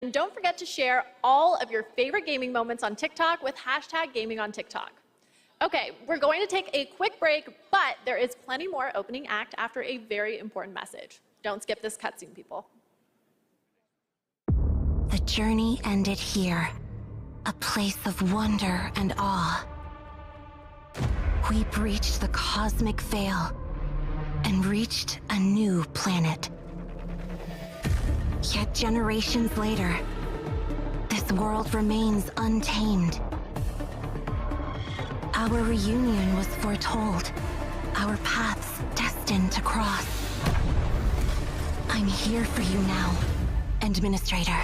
And don't forget to share all of your favorite gaming moments on TikTok with #GamingOnTikTok. Okay, we're going to take a quick break, but there is plenty more opening act after a very important message. Don't skip this cutscene, people. The journey ended here, a place of wonder and awe. We breached the cosmic veil and reached a new planet. Yet generations later, this world remains untamed. Our reunion was foretold, our paths destined to cross. I'm here for you now, Administrator.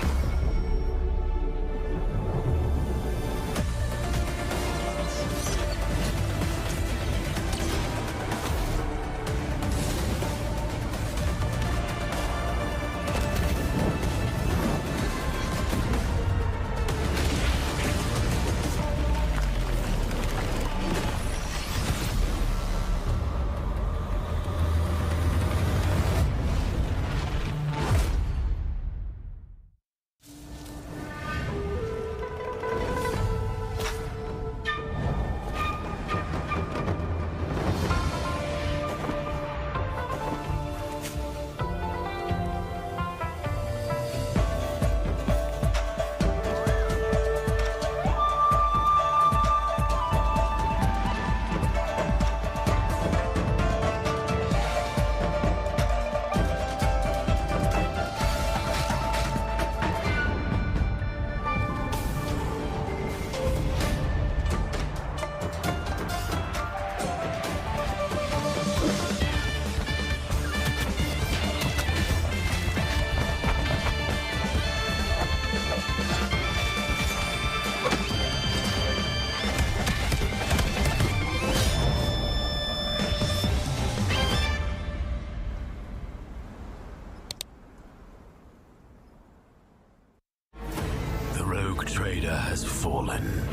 Trader has fallen.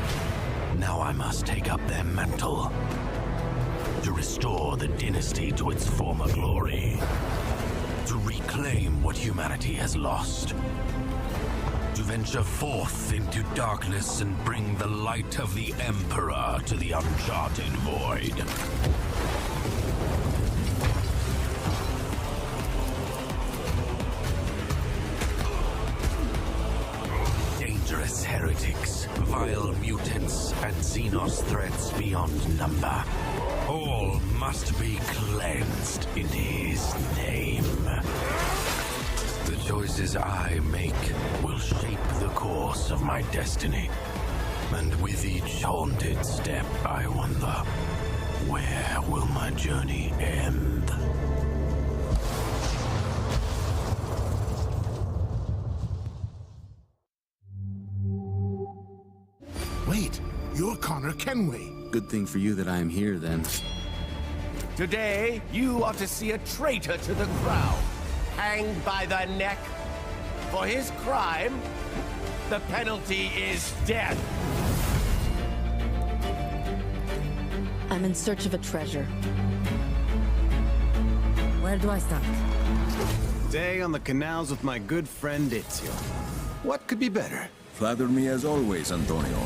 Now I must take up their mantle to restore the dynasty to its former glory, to reclaim what humanity has lost, to venture forth into darkness and bring the light of the Emperor to the uncharted void. Dangerous heretics, vile mutants, and Xenos threats beyond number. All must be cleansed in his name. The choices I make will shape the course of my destiny. And with each haunted step, I wonder, where will my journey end? Wait, you're Connor Kenway. Good thing for you that I am here, then. Today, you are to see a traitor to the crown, hanged by the neck. For his crime, the penalty is death. I'm in search of a treasure. Where do I start? Day on the canals with my good friend Ezio. What could be better? Flatter me as always, Antonio.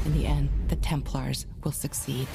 In the end, the Templars will succeed.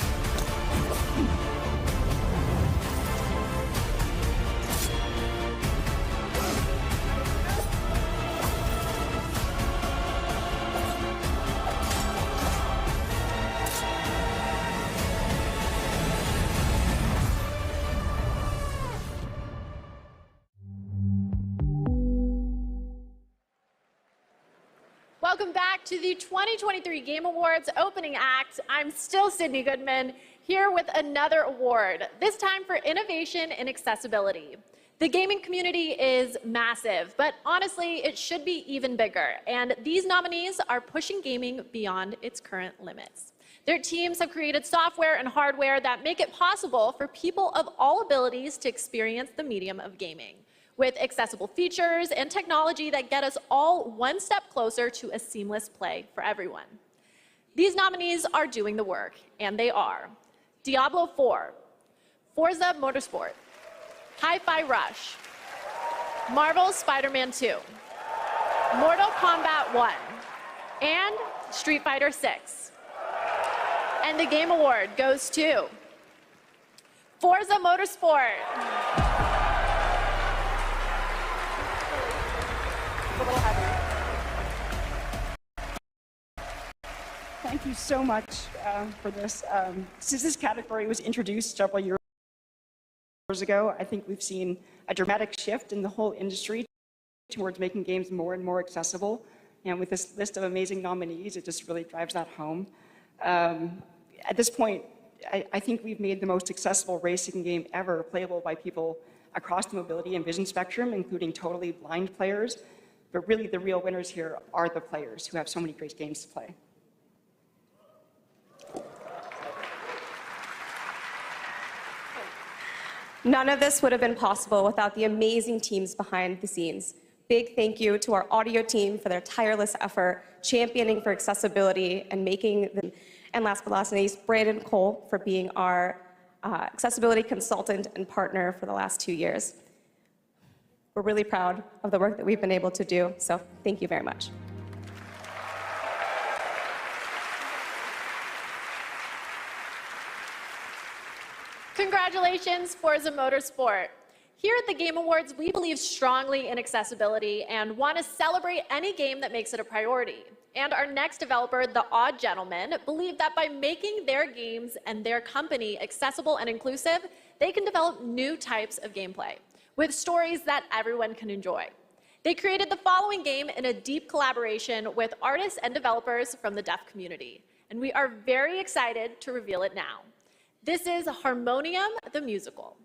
Welcome back to the 2023 Game Awards opening act. I'm still Sydney Goodman, here with another award, this time for innovation in accessibility. The gaming community is massive, but honestly, it should be even bigger. And these nominees are pushing gaming beyond its current limits. Their teams have created software and hardware that make it possible for people of all abilities to experience the medium of gaming, with accessible features and technology that get us all one step closer to a seamless play for everyone. These nominees are doing the work, and they are Diablo 4, Forza Motorsport, Hi-Fi Rush, Marvel's Spider-Man 2, 1 and Street Fighter 6. And the Game Award goes to Forza Motorsport. Thank you so much for this. Since this category was introduced several years ago, I think we've seen a dramatic shift in the whole industry towards making games more and more accessible. And with this list of amazing nominees, it just really drives that home. At this point, I think we've made the most accessible racing game ever playable by people across the mobility and vision spectrum, including totally blind players. But really, the real winners here are the players who have so many great games to play. None of this would have been possible without the amazing teams behind the scenes. Big thank you to our audio team for their tireless effort, championing for accessibility and making them, and last but not least, Brandon Cole for being our accessibility consultant and partner for the last 2 years. We're really proud of the work that we've been able to do, so thank you very much. Congratulations, Forza Motorsport. Here at the Game Awards, we believe strongly in accessibility and want to celebrate any game that makes it a priority. And our next developer, The Odd Gentleman, believe that by making their games and their company accessible and inclusive, they can develop new types of gameplay with stories that everyone can enjoy. They created the following game in a deep collaboration with artists and developers from the deaf community. And we are very excited to reveal it now. This is Harmonium the Musical.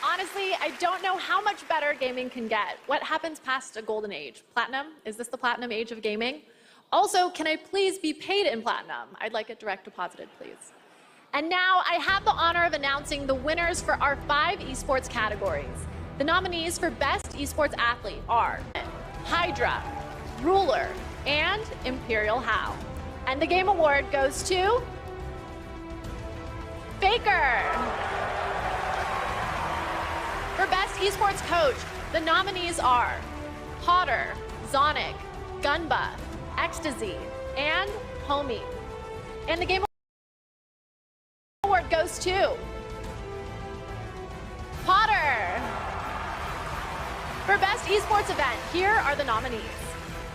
Honestly, I don't know how much better gaming can get. What happens past a golden age? Platinum? Is this the platinum age of gaming? Also, can I please be paid in platinum? I'd like it direct deposited, please. And now I have the honor of announcing the winners for our 5 esports categories. The nominees for Best Esports Athlete are Hydra, Ruler, and Imperial How. And the Game Award goes to Faker. For Best Esports Coach, the nominees are Potter, Zonic, Gunba, Ecstasy, and Homie. And the Game Award goes to Potter. For Best Esports Event, here are the nominees.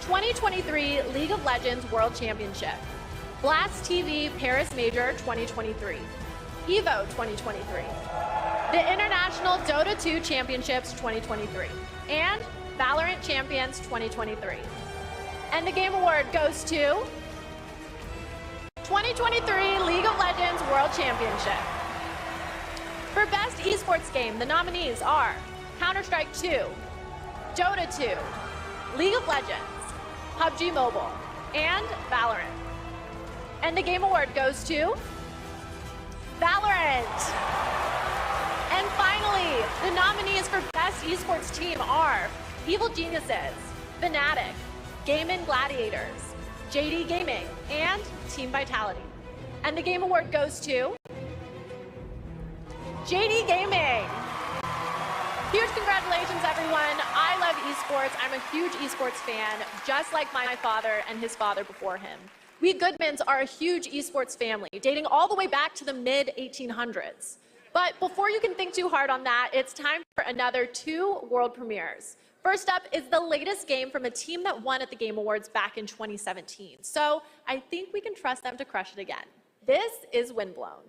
2023 League of Legends World Championship, Blast TV Paris Major 2023, EVO 2023, the International Dota 2 Championships 2023, and Valorant Champions 2023. And the Game Award goes to 2023 League of Legends World Championship. For Best Esports Game, the nominees are Counter-Strike 2, Dota 2, League of Legends, PUBG Mobile, and Valorant. And the Game Award goes to Valorant. And finally, the nominees for Best Esports Team are Evil Geniuses, Fnatic, Game Gladiators, JD Gaming, and Team Vitality. And the Game Award goes to JD Gaming. Huge congratulations, everyone. I love esports. I'm a huge esports fan, just like my father and his father before him. We Goodmans are a huge esports family, dating all the way back to the mid-1800s. But before you can think too hard on that, it's time for another 2 world premieres. First up is the latest game from a team that won at the Game Awards back in 2017. So I think we can trust them to crush it again. This is Windblown.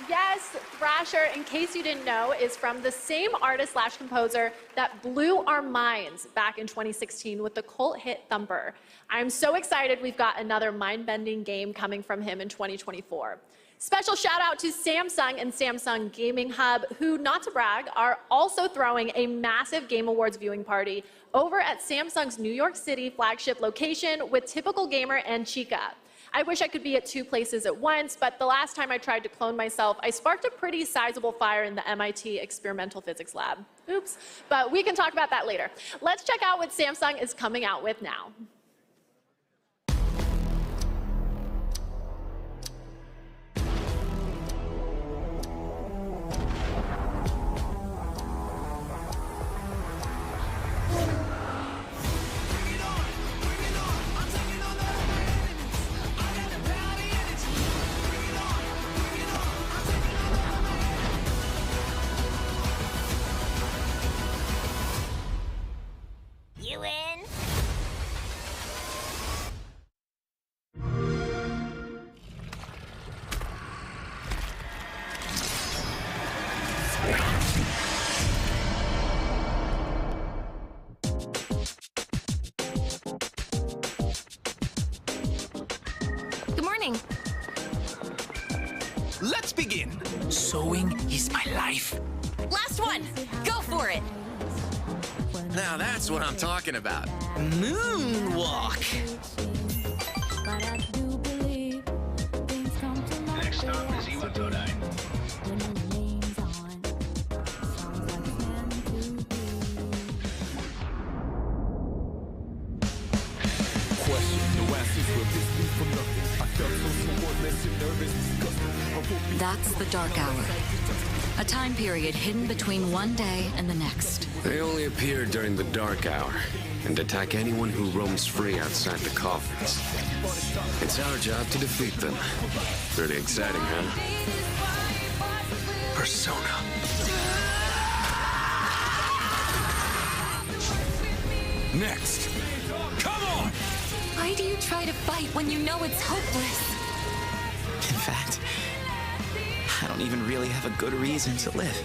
Yes, Thrasher, in case you didn't know, is from the same artist/composer that blew our minds back in 2016 with the cult hit Thumper. I'm so excited we've got another mind-bending game coming from him in 2024. Special shout out to Samsung and Samsung Gaming Hub, who, not to brag, are also throwing a massive Game Awards viewing party over at Samsung's New York City flagship location with Typical Gamer and Chica. I wish I could be at 2 places at once, but the last time I tried to clone myself, I sparked a pretty sizable fire in the MIT experimental physics lab. Oops, but we can talk about that later. Let's check out what Samsung is coming out with now. You in? Good morning. Let's begin. Sewing is my life. Last one! Go for it! Now that's what I'm talking about. Moonwalk. Next stop is Iwatodai. That's the Dark Hour. A time period hidden between one day and the next. They only appear during the Dark Hour and attack anyone who roams free outside the coffins. It's our job to defeat them. Pretty exciting, huh? Persona. Next. Come on! Why do you try to fight when you know it's hopeless? In fact, I don't even really have a good reason to live.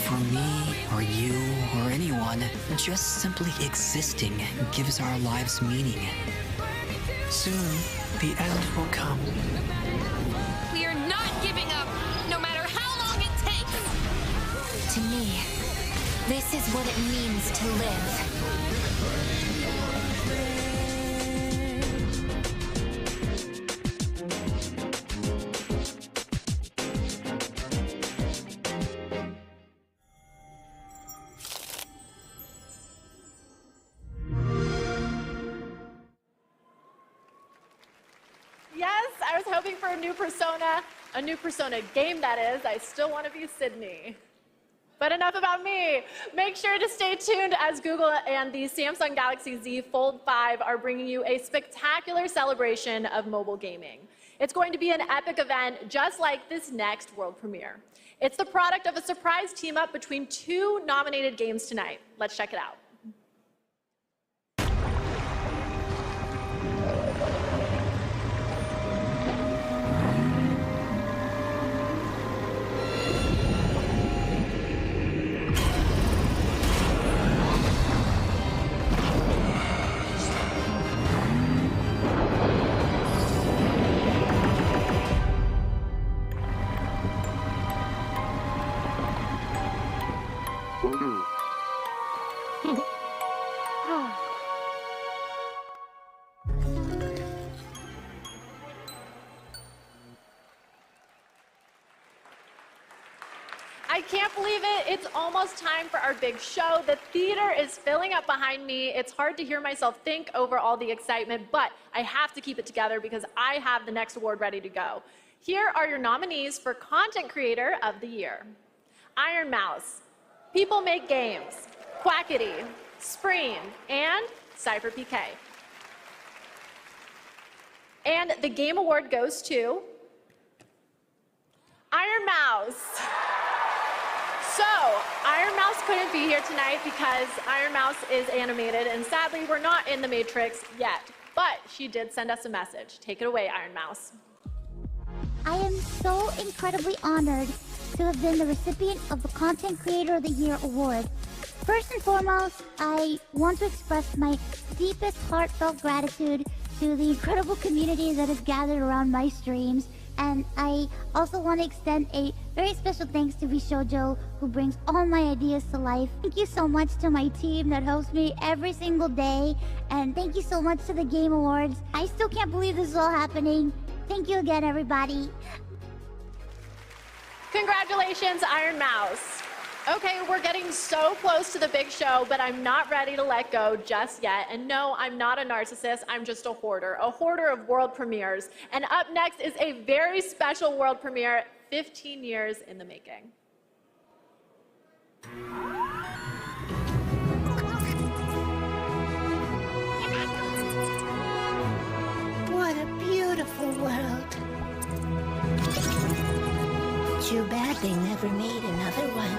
For me, or you, or anyone, just simply existing gives our lives meaning. Soon, the end will come. We are not giving up, no matter how long it takes! To me, this is what it means to live. Yes, I was hoping for a new Persona game, that is. I still want to be Sydney. But enough about me. Make sure to stay tuned as Google and the Samsung Galaxy Z Fold 5 are bringing you a spectacular celebration of mobile gaming. It's going to be an epic event just like this next world premiere. It's the product of a surprise team-up between two nominated games tonight. Let's check it out. I can't believe it. It's almost time for our big show. The theater is filling up behind me. It's hard to hear myself think over all the excitement, but I have to keep it together because I have the next award ready to go. Here are your nominees for Content Creator of the Year. Iron Mouse, People Make Games, Quackity, Spreen, and Cypher PK. And the Game Award goes to Iron Mouse. So, Iron Mouse couldn't be here tonight because Iron Mouse is animated, and sadly, we're not in the Matrix yet. But she did send us a message. Take it away, Iron Mouse. I am so incredibly honored to have been the recipient of the Content Creator of the Year award. First and foremost, I want to express my deepest heartfelt gratitude to the incredible community that has gathered around my streams. And I also want to extend a very special thanks to Bishojo, who brings all my ideas to life. Thank you so much to my team that helps me every single day. And thank you so much to the Game Awards. I still can't believe this is all happening. Thank you again, everybody. Congratulations, Iron Mouse. Okay, we're getting so close to the big show, but I'm not ready to let go just yet. And no, I'm not a narcissist, I'm just a hoarder of world premieres. And up next is a very special world premiere, 15 years in the making. What a beautiful world. Too bad they never made another one.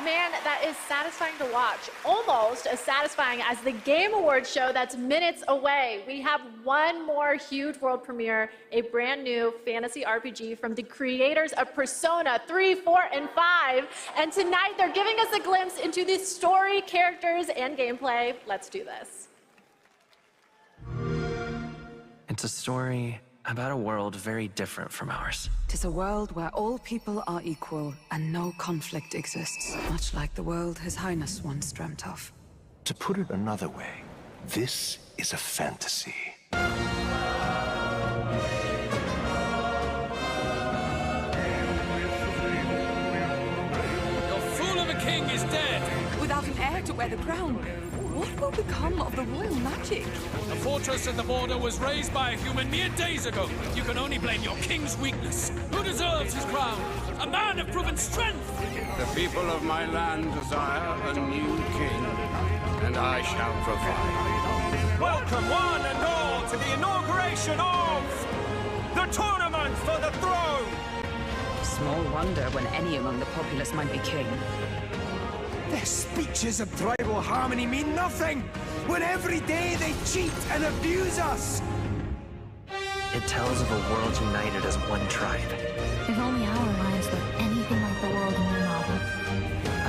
Man, that is satisfying to watch. Almost as satisfying as the Game Awards show that's minutes away. We have one more huge world premiere, a brand new fantasy RPG from the creators of Persona 3, 4, and 5. And tonight they're giving us a glimpse into the story, characters, and gameplay. Let's do this. It's a story about a world very different from ours. Tis a world where all people are equal and no conflict exists, much like the world His Highness once dreamt of. To put it another way, this is a fantasy. Your fool of a king is dead! Without an heir to wear the crown, what will become of the royal magic? The fortress at the border was raised by a human mere days ago. You can only blame your king's weakness. Who deserves his crown? A man of proven strength! The people of my land desire a new king, and I shall provide. Welcome one and all to the inauguration of the tournament for the throne! Small wonder when any among the populace might be king. Their speeches of tribal harmony mean nothing, when every day they cheat and abuse us! It tells of a world united as one tribe. If only our lives were anything like the world in your novel.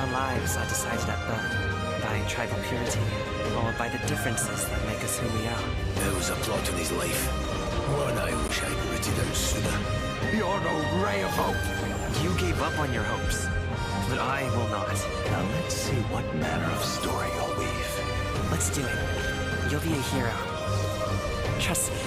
Our lives are decided at birth by tribal purity, or by the differences that make us who we are. There was a plot in his life. One I wish I'd written down sooner. You're no ray of hope. You gave up on your hopes, but I will not. Now let's see what manner of story you'll weave. Let's do it. You'll be a hero. Trust me.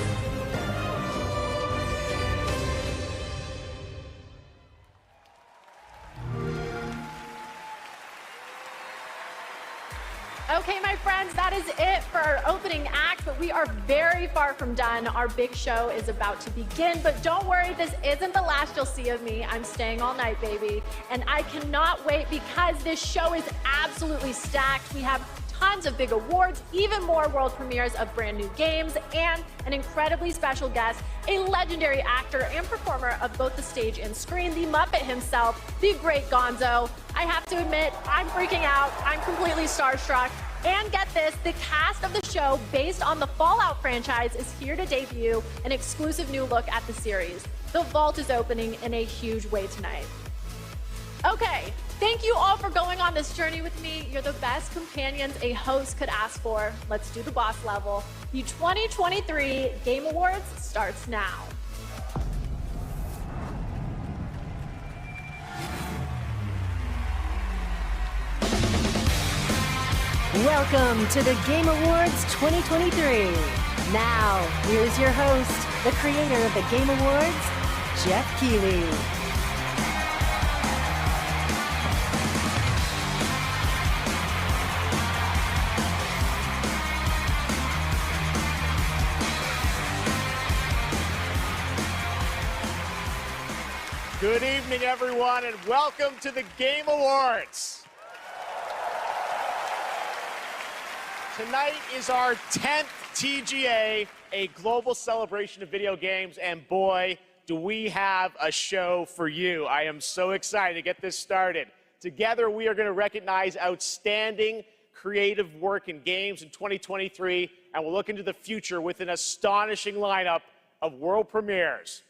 Okay, my friends, that is it for our opening act, but we are very far from done. Our big show is about to begin, but don't worry, this isn't the last you'll see of me. I'm staying all night, baby. And I cannot wait because this show is absolutely stacked. We have tons of big awards, even more world premieres of brand new games, and an incredibly special guest, a legendary actor and performer of both the stage and screen, the Muppet himself, the great Gonzo. I have to admit, I'm freaking out. I'm completely starstruck. And get this, the cast of the show, based on the Fallout franchise, is here to debut an exclusive new look at the series. The vault is opening in a huge way tonight. Okay, thank you all for going on this journey with me. You're the best companions a host could ask for. Let's do the boss level. The 2023 Game Awards starts now. Welcome to the Game Awards 2023. Now, here's your host, the creator of the Game Awards, Jeff Keighley. Good evening, everyone, and welcome to the Game Awards. Tonight is our 10th TGA, a global celebration of video games, and boy, do we have a show for you. I am so excited to get this started. Together, we are going to recognize outstanding creative work in games in 2023, and we'll look into the future with an astonishing lineup of world premieres.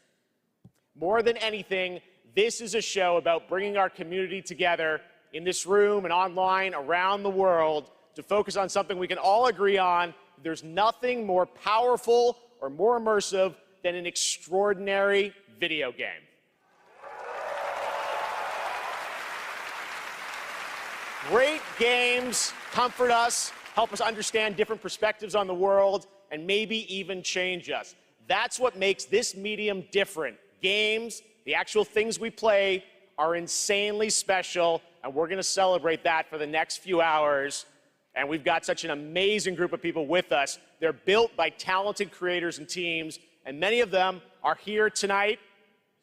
More than anything, this is a show about bringing our community together in this room and online around the world to focus on something we can all agree on. There's nothing more powerful or more immersive than an extraordinary video game. Great games comfort us, help us understand different perspectives on the world, and maybe even change us. That's what makes this medium different. Games, the actual things we play, are insanely special, and we're going to celebrate that for the next few hours. And we've got such an amazing group of people with us. They're built by talented creators and teams, and many of them are here tonight.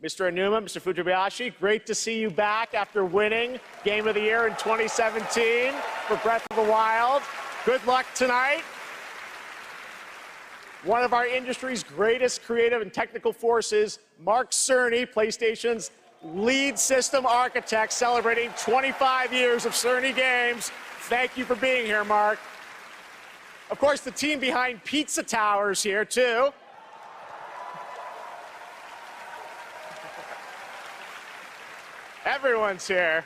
Mr. Aonuma, Mr. Fujibayashi, great to see you back after winning Game of the Year in 2017 for Breath of the Wild. Good luck tonight. One of our industry's greatest creative and technical forces, Mark Cerny, PlayStation's lead system architect celebrating 25 years of Cerny Games. Thank you for being here, Mark. Of course, the team behind Pizza Towers here, too. Everyone's here.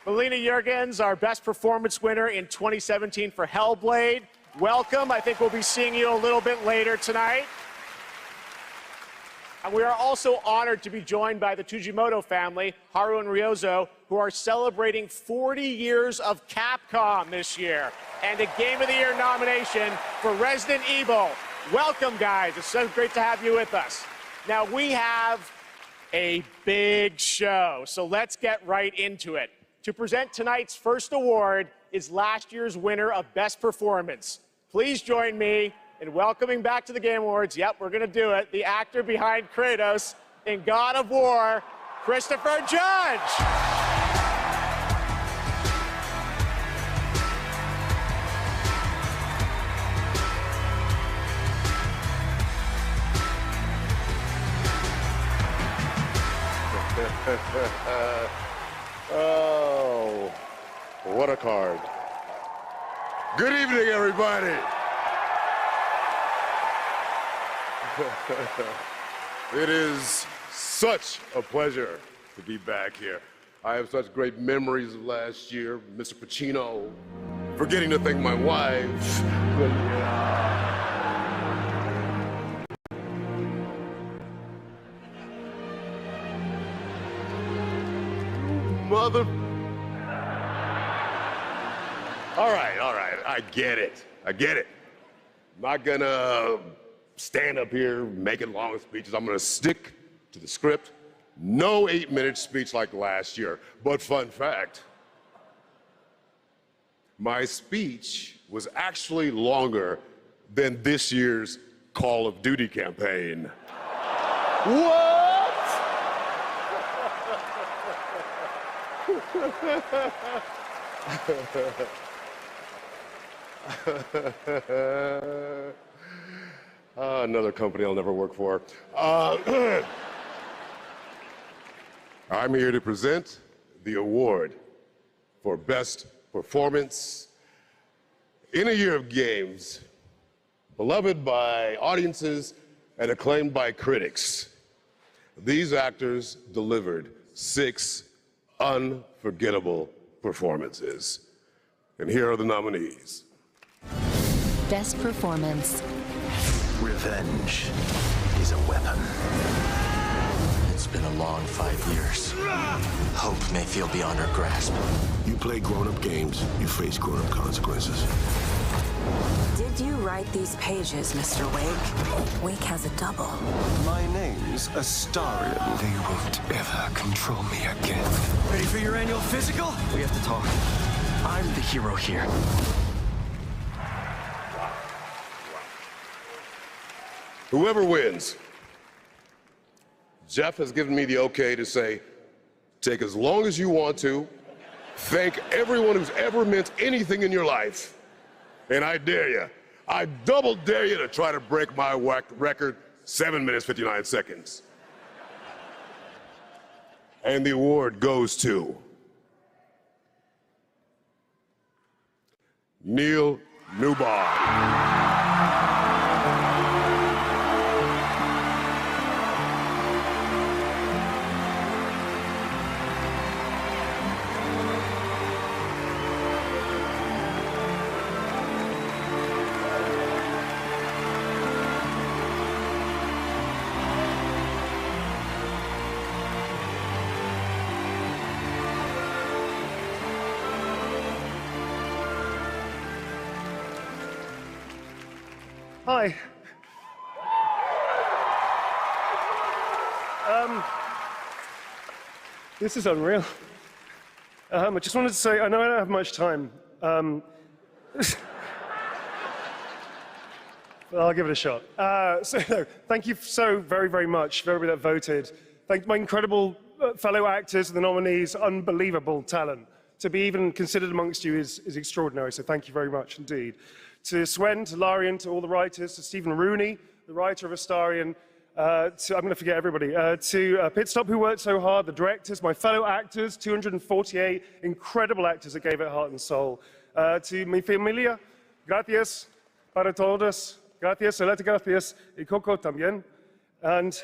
Melina Jurgens, our best performance winner in 2017 for Hellblade. Welcome. I think we'll be seeing you a little bit later tonight. And we are also honored to be joined by the Tujimoto family, Haru and Ryozo, who are celebrating 40 years of Capcom this year and a Game of the Year nomination for Resident Evil. Welcome, guys. It's so great to have you with us. Now, we have a big show, so let's get right into it. To present tonight's first award is last year's winner of Best Performance. Please join me in welcoming back to the Game Awards, yep, we're gonna do it, the actor behind Kratos in God of War, Christopher Judge. Oh, what a card. Good evening, everybody. It is such a pleasure to be back here. I have such great memories of last year, Mr. Pacino, forgetting to thank my wife. Mother. All right, I get it. I'm not gonna stand up here making long speeches. I'm gonna stick to the script. No 8-minute speech like last year. But fun fact, my speech was actually longer than this year's Call of Duty campaign. What? Another company I'll never work for. I'm here to present the award for Best Performance in a year of games, beloved by audiences and acclaimed by critics. These actors delivered 6 unforgettable performances. And here are the nominees. Best Performance. Revenge is a weapon. It's been a long 5 years. Hope may feel beyond our grasp. You play grown-up games, you face grown-up consequences. Did you write these pages, Mr. Wake? Wake has a double. My name's Astarion. They won't ever control me again. Ready for your annual physical? We have to talk. I'm the hero here. Whoever wins, Jeff has given me the okay to say, take as long as you want to, thank everyone who's ever meant anything in your life, and I dare you, I double dare you to try to break my record, 7 minutes, 59 seconds. And the award goes to Neil Newbon. Hi. This is unreal. I just wanted to say, I know I don't have much time. But I'll give it a shot. Thank you so very, very much for everybody that voted. Thank my incredible fellow actors and the nominees, unbelievable talent. To be even considered amongst you is extraordinary, so thank you very much indeed. To Swen, to Larian, to all the writers, to Stephen Rooney, the writer of Astarion, I'm going to forget everybody. To Pit Stop, who worked so hard, the directors, my fellow actors, 248 incredible actors that gave it heart and soul. To mi familia, gracias para todos. Gracias, Solete, gracias, y Coco también. And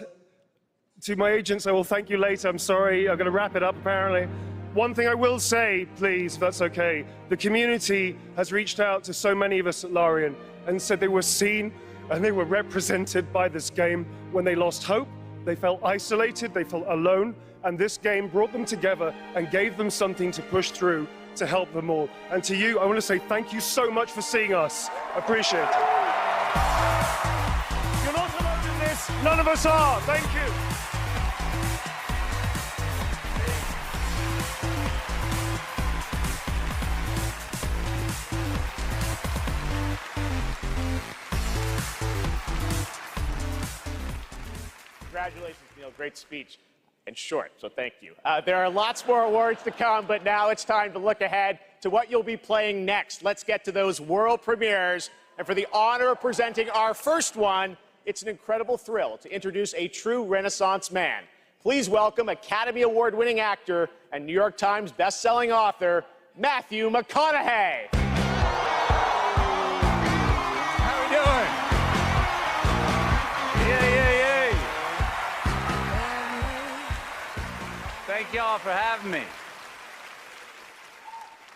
to my agents, I will thank you later. I'm sorry, I'm going to wrap it up apparently. One thing I will say, please, if that's okay. The community has reached out to so many of us at Larian and said they were seen and they were represented by this game when they lost hope, they felt isolated, they felt alone, and this game brought them together and gave them something to push through to help them all. And to you, I want to say thank you so much for seeing us. Appreciate it. You're not alone in this. None of us are. Thank you. Congratulations, Neil. Great speech and short, so thank you. There are lots more awards to come, but now it's time to look ahead to what you'll be playing next. Let's get to those world premieres. And for the honor of presenting our first one, it's an incredible thrill to introduce a true Renaissance man. Please welcome Academy Award-winning actor and New York Times best-selling author, Matthew McConaughey. How we doing? Yay. Thank y'all for having me.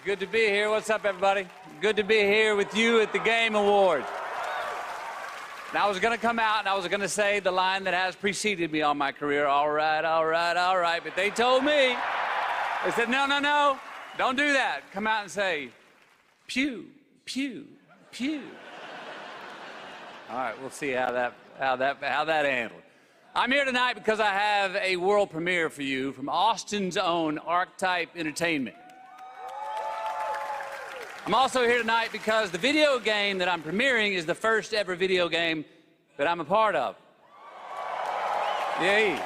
Good to be here. What's up, everybody? Good to be here with you at the Game Awards. Now, I was going to come out and I was going to say the line that has preceded me all my career, all right, but they told me, they said, no, don't do that. Come out and say, pew, pew, pew. All right, we'll see how that handled. I'm here tonight because I have a world premiere for you from Austin's own Archetype Entertainment. I'm also here tonight because the video game that I'm premiering is the first ever video game that I'm a part of. Yay.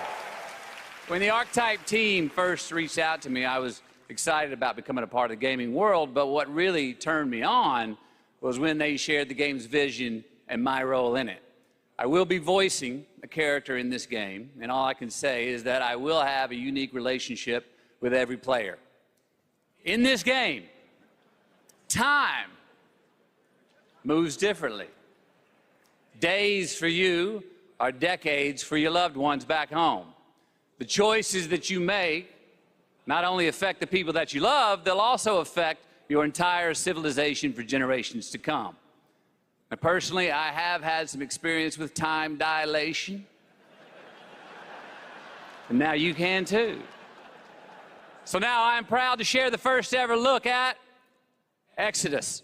When the Archetype team first reached out to me, I was excited about becoming a part of the gaming world, but what really turned me on was when they shared the game's vision and my role in it. I will be voicing a character in this game, and all I can say is that I will have a unique relationship with every player. In this game, time moves differently. Days for you are decades for your loved ones back home. The choices that you make not only affect the people that you love, they'll also affect your entire civilization for generations to come. Now, personally, I have had some experience with time dilation. And now you can too. So now I'm proud to share the first ever look at Exodus.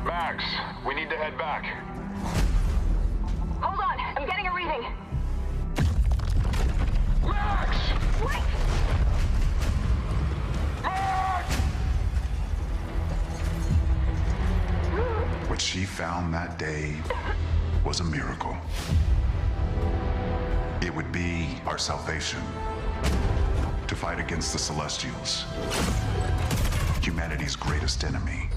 Max, we need to head back. Hold on, I'm getting a reading. Max! Wait! Max! What she found that day was a miracle. It would be our salvation to fight against the Celestials, humanity's greatest enemy.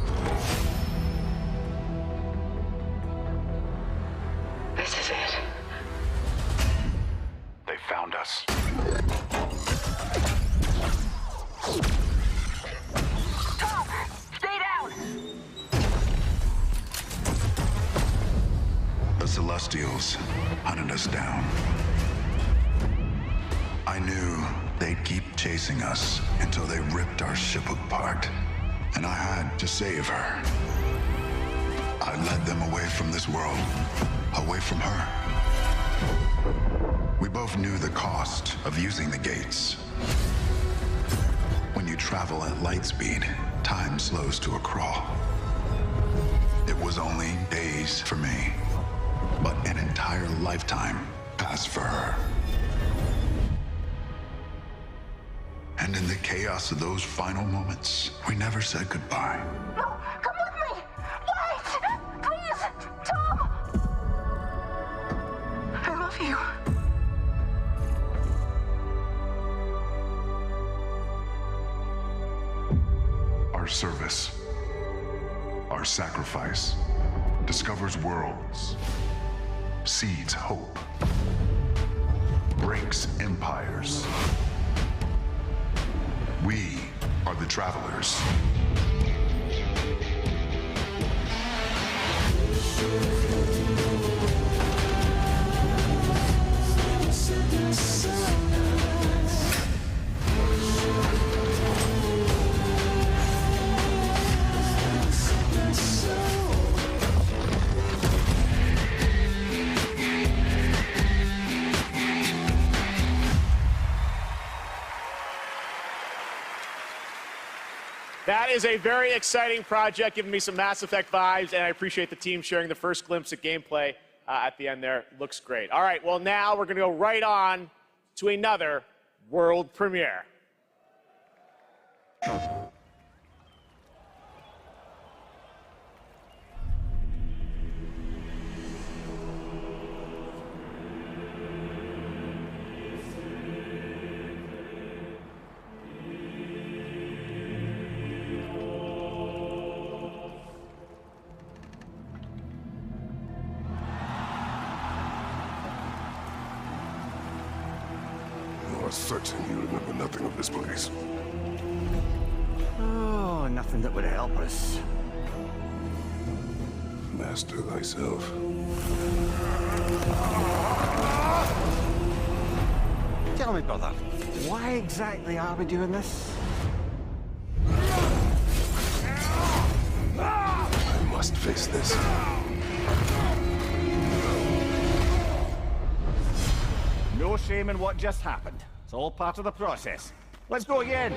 This is it. They found us. Stop! Stay down! The Celestials hunted us down. I knew they'd keep chasing us until they ripped our ship apart, and I had to save her. I led them away from this world, away from her. We both knew the cost of using the gates. When you travel at light speed, time slows to a crawl. It was only days for me, but an entire lifetime passed for her. And in the chaos of those final moments, we never said goodbye. No, come with me! Wait! Please! Tom! I love you. service. Our sacrifice discovers worlds, seeds hope, breaks empires. We are the travelers. That is a very exciting project, giving me some Mass Effect vibes, and I appreciate the team sharing the first glimpse at gameplay at the end there. Looks great. All right, well, now we're going to go right on to another world premiere. You are certain you remember nothing of this place? Oh, nothing that would help us. Master thyself. Tell me, brother, why exactly are we doing this? I must face this. No shame in what just happened. It's all part of the process. Let's go again.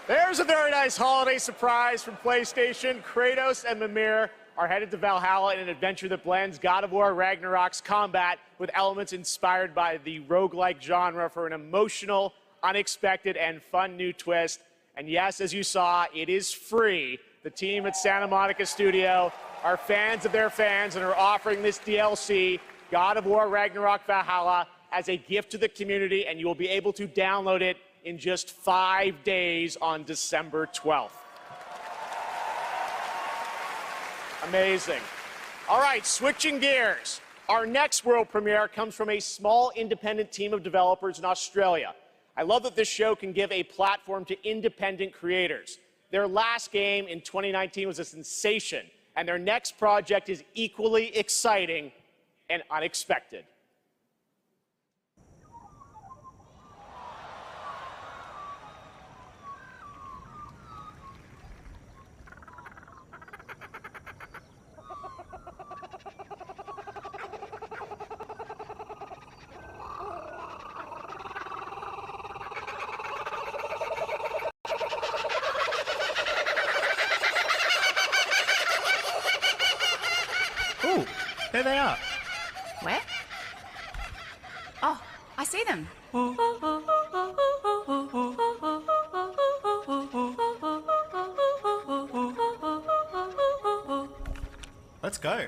There's a very nice holiday surprise from PlayStation. Kratos and Mimir are headed to Valhalla in an adventure that blends God of War Ragnarok's combat with elements inspired by the roguelike genre for an emotional, unexpected, and fun new twist. And yes, as you saw, it is free. The team at Santa Monica Studio are fans of their fans and are offering this DLC, God of War Ragnarok Valhalla, as a gift to the community, and you will be able to download it in just 5 days on December 12th. Amazing. All right, switching gears. Our next world premiere comes from a small independent team of developers in Australia. I love that this show can give a platform to independent creators. Their last game in 2019 was a sensation, and their next project is equally exciting and unexpected. Ooh, there they are. Where? Oh, I see them. Let's go.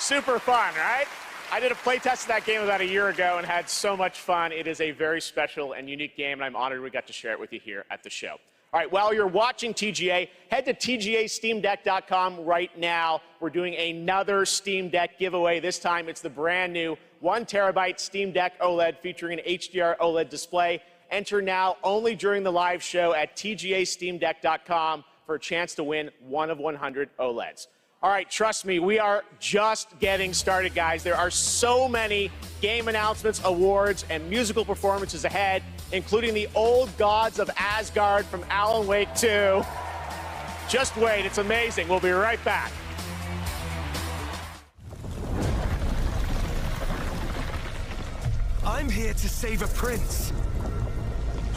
super fun, right? I did a playtest of that game about a year ago and had so much fun. It is a very special and unique game, and I'm honored we got to share it with you here at the show. All right, while you're watching TGA, head to TGASteamDeck.com right now. We're doing another Steam Deck giveaway. This time it's the brand new 1 terabyte Steam Deck OLED featuring an HDR OLED display. Enter now only during the live show at TGASteamDeck.com for a chance to win 1 of 100 OLEDs. All right, trust me, we are just getting started, guys. There are so many game announcements, awards, and musical performances ahead, including the Old Gods of Asgard from Alan Wake 2. Just wait, it's amazing. We'll be right back. I'm here to save a prince.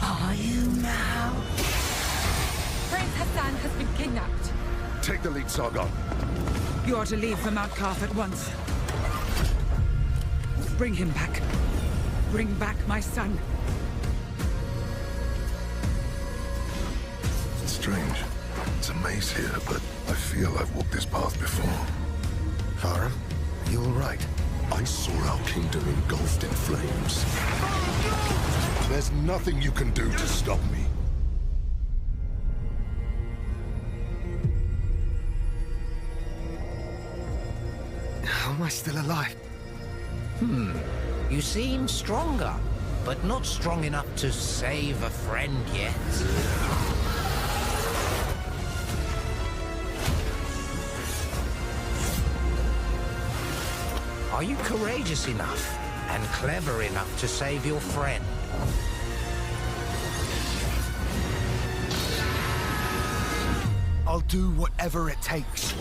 Are you now? Prince Hassan has been kidnapped. Take the lead, Sargon. You are to leave for Mount Karth at once. Bring him back. Bring back my son. It's strange. It's a maze here, but I feel I've walked this path before. Farum, are you all right? I saw our kingdom engulfed in flames. There's nothing you can do to stop me. How am I still alive? You seem stronger, but not strong enough to save a friend yet. Are you courageous enough and clever enough to save your friend? I'll do whatever it takes.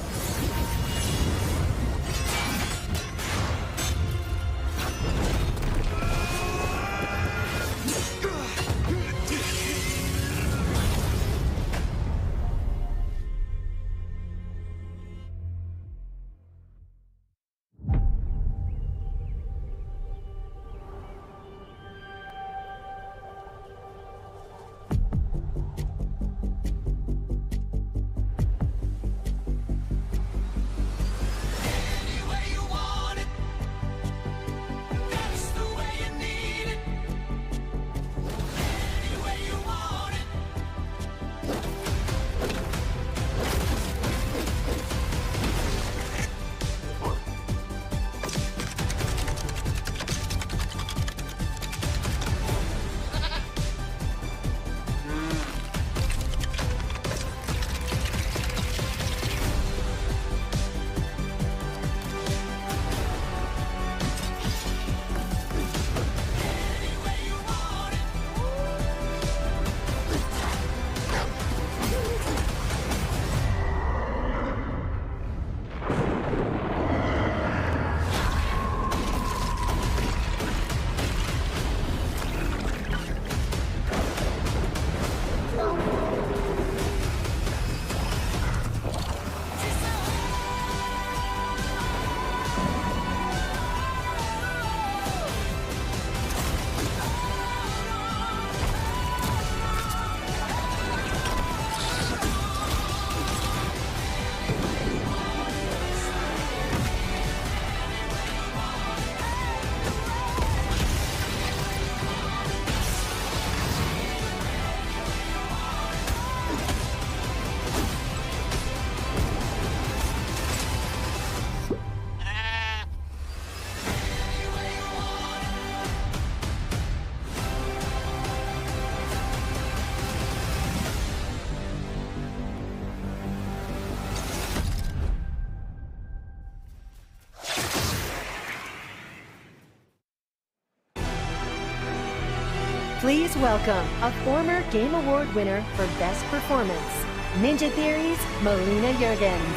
Please welcome a former Game Award winner for Best Performance, Ninja Theory's Melina Juergens.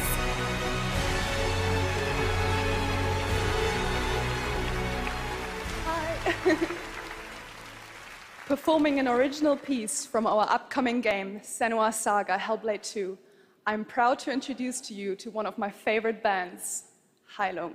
Hi. Performing an original piece from our upcoming game, Senua's Saga Hellblade 2, I'm proud to introduce to you to one of my favorite bands, Heilung.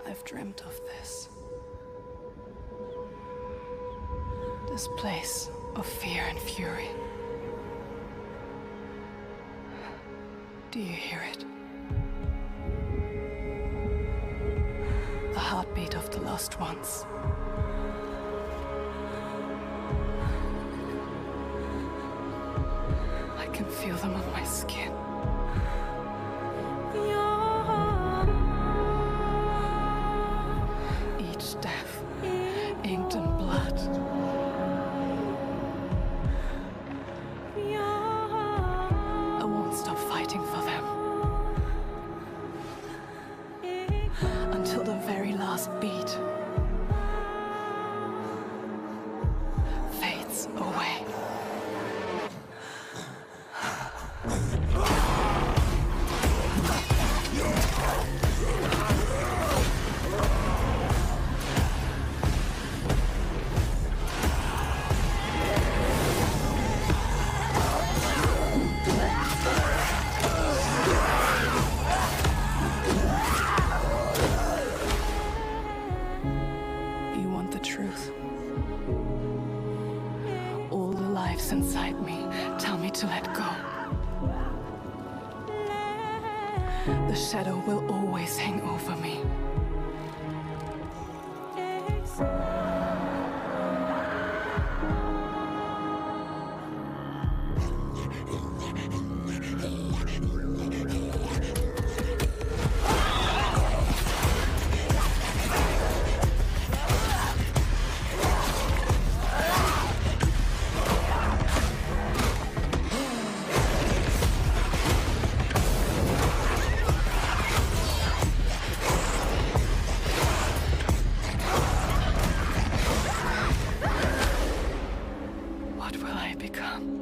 I've dreamt of this. This place of fear and fury. Do you hear it? The heartbeat of the lost ones. I can feel them on my skin. Each death, inked in blood. I won't stop fighting for them. Until the very last beat fades away. You want the truth? All the lives inside me tell me to let go. The shadow will always hang over me. What will I become?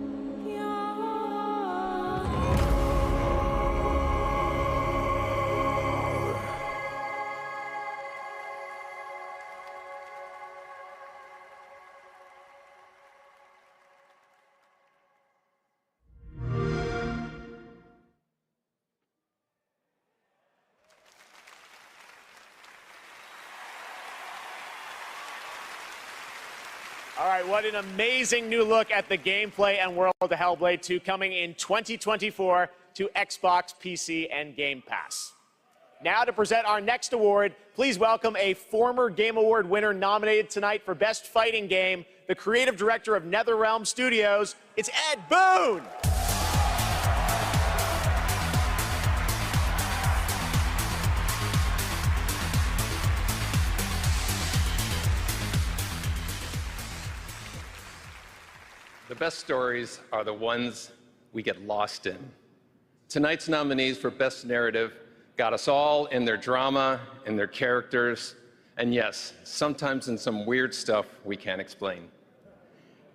All right, what an amazing new look at the gameplay and world of Hellblade 2 coming in 2024 to Xbox, PC, and Game Pass. Now to present our next award, please welcome a former Game Award winner nominated tonight for Best Fighting Game, the creative director of NetherRealm Studios. It's Ed Boon! The best stories are the ones we get lost in. Tonight's nominees for Best Narrative got us all in their drama, in their characters, and yes, sometimes in some weird stuff we can't explain.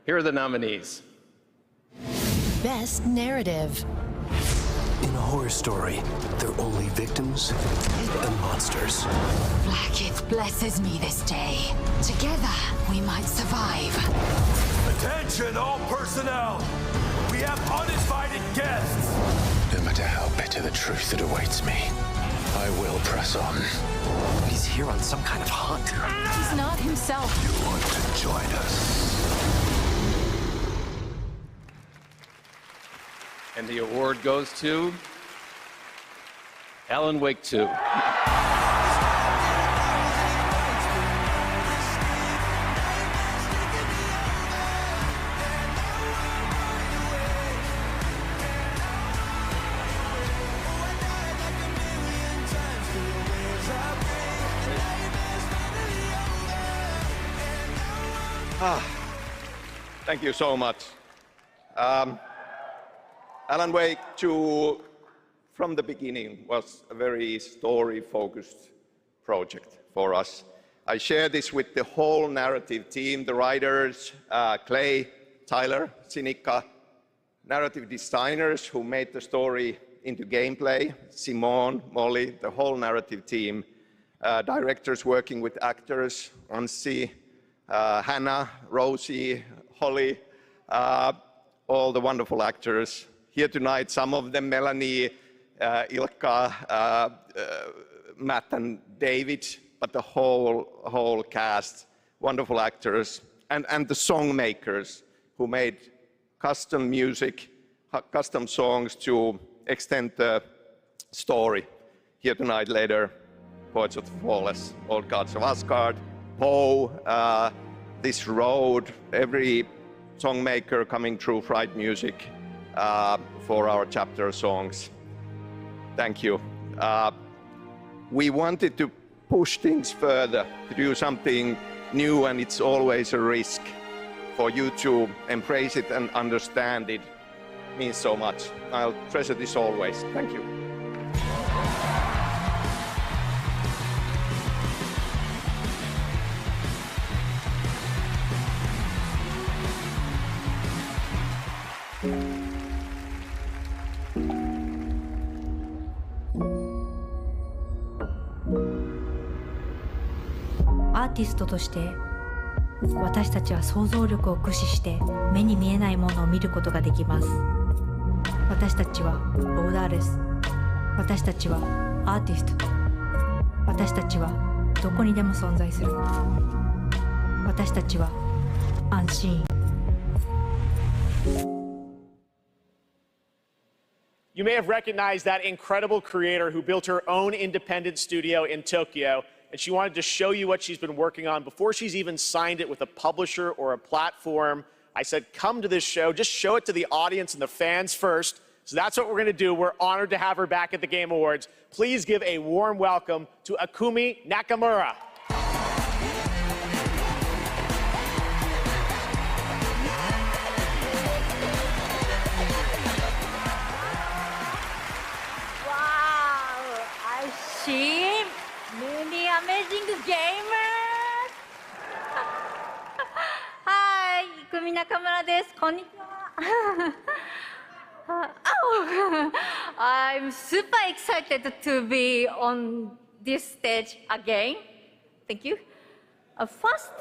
Here are the nominees. Best Narrative. In a horror story, they're only victims and monsters. Blackith blesses me this day. Together, we might survive. Attention, all personnel! We have uninvited guests! No matter how bitter the truth that awaits me, I will press on. He's here on some kind of hunt. He's not himself. You want to join us? And the award goes to Alan Wake 2. Thank you so much. Alan Wake 2, from the beginning, was a very story-focused project for us. I share this with the whole narrative team, the writers, Clay, Tyler, Sinikka, narrative designers who made the story into gameplay, Simone, Molly, the whole narrative team, directors working with actors, Anssi, Hannah, Rosie, Holly, all the wonderful actors here tonight, some of them, Melanie, Ilkka, Matt and David, but the whole cast, wonderful actors, and the song makers who made custom music, custom songs to extend the story. Here tonight, later, Poets of the Flawless, Old Gods of Asgard, Poe, This Road, every song maker coming through Fright Music for our chapter songs. Thank you. We wanted to push things further, to do something new, and it's always a risk. For you to embrace it and understand it means so much. I'll treasure this always. Thank you.アーティストとして私たちは想像力を駆使して目に見えないものを見ることができます。私たちはボーダーレス。私たちはアーティスト。私たちはどこにでも存在する。私たちはアンシーン。You may have recognized that incredible creator who built her own independent studio in Tokyo, and she wanted to show you what she's been working on before she's even signed it with a publisher or a platform. I said, come to this show, just show it to the audience and the fans first. So that's what we're going to do. We're honored to have her back at the Game Awards. Please give a warm welcome to Akumi Nakamura. See many amazing gamers. Hi, Ikumi Nakamura desu. Konnichiwa. I'm super excited to be on this stage again. Thank you. First,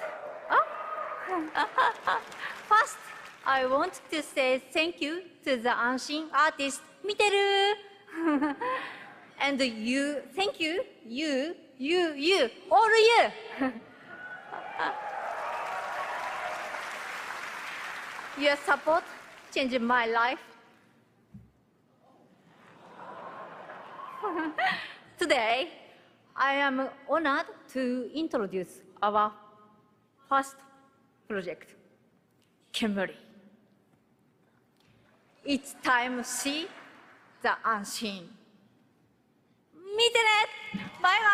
I want to say thank you to the Anshin artist, Miteru. And you, thank you, all you. Your support changed my life. Today, I am honored to introduce our first project, Kemuri. It's time to see the unseen. 見てねバイバイ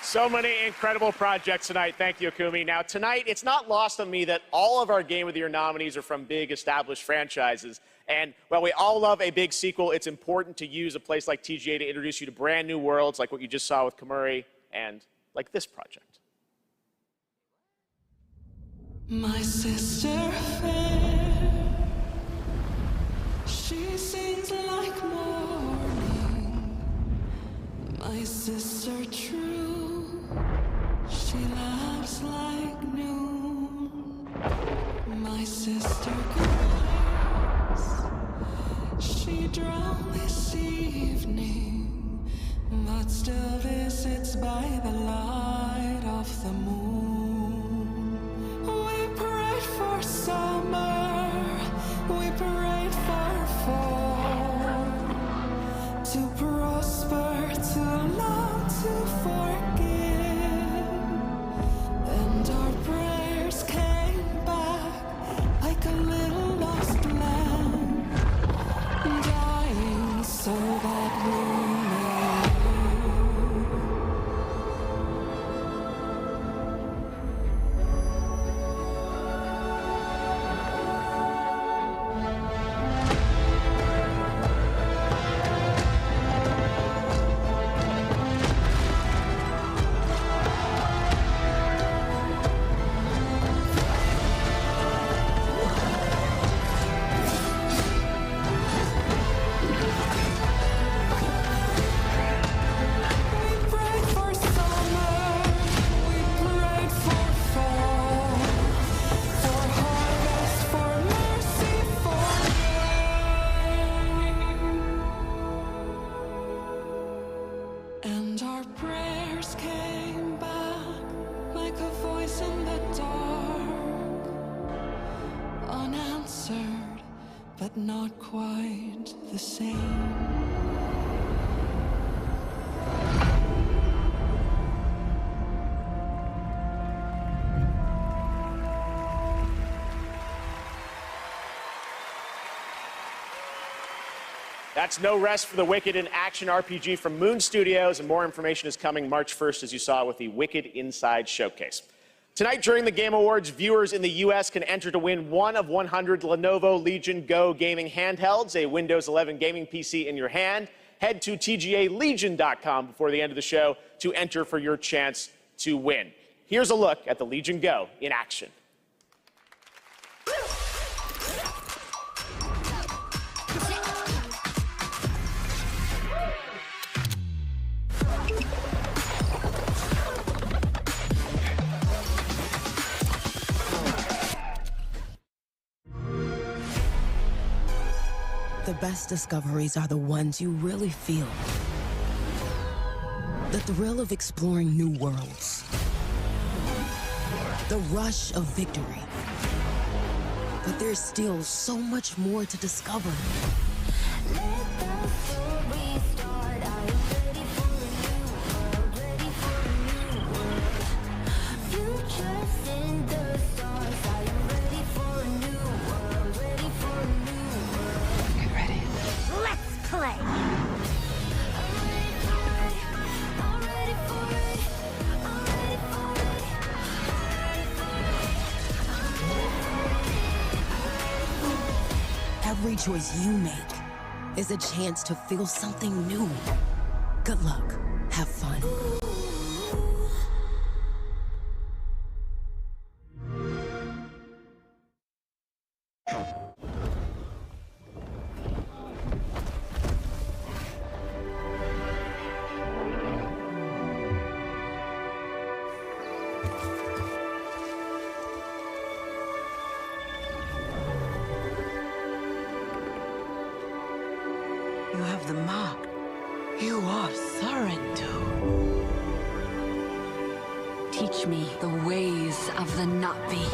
So many incredible projects tonight. Thank you, Akumi. Now, tonight, it's not lost on me that all of our Game of the Year nominees are from big, established franchises. And while we all love a big sequel, it's important to use a place like TGA to introduce you to brand new worlds, like what you just saw with Kemuri, and like this project. My sister fair, she sings like morning. My sister true, she laughs like noon. My sister grace, she drowned this evening, but still visits by the light of the moon. We prayed for summer, we prayed for fall, to prosper, to love, to forgive. And our prayers came back like a little lost lamb, dying And our prayers came back like a voice in the dark, unanswered, but not quite the same. That's No Rest for the Wicked, an action RPG from Moon Studios, and more information is coming March 1st, as you saw with the Wicked Inside Showcase. Tonight, during the Game Awards, viewers in the U.S. can enter to win one of 100 Lenovo Legion Go gaming handhelds, a Windows 11 gaming PC in your hand. Head to TGALegion.com before the end of the show to enter for your chance to win. Here's a look at the Legion Go in action. The best discoveries are the ones you really feel. The thrill of exploring new worlds. The rush of victory. But there's still so much more to discover. Every choice you make is a chance to feel something new. Good luck. Have fun. You have the mark. You are Sarentu. Teach me the ways of the Na'vi.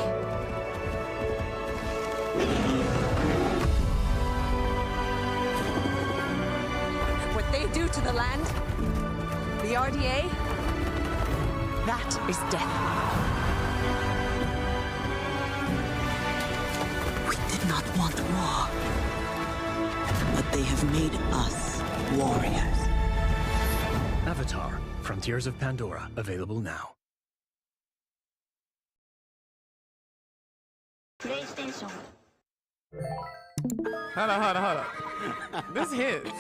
What they do to the land, the RDA, that is death. We did not want war, but they have made us warriors. Avatar: Frontiers of Pandora, available now. PlayStation. Hold on. This hits.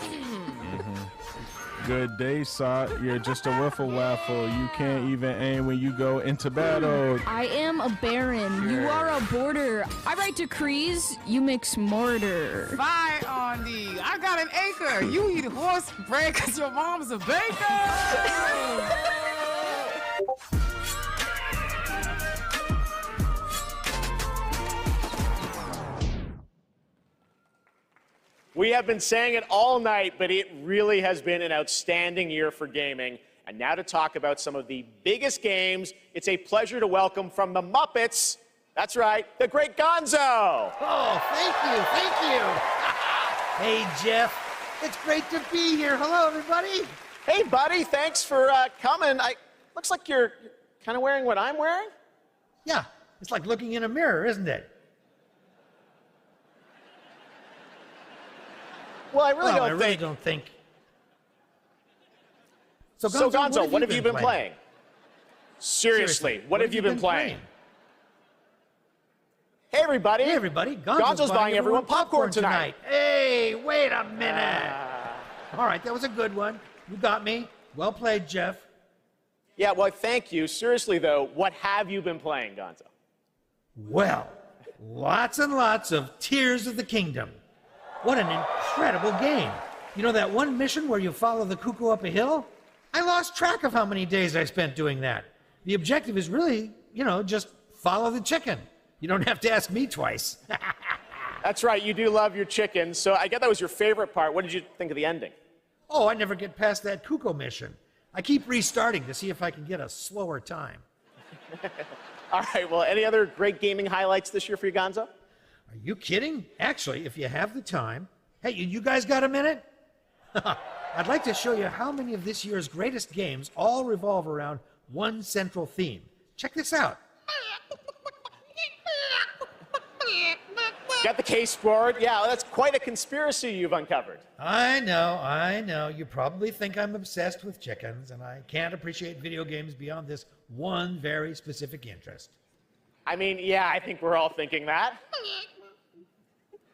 Good day, Sot. You're just a wiffle waffle. You can't even aim when you go into battle. I am a baron. You are a border. I write decrees. You mix mortar. Fire on thee. I got an acre. You eat horse bread because your mom's a baker. We have been saying it all night, but it really has been an outstanding year for gaming. And now to talk about some of the biggest games, it's a pleasure to welcome from the Muppets, that's right, the great Gonzo. Oh, thank you. Hey, Jeff. It's great to be here. Hello, everybody. Hey, buddy, thanks for coming. Looks like you're kind of wearing what I'm wearing. Yeah, it's like looking in a mirror, isn't it? Well, I really don't don't think. So Gonzo, what have you been playing? Seriously, what have you been playing? Hey, everybody. Hey, everybody. Gonzo's buying everyone popcorn tonight. Hey, wait a minute. All right, that was a good one. You got me. Well played, Jeff. Yeah, well, thank you. Seriously, though, what have you been playing, Gonzo? Well, lots and lots of Tears of the Kingdom. What an incredible game. You know that one mission where you follow the cuckoo up a hill? I lost track of how many days I spent doing that. The objective is really, just follow the chicken. You don't have to ask me twice. That's right, you do love your chicken. So I get that was your favorite part. What did you think of the ending? Oh, I never get past that cuckoo mission. I keep restarting to see if I can get a slower time. All right, well, any other great gaming highlights this year for you, Gonzo? Are you kidding? Actually, if you have the time. Hey, you guys got a minute? I'd like to show you how many of this year's greatest games all revolve around one central theme. Check this out. Got the case board. Yeah, well, that's quite a conspiracy you've uncovered. I know. You probably think I'm obsessed with chickens, and I can't appreciate video games beyond this one very specific interest. I mean, yeah, I think we're all thinking that.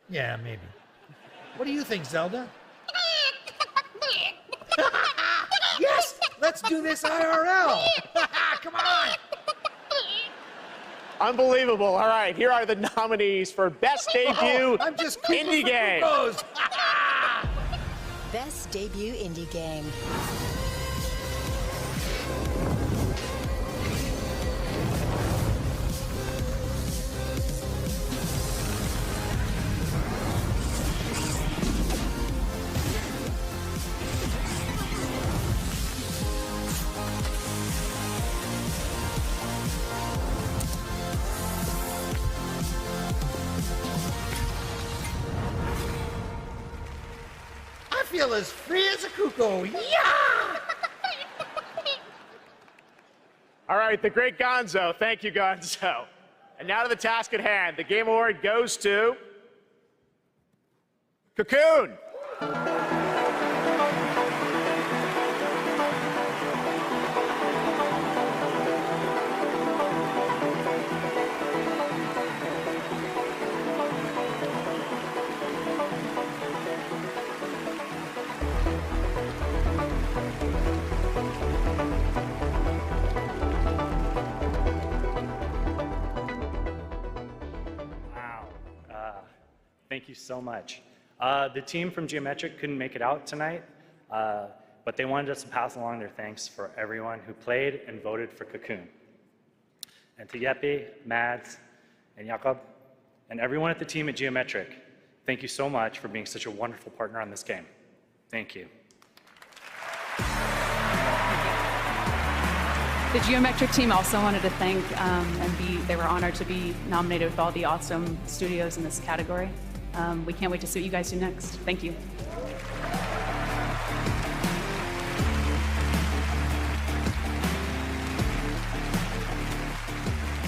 Yeah, maybe. What do you think, Zelda? Yes! Let's do this IRL! Come on! Unbelievable. All right, here are the nominees for Best Debut I'm just Indie Game. Best Debut Indie Game. I feel as free as a cuckoo. Yeah! All right, the great Gonzo. Thank you, Gonzo. And now to the task at hand. The Game Award goes to Cocoon. Thank you so much. The team from Geometric couldn't make it out tonight, but they wanted us to pass along their thanks for everyone who played and voted for Cocoon. And to Jeppe, Mads, and Jakob, and everyone at the team at Geometric, thank you so much for being such a wonderful partner on this game. Thank you. The Geometric team also wanted to thank they were honored to be nominated with all the awesome studios in this category. We can't wait to see what you guys do next. Thank you.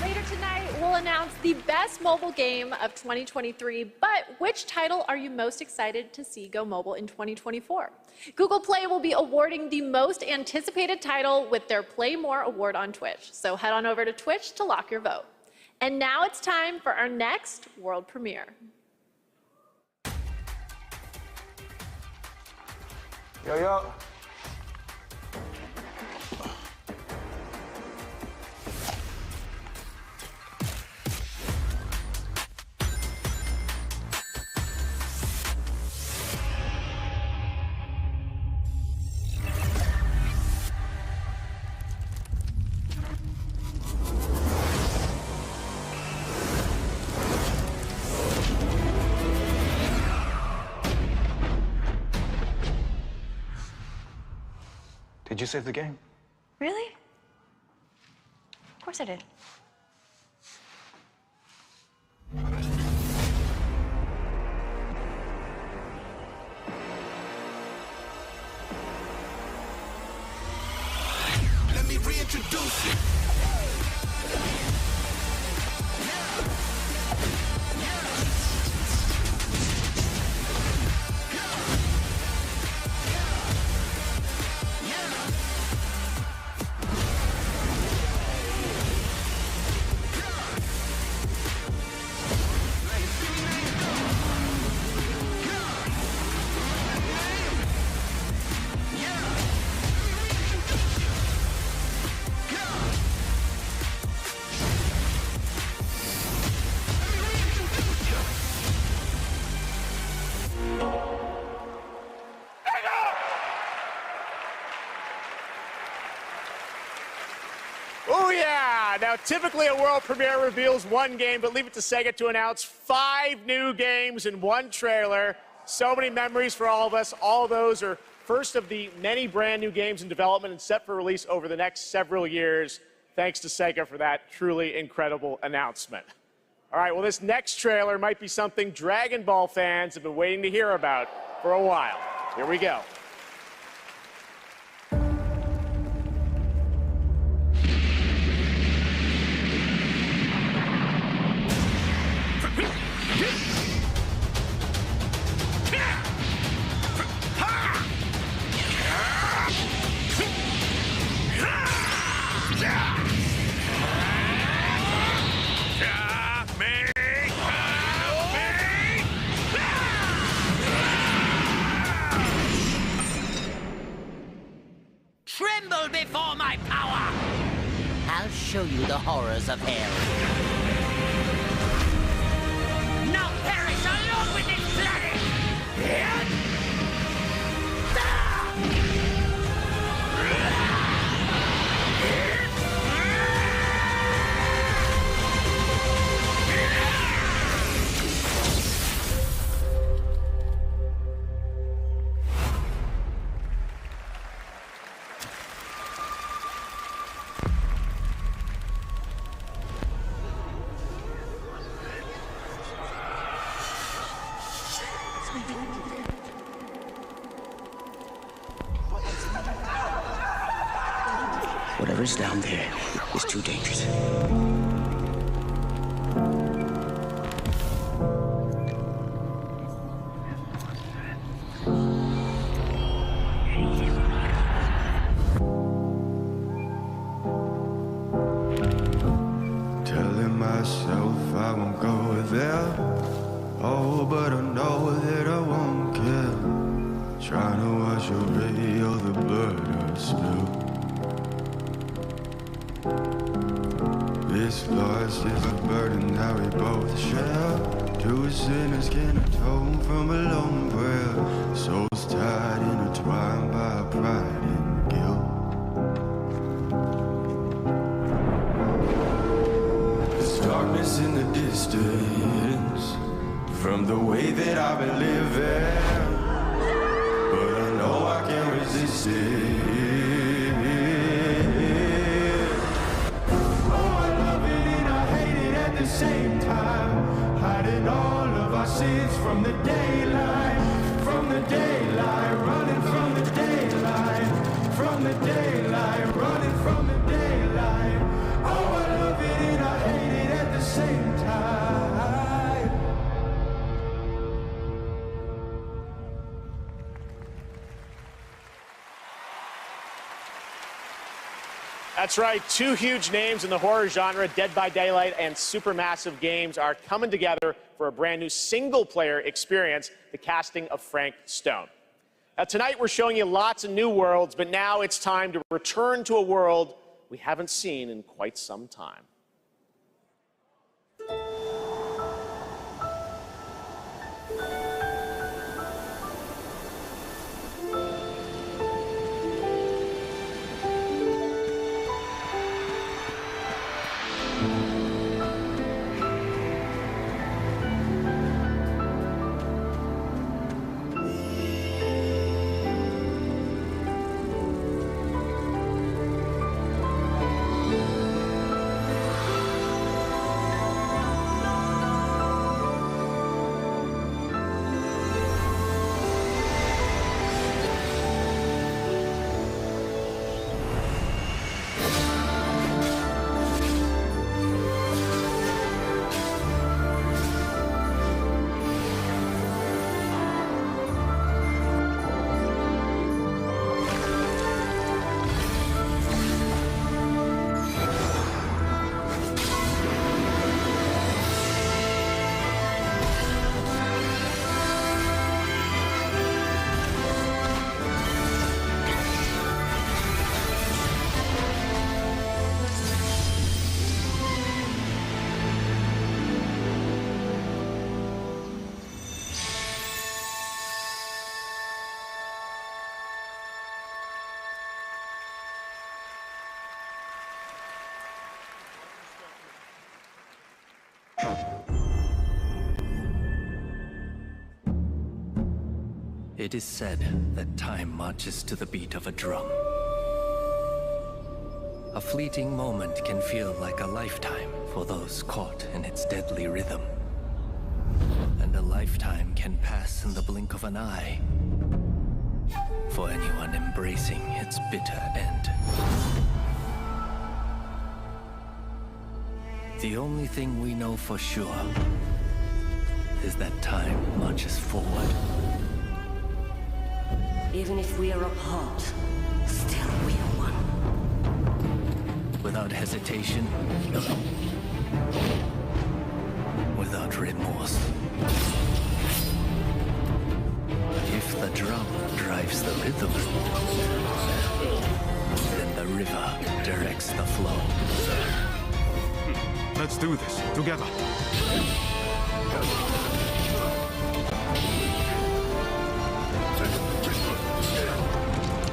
Later tonight, we'll announce the best mobile game of 2023, but which title are you most excited to see go mobile in 2024? Google Play will be awarding the most anticipated title with their Play More award on Twitch, so head on over to Twitch to lock your vote. And now it's time for our next world premiere. Yo. Did you save the game? Really? Of course I did. Let me reintroduce you. Oh, yeah. Now, typically a world premiere reveals one game, but leave it to Sega to announce 5 new games in one trailer. So many memories for all of us. All of those are first of the many brand new games in development and set for release over the next several years. Thanks to Sega for that truly incredible announcement. All right, well, this next trailer might be something Dragon Ball fans have been waiting to hear about for a while. Here we go. Tremble before my power! I'll show you the horrors of hell. Now perish along with this planet! Whatever's down there is too dangerous. Telling myself I won't go there. Oh, but I know that I won't care. Trying to wash away all the blood I spilled. This loss is a burden that we both share. Two sinners can atone from a lone prayer. Souls tied, intertwined by pride and guilt. There's darkness in the distance from the way that I've been living, but I know I can't resist it. Same time, hiding all of our sins from the daylight, running from the daylight, running from the daylight. Oh, I love it and I hate it at the same time. That's right, two huge names in the horror genre, Dead by Daylight and Supermassive Games, are coming together for a brand new single-player experience, the casting of Frank Stone. Now, tonight we're showing you lots of new worlds, but now it's time to return to a world we haven't seen in quite some time. It is said that time marches to the beat of a drum. A fleeting moment can feel like a lifetime for those caught in its deadly rhythm. And a lifetime can pass in the blink of an eye for anyone embracing its bitter end. The only thing we know for sure is that time marches forward. Even if we are apart, still we are one. Without hesitation, without remorse. If the drum drives the rhythm, then the river directs the flow. Let's do this together.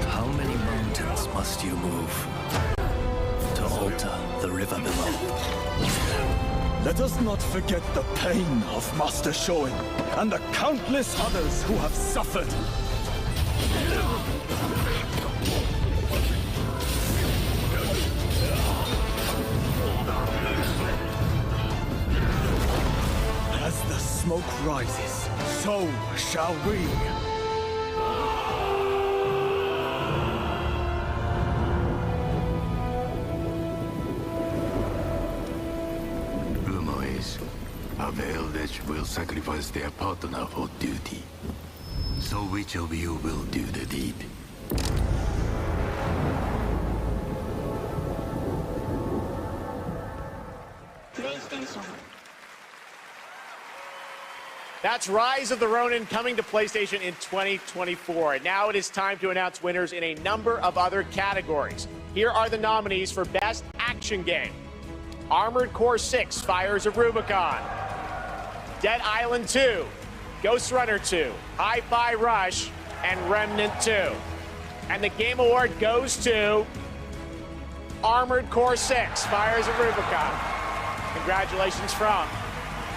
How many mountains must you move to alter the river below? Let us not forget the pain of Master Shoin and the countless others who have suffered. As the smoke rises, so shall we. A veiled edge will sacrifice their partner for duty. So which of you will do the deed? That's Rise of the Ronin coming to PlayStation in 2024. And now it is time to announce winners in a number of other categories. Here are the nominees for Best Action Game. Armored Core 6, Fires of Rubicon. Dead Island 2, Ghost Runner 2, Hi-Fi Rush, and Remnant 2. And the Game Award goes to Armored Core 6, Fires of Rubicon. Congratulations from.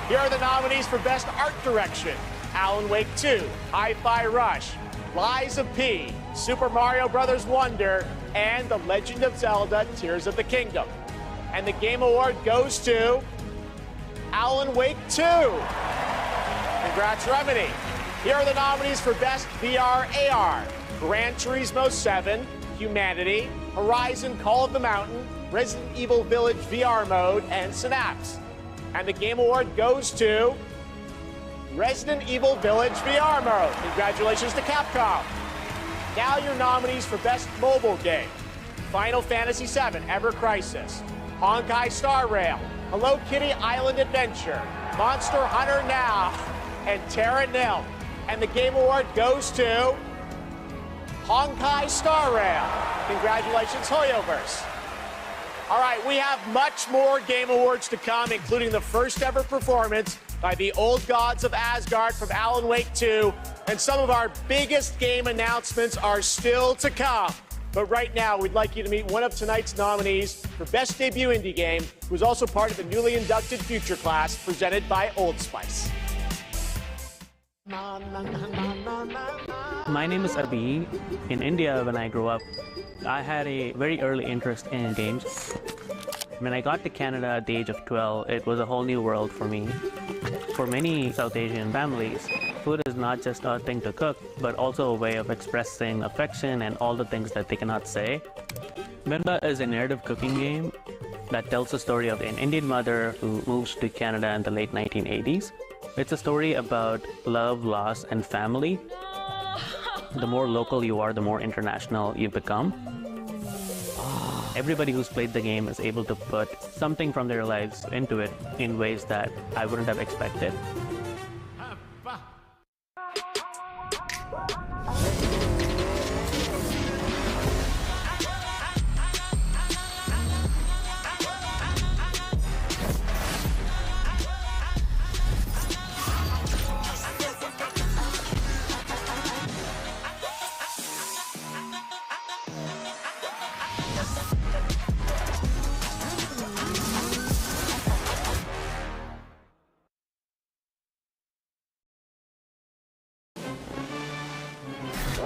Here are the nominees for Best Art Direction. Alan Wake 2, Hi-Fi Rush, Lies of P, Super Mario Bros. Wonder, and The Legend of Zelda, Tears of the Kingdom. And the Game Award goes to Alan Wake 2. Congrats, Remedy. Here are the nominees for Best VR AR. Gran Turismo 7, Humanity, Horizon Call of the Mountain, Resident Evil Village VR Mode, and Synapse. And the Game Award goes to Resident Evil Village VR Mode. Congratulations to Capcom. Now your nominees for Best Mobile Game. Final Fantasy VII, Ever Crisis, Honkai Star Rail, Hello Kitty Island Adventure, Monster Hunter Now, and Terra Nil. And the Game Award goes to Honkai Star Rail. Congratulations, Hoyoverse. All right, we have much more Game Awards to come, including the first ever performance by the Old Gods of Asgard from Alan Wake 2, and some of our biggest game announcements are still to come. But right now, we'd like you to meet one of tonight's nominees for Best Debut Indie Game, who's also part of the newly inducted Future Class presented by Old Spice. My name is Abhi. In India, when I grew up, I had a very early interest in games. When I got to Canada at the age of 12, it was a whole new world for me. For many South Asian families, food is not just a thing to cook, but also a way of expressing affection and all the things that they cannot say. Mirba is a narrative cooking game that tells the story of an Indian mother who moves to Canada in the late 1980s. It's a story about love, loss, and family. The more local you are, the more international you become. Everybody who's played the game is able to put something from their lives into it in ways that I wouldn't have expected.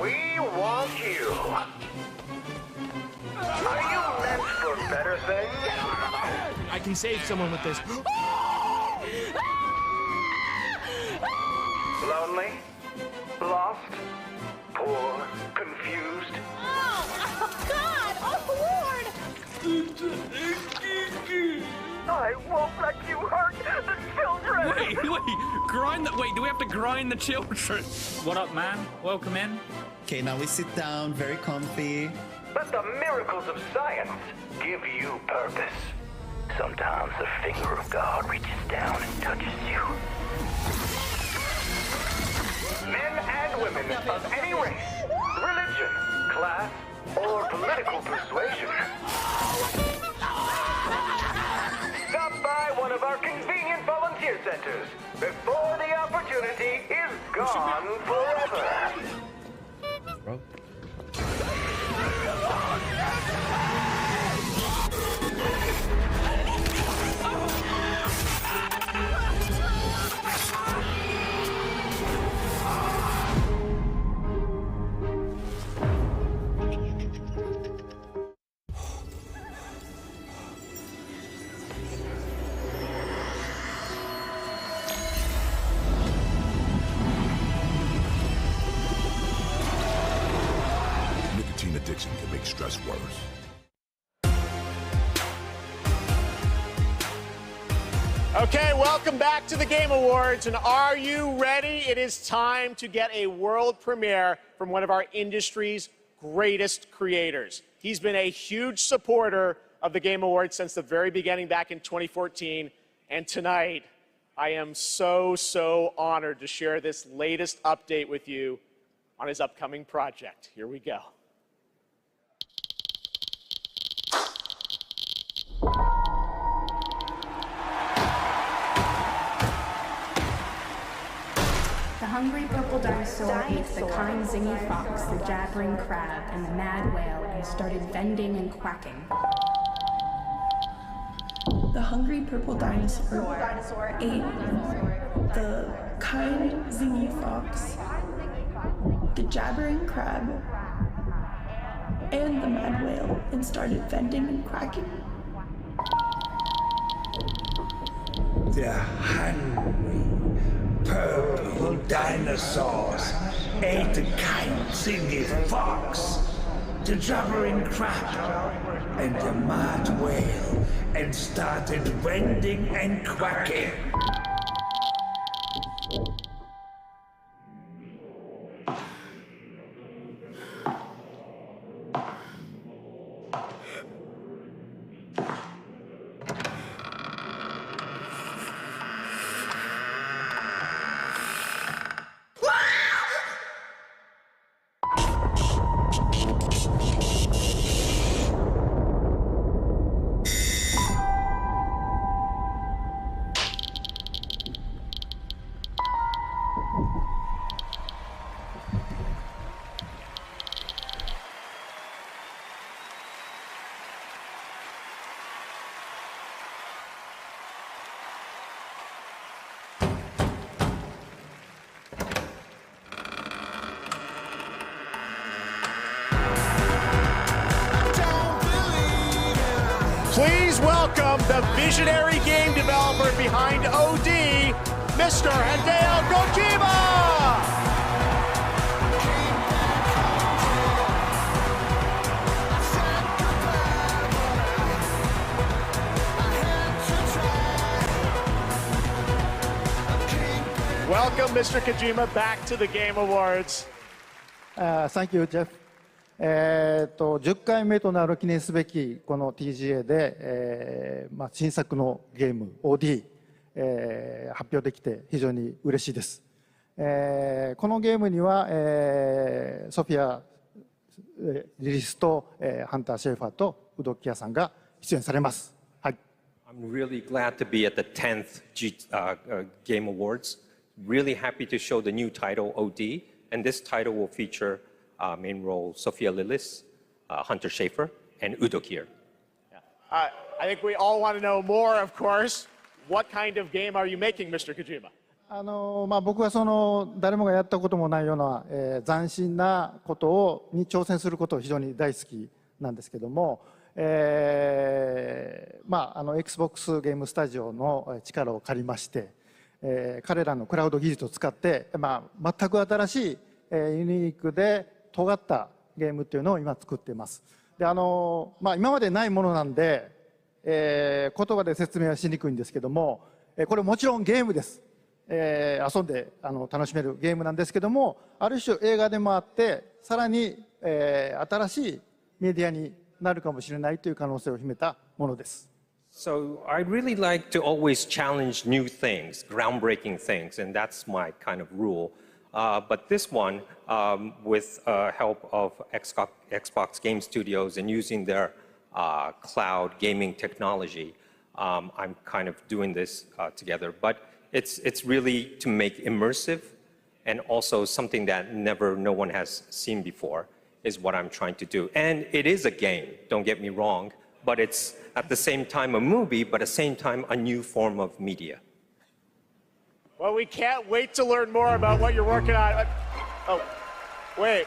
We want you. Are you meant for better things? I can save someone with this. Lonely? Lost? Poor? Confused? Oh, God! Oh, Lord! I won't let you hurt the children! Wait, grind the, wait, do we have to grind the children? What up, man? Welcome in. Okay, now we sit down, very comfy. Let the miracles of science give you purpose. Sometimes the finger of God reaches down and touches you. Men and women of any race, religion, class, or political persuasion. Stop by one of our convenient volunteer centers before the opportunity is gone forever. Bro. Nicotine addiction can make stress worse. Okay, welcome back to the Game Awards, and are you ready? It is time to get a world premiere from one of our industry's greatest creators. He's been a huge supporter of the Game Awards since the very beginning back in 2014, and tonight I am so honored to share this latest update with you on his upcoming project. Here we go. The hungry purple dinosaur ate the kind zingy fox, the jabbering crab, and the mad whale, and started bending and quacking. The hungry purple dinosaur ate the kind zingy fox, the jabbering crab, and the mad whale, and started bending and quacking. The hungry purple dinosaurs ate the kind zingy fox, the jabbering crab, and the mad whale, and started bending and quacking. Please welcome the visionary game developer behind OD, Mr. Hideo Kojima! Welcome, Mr. Kojima, back to the Game Awards. Thank you, Jeff. 10回目となる記念すべきこの TGA で、新作のゲーム OD、発表できて非常に嬉しいです。このゲームには、ソフィア・リリスと、ハンター・シェーファーとウドキヤさんが出演されます。はい。I'm really glad to be at the 10th Game Awards. Really happy to show the new title OD, and this title will feature main role Sophia Lillis, Hunter Schafer, and Udo Kier. I think we all want to know more, of course. What kind of game are you making, Mr. Kojima? 僕はその誰もがやったこともないような、斬新なことに挑戦することを非常に大好きなんですけども、Xbox ゲームスタジオの力を借りまして、彼らのクラウド技術を使って、全く新しい、ユニークで尖ったゲームっていうのを今作っています。で今までないものなんで、言葉で説明はしにくいんですけども、これもちろんゲームです。遊んで楽しめるゲームなんですけども、ある種映画でもあって、さらに、新しいメディアになるかもしれないという可能性を秘めたものです。So I really like to always challenge new things, groundbreaking things, and that's my kind of rule. But this one, with help of Xbox Game Studios and using their cloud gaming technology, I'm kind of doing this together. But it's really to make immersive and also something that no one has seen before is what I'm trying to do. And it is a game, don't get me wrong, but it's at the same time a movie, but at the same time a new form of media. Well, we can't wait to learn more about what you're working on. Oh, wait.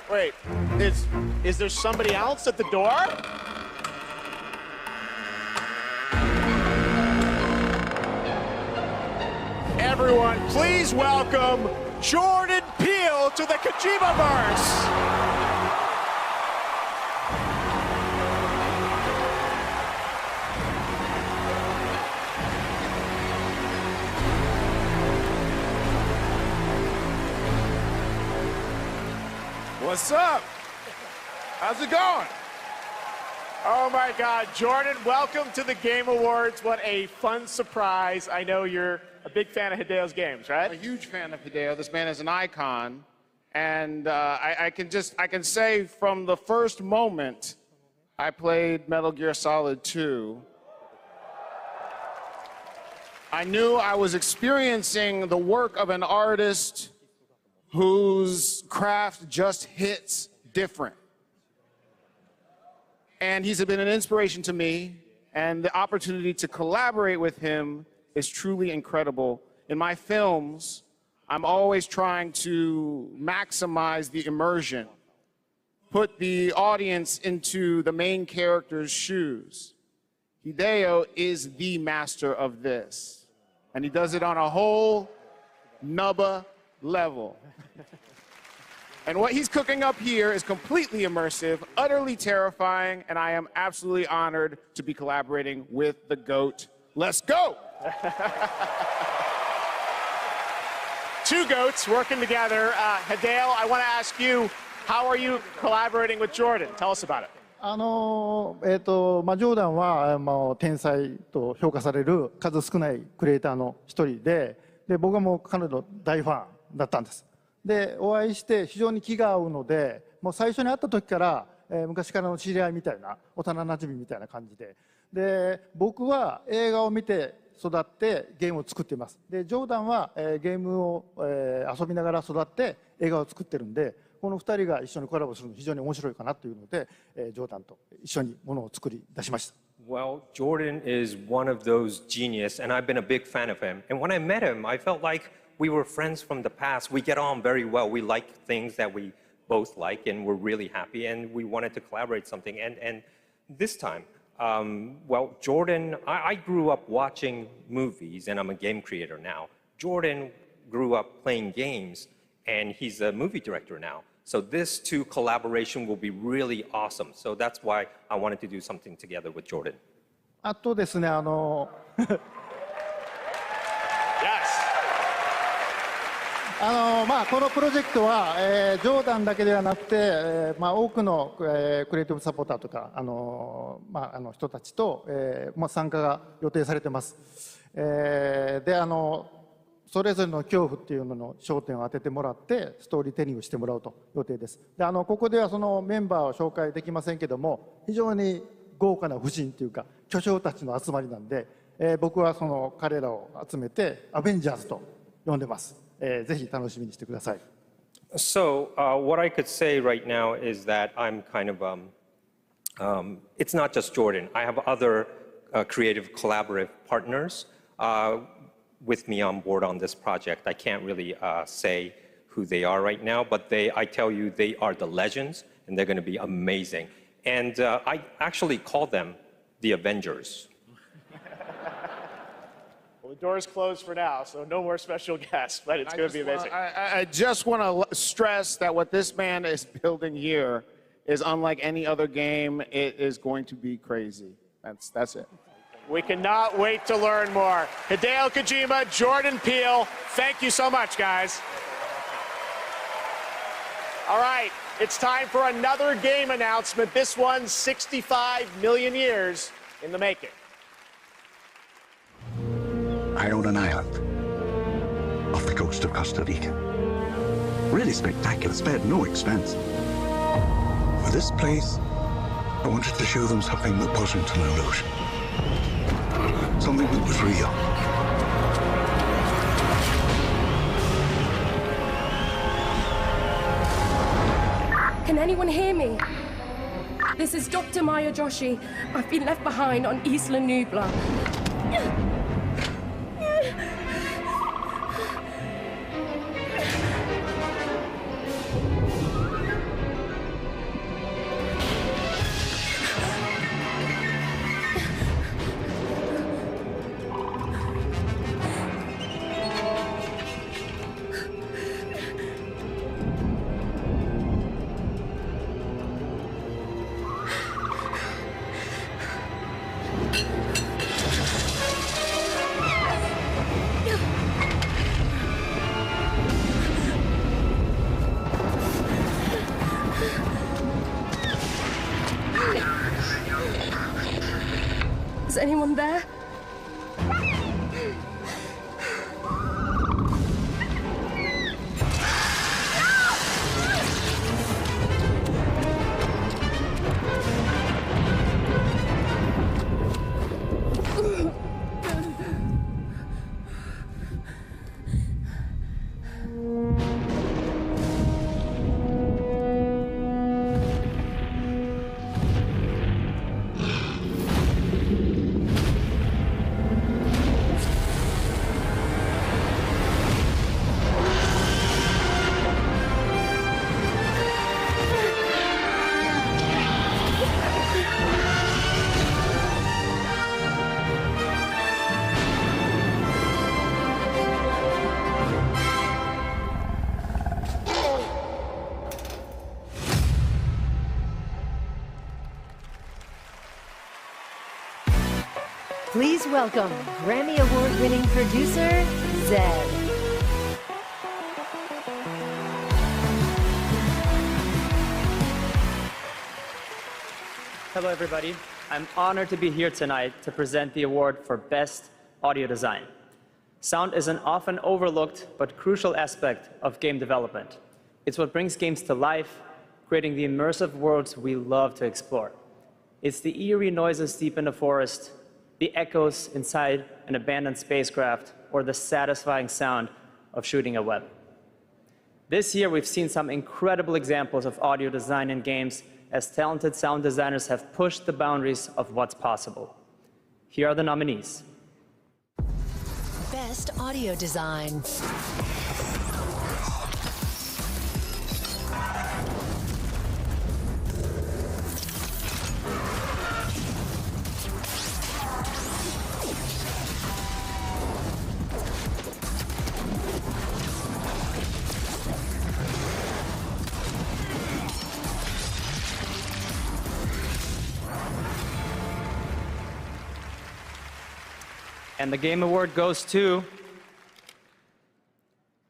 Is there somebody else at the door? Everyone, please welcome Jordan Peele to the Kojimaverse. What's up? How's it going? Oh my God, Jordan, welcome to the Game Awards. What a fun surprise. I know you're a big fan of Hideo's games, right? I'm a huge fan of Hideo. This man is an icon. And I can say from the first moment I played Metal Gear Solid 2, I knew I was experiencing the work of an artist whose craft just hits different. And he's been an inspiration to me, and the opportunity to collaborate with him is truly incredible. In my films, I'm always trying to maximize the immersion, put the audience into the main character's shoes. Hideo is the master of this, and he does it on a whole nubba level. And what he's cooking up here is completely immersive, utterly terrifying, and I am absolutely honored to be collaborating with the GOAT. Let's go! Two GOATs working together. Hideo, I want to ask you, how are you collaborating with Jordan? Tell us about it. ジョーダンは天才と評価される数少ないクリエイターの一人で、僕はもう彼の大ファンだったんです。でお会いして非常に気が合うので、もう最初に会った時から、昔からの知り合いみたいな、幼なじみみたいな感じで、僕は映画を見て育ってゲームを作っています。でジョーダンは、ゲームを、遊びながら育って映画を作ってるんで、この2人が一緒にコラボするの非常に面白いかなというので、ジョーダンと一緒にものを作り出しました。Well, Jordan is one of those genius, and I've been a big fan of him. And when I met him, I felt like we were friends from the past. We get on very well. We like things that we both like, and we're really happy, and we wanted to collaborate something. And this time, well, Jordan, I grew up watching movies, and I'm a game creator now. Jordan grew up playing games, and he's a movie director now. So this two collaboration will be really awesome. So that's why I wanted to do something together with Jordan. あとですね、Yes. このプロジェクトは、ジョーダンだけではなくて、多くの、クリエイティブサポーターとか、人たちと、参加が予定されています。でそれぞれの恐怖っていうのの焦点を当ててもらってストーリーテリングしてもらうと予定です。でここではそのメンバーを紹介できませんけども、非常に豪華な夫人というか巨匠たちの集まりなんで、僕はその彼らを集めてアベンジャーズと呼んでます。ぜひ楽しみにしてください。So what I could say right now is that I'm kind of it's not just Jordan. I have other creative collaborative partners. with me on board on this project. I can't really say who they are right now, but I tell you, they are the legends, and they're going to be amazing. And I actually call them the Avengers. Well, the door's closed for now, so no more special guests, but it's going to be amazing. I just want to stress that what this man is building here is unlike any other game. It is going to be crazy. That's it. We cannot wait to learn more. Hideo Kojima, Jordan Peele, thank you so much, guys. All right, it's time for another game announcement. This one's 65 million years in the making. I own an island off the coast of Costa Rica. Really spectacular, spared no expense. For this place, I wanted to show them something that wasn't an illusion. Something that was real. Can anyone hear me? This is Dr. Maya Joshi. I've been left behind on Isla Nublar. Is anyone there? Please welcome Grammy Award-winning producer, Zed. Hello, everybody. I'm honored to be here tonight to present the award for Best Audio Design. Sound is an often overlooked but crucial aspect of game development. It's what brings games to life, creating the immersive worlds we love to explore. It's the eerie noises deep in the forest, the echoes inside an abandoned spacecraft, or the satisfying sound of shooting a web. This year, we've seen some incredible examples of audio design in games as talented sound designers have pushed the boundaries of what's possible. Here are the nominees. Best Audio Design. And the Game Award goes to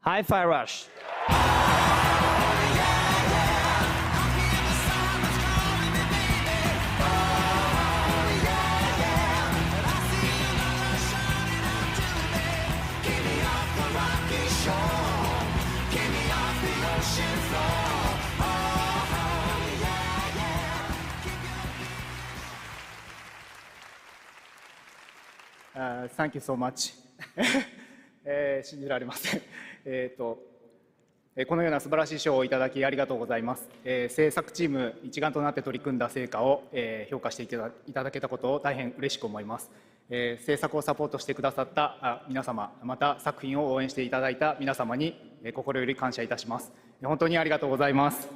Hi-Fi Rush. Thank you so much. 信じられません。このような素晴らしい賞をいただきありがとうございます。制作チーム一丸となって取り組んだ成果を評価していただけたことを大変嬉しく思います。制作をサポートしてくださった皆様、また作品を応援していただいた皆様に心より感謝いたします。本当にありがとうございます。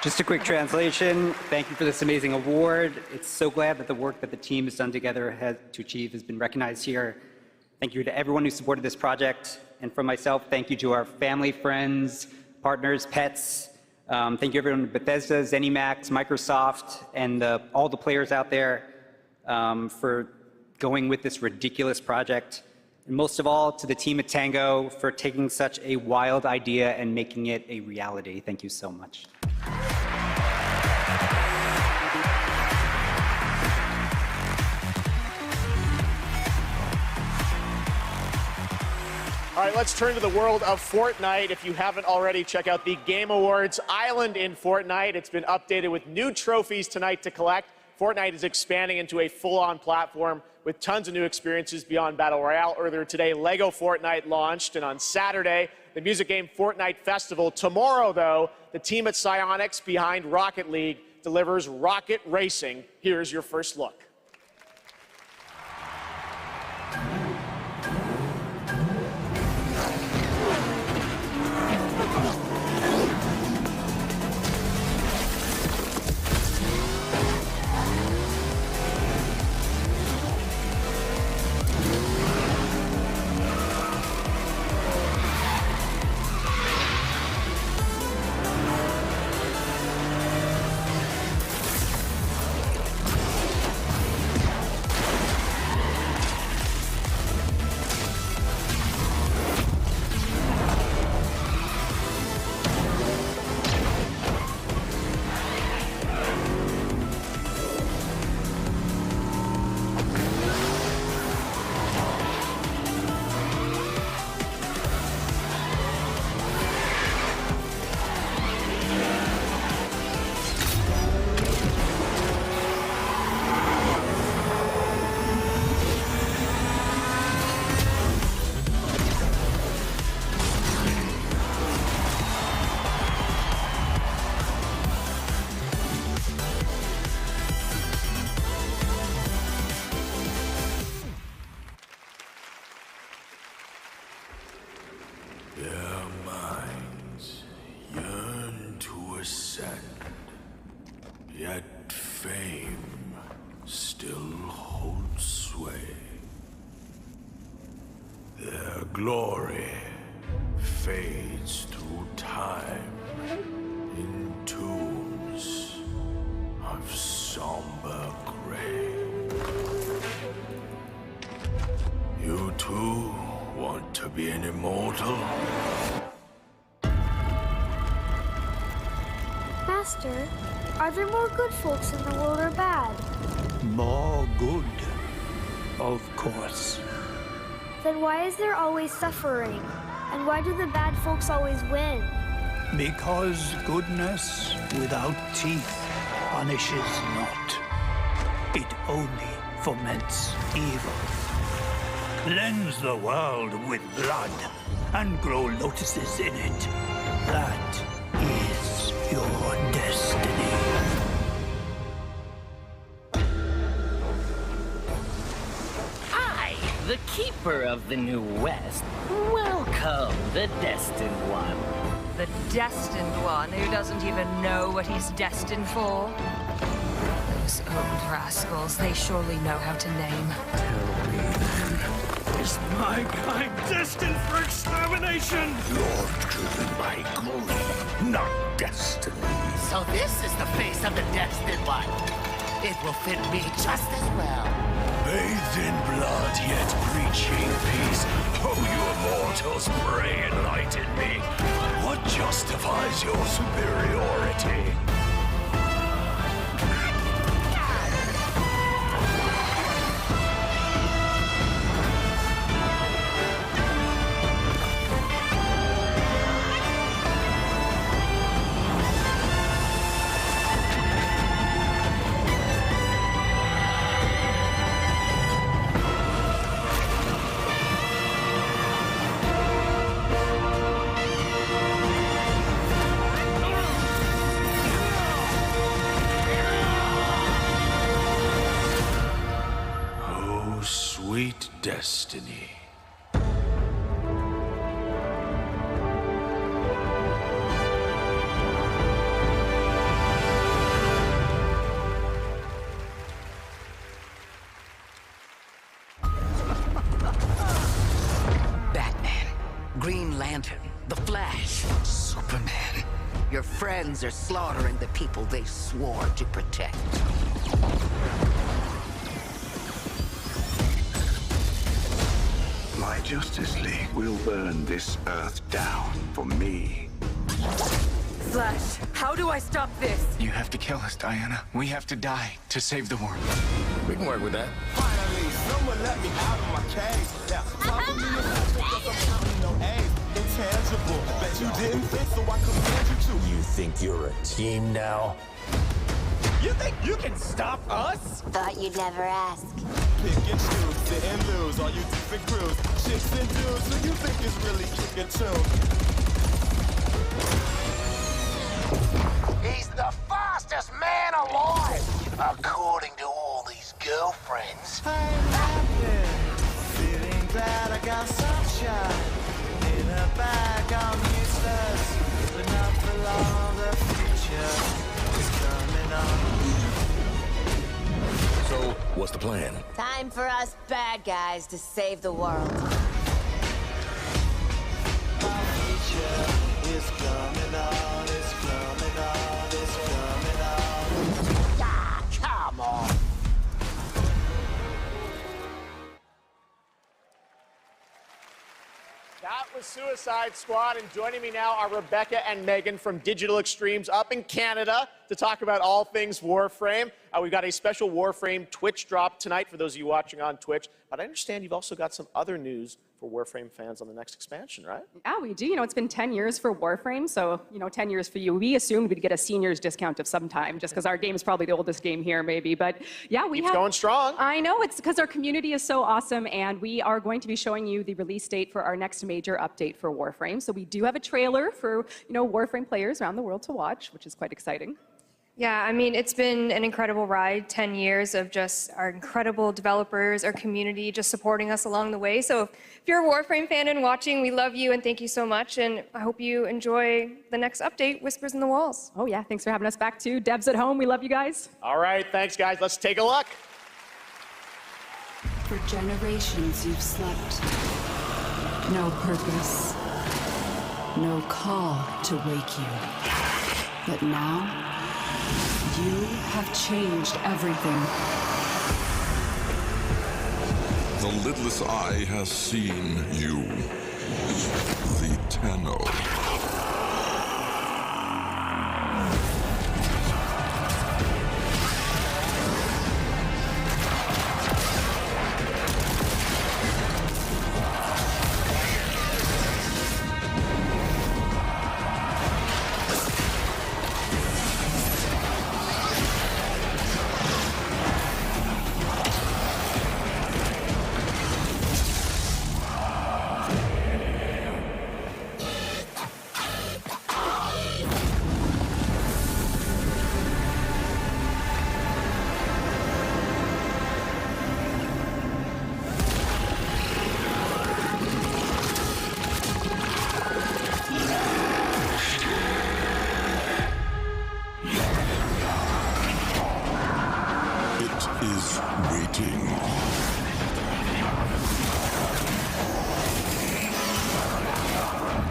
Just a quick translation. Thank you for this amazing award. It's so glad that the work that the team has done together to achieve has been recognized here. Thank you to everyone who supported this project. And from myself, thank you to our family, friends, partners, pets. Thank you everyone at Bethesda, ZeniMax, Microsoft, and all the players out there for going with this ridiculous project. And most of all, to the team at Tango for taking such a wild idea and making it a reality. Thank you so much. All right, let's turn to the world of Fortnite. If you haven't already, check out the Game Awards Island in Fortnite. It's been updated with new trophies tonight to collect. Fortnite is expanding into a full-on platform with tons of new experiences beyond Battle Royale. Earlier today, LEGO Fortnite launched, and on Saturday, the music game Fortnite Festival. Tomorrow, though, the team at Psyonix behind Rocket League delivers Rocket Racing. Here's your first look. Their minds yearn to ascend, yet fame still holds sway. Their glory fades through time in tombs of somber gray. You too want to be an immortal? Master, are there more good folks in the world or bad? More good, of course. Then why is there always suffering? And why do the bad folks always win? Because goodness without teeth punishes not. It only foments evil. Cleanse the world with blood and grow lotuses in it. That is your destiny. I, the Keeper of the New West, welcome the Destined One. The Destined One who doesn't even know what he's destined for? Those old rascals, they surely know how to name. Tell me then. Is my kind destined for extermination? You're driven by glory, not destiny. So this is the face of the Destined One. It will fit me just as well. Bathed in blood, yet preaching peace. Oh, you immortals, pray enlighten me. What justifies your superiority? destiny. Batman, Green Lantern, The Flash, Superman. Your friends are slaughtering the people they swore to protect. My Justice League will burn this Earth down for me. Flash, how do I stop this? You have to kill us, Diana. We have to die to save the world. We can work with that. Finally, someone let me out of my cage. Now, talk to me because I'm counting no A's. Intangible, bet you didn't think, so I command you to. You think you're a team now? You think you can stop us? Thought you'd never ask. Pick and choose, sit and lose, all you different crews. Chicks and dudes, who you think is really kicking too? He's the fastest man alive, according to all these girlfriends. I'm happy, feeling glad I got sunshine. In a bag, I'm useless, but not for long. The future is coming on. So, what's the plan? Time for us bad guys to save the world. My future is coming on, it's coming on, it's coming on. Ah, come on. That was Suicide Squad, and joining me now are Rebecca and Megan from Digital Extremes up in Canada to talk about all things Warframe. We've got a special Warframe Twitch drop tonight for those of you watching on Twitch, but I understand you've also got some other news for Warframe fans on the next expansion, right? Yeah, we do. It's been 10 years for Warframe, so, 10 years for you. We assumed we'd get a seniors discount of some time, just because our game is probably the oldest game here, maybe. But yeah, we Keeps going strong. I know, it's because our community is so awesome, and we are going to be showing you the release date for our next major update for Warframe. So we do have a trailer for, Warframe players around the world to watch, which is quite exciting. Yeah, I mean, it's been an incredible ride, 10 years of just our incredible developers, our community just supporting us along the way. So if you're a Warframe fan and watching, we love you and thank you so much. And I hope you enjoy the next update, Whispers in the Walls. Oh yeah, thanks for having us back too. Devs at home, we love you guys. All right, thanks guys. Let's take a look. For generations you've slept. No purpose. No call to wake you. But now, you have changed everything. The lidless eye has seen you. The Tenno. Is waiting.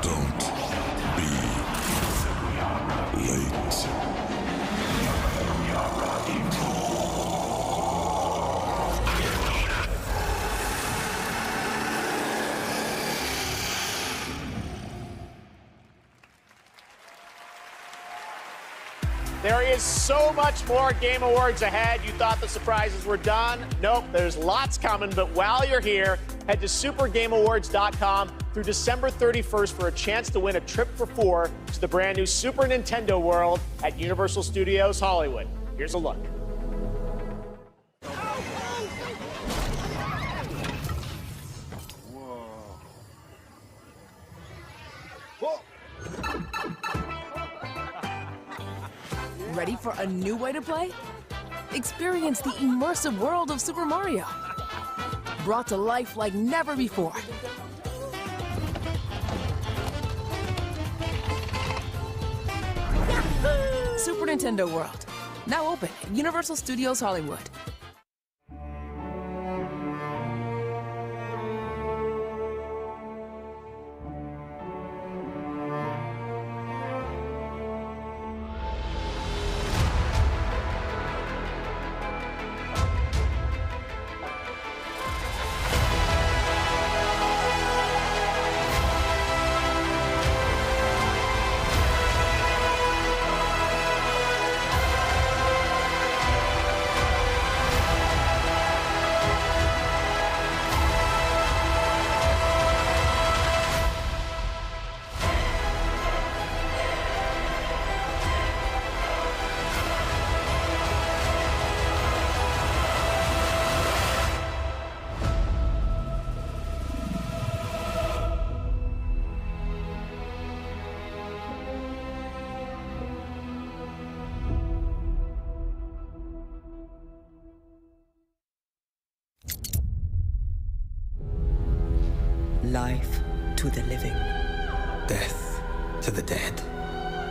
Don't be late. There is so much more Game Awards ahead. You thought the surprises were done? Nope, there's lots coming. But while you're here, head to supergameawards.com through December 31st for a chance to win a trip for four to the brand new Super Nintendo World at Universal Studios Hollywood. Here's a look. Ready for a new way to play? Experience the immersive world of Super Mario. brought to life like never before. Super Nintendo World, now open at Universal Studios Hollywood. Life to the living. Death to the dead.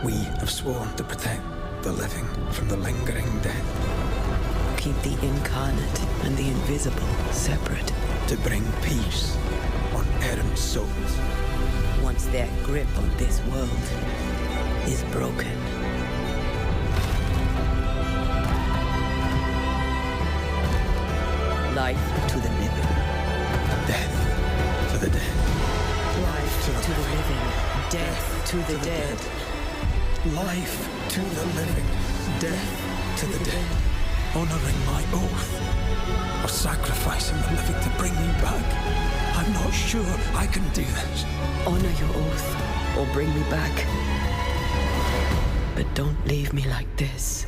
We have sworn to protect the living from the lingering dead. Keep the incarnate and the invisible separate. To bring peace on errant souls. Once their grip on this world is broken. Life to the living. Death to the dead. Life to the living. Death to the dead. Life to the living. Death to the dead. Honoring my oath. Or sacrificing the living to bring me back. I'm not sure I can do this. Honor your oath or bring me back. But don't leave me like this.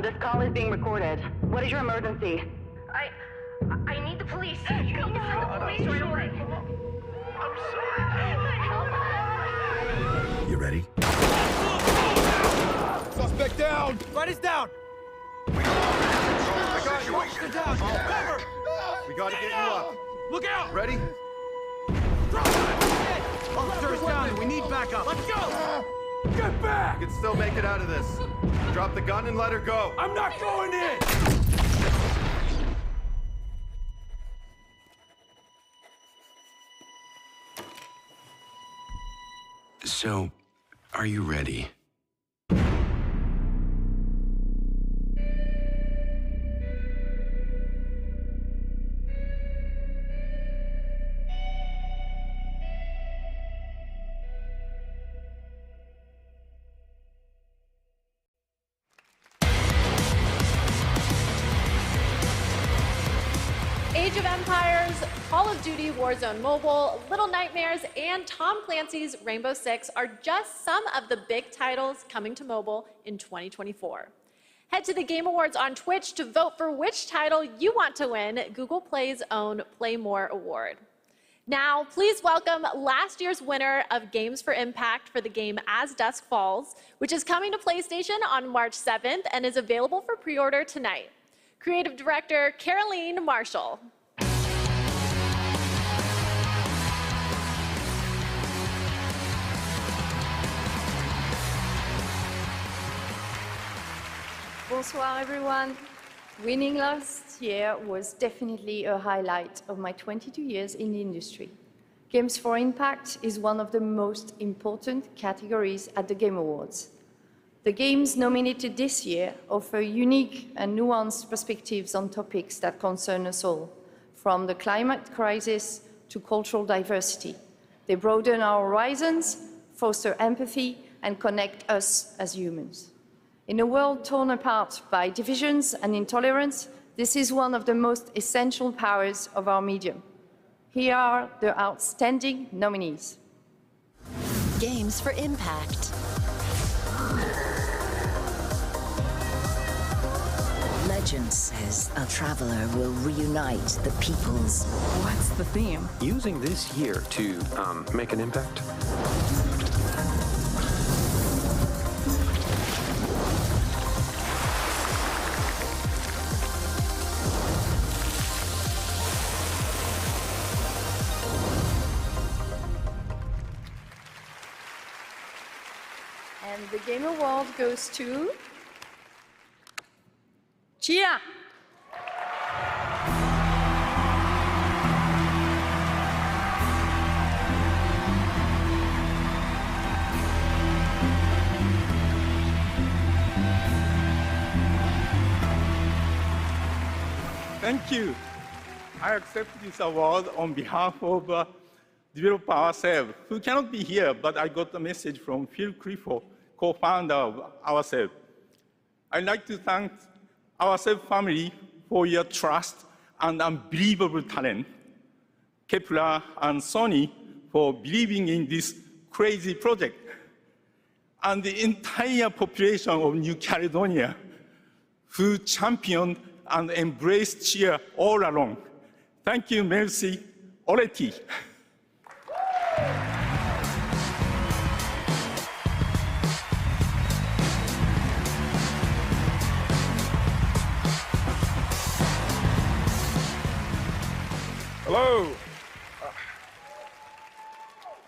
This call is being recorded. What is your emergency? I need the police. You need to send the police right away. I'm sorry. You ready? Suspect down! Right is down! I got you. Down. Cover! We gotta get you up. Look out! Ready? Officer's down. We need backup. Let's go! Get back! You can still make it out of this. Drop the gun and let her go. I'm not going in! So, are you ready? Age of Empires, Call of Duty Warzone Mobile, Little Nightmares, and Tom Clancy's Rainbow Six are just some of the big titles coming to mobile in 2024. Head to the Game Awards on Twitch to vote for which title you want to win Google Play's own Play More award. Now, please welcome last year's winner of Games for Impact for the game As Dusk Falls, which is coming to PlayStation on March 7th and is available for pre-order tonight. Creative Director Caroline Marshall. Bonsoir everyone. Winning last year was definitely a highlight of my 22 years in the industry. Games for Impact is one of the most important categories at the Game Awards. The games nominated this year offer unique and nuanced perspectives on topics that concern us all, from the climate crisis to cultural diversity. They broaden our horizons, foster empathy, and connect us as humans. In a world torn apart by divisions and intolerance, this is one of the most essential powers of our medium. Here are the outstanding nominees. Games for Impact. legend says a traveler will reunite the peoples. What's the theme? Using this year to make an impact. And the Game Award goes to Chia. Thank you. I accept this award on behalf of developer ourselves, who cannot be here, but I got a message from Phil Clifford, co-founder of ourselves. I'd like to thank ourselves family for your trust and unbelievable talent, Kepler and Sony for believing in this crazy project, and the entire population of New Caledonia, who championed and embraced cheer all along. Thank you, merci, Oleti. Hello.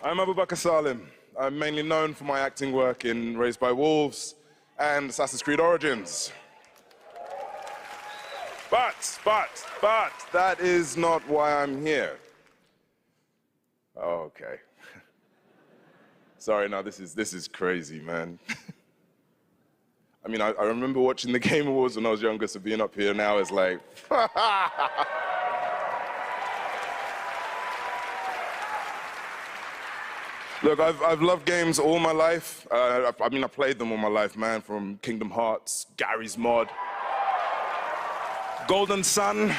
I'm Abubakar Salim. I'm mainly known for my acting work in Raised by Wolves and Assassin's Creed Origins. But, that is not why I'm here. Oh, okay. Sorry, now this is crazy, man. I mean, I remember watching the Game Awards when I was younger, so being up here now is like, Look, I've loved games all my life. I played them all my life, man, from Kingdom Hearts, Garry's Mod, Golden Sun.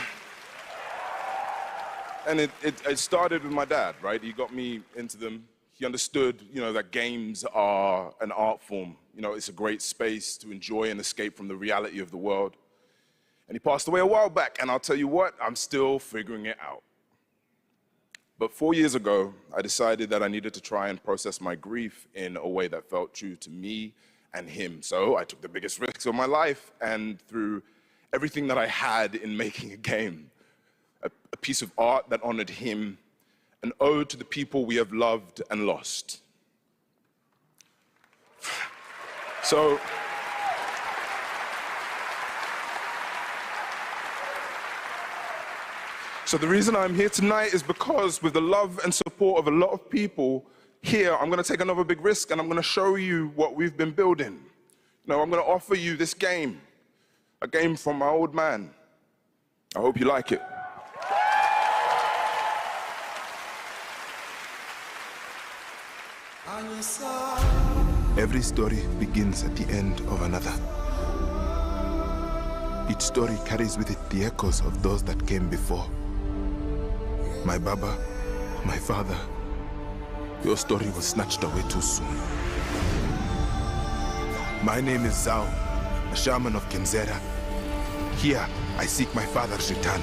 And it started with my dad, right? He got me into them. He understood, that games are an art form. It's a great space to enjoy and escape from the reality of the world. And he passed away a while back, and I'll tell you what, I'm still figuring it out. But 4 years ago, I decided that I needed to try and process my grief in a way that felt true to me and him. So I took the biggest risks of my life, and through everything that I had in making a game, a piece of art that honored him, an ode to the people we have loved and lost. So the reason I'm here tonight is because with the love and support of a lot of people here, I'm gonna take another big risk and I'm gonna show you what we've been building. I'm gonna offer you this game, a game from my old man. I hope you like it. Every story begins at the end of another. Each story carries with it the echoes of those that came before. My Baba, my father, your story was snatched away too soon. My name is Zhao, a shaman of Kenzera. Here, I seek my father's return.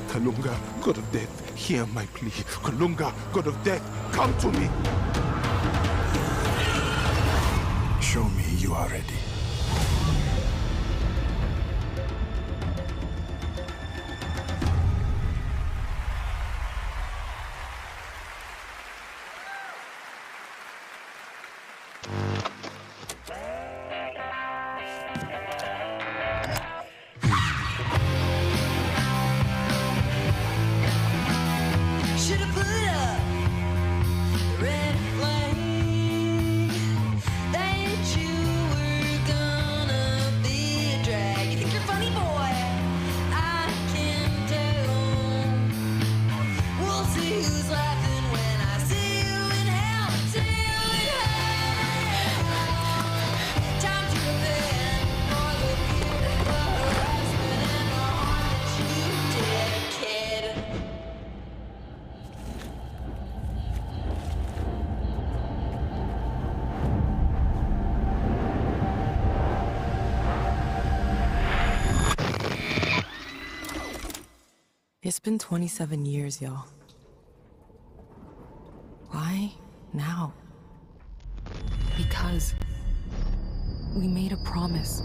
Kalunga, God of Death, hear my plea. Kalunga, God of Death, come to me. Show me you are ready. It's been 27 years, y'all. Why now? Because we made a promise.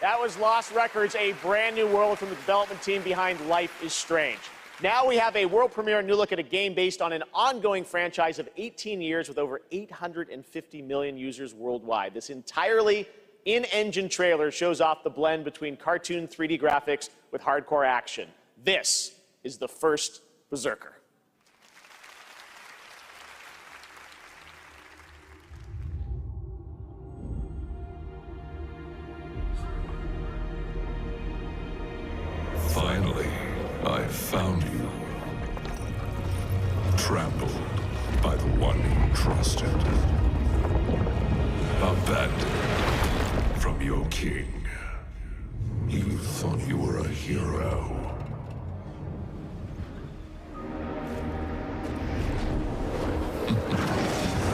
That was Lost Records, a brand new world from the development team behind Life is Strange. Now we have a world premiere, new look at a game based on an ongoing franchise of 18 years with over 850 million users worldwide. This entirely in-engine trailer shows off the blend between cartoon 3D graphics with hardcore action. This is the first Berserker. Finally, I found you. Trampled by the one you trusted. Abandoned from your king. You thought you were a hero.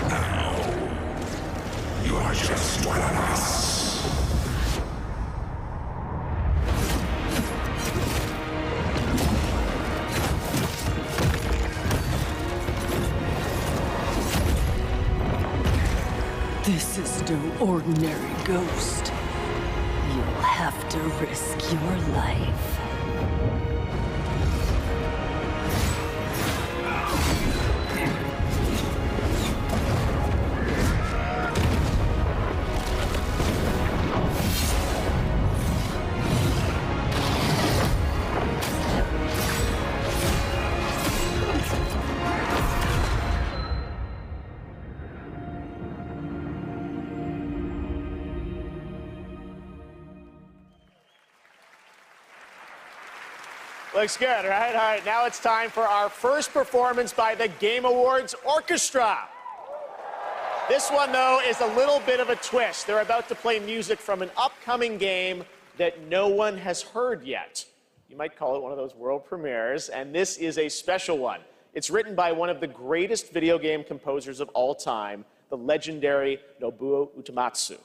Now, you are just one of us. This is no ordinary ghost. You'll have to risk your life. Looks good, right? All right, now it's time for our first performance by the Game Awards Orchestra. This one, though, is a little bit of a twist. They're about to play music from an upcoming game that no one has heard yet. You might call it one of those world premieres, and this is a special one. It's written by one of the greatest video game composers of all time, the legendary Nobuo Uematsu.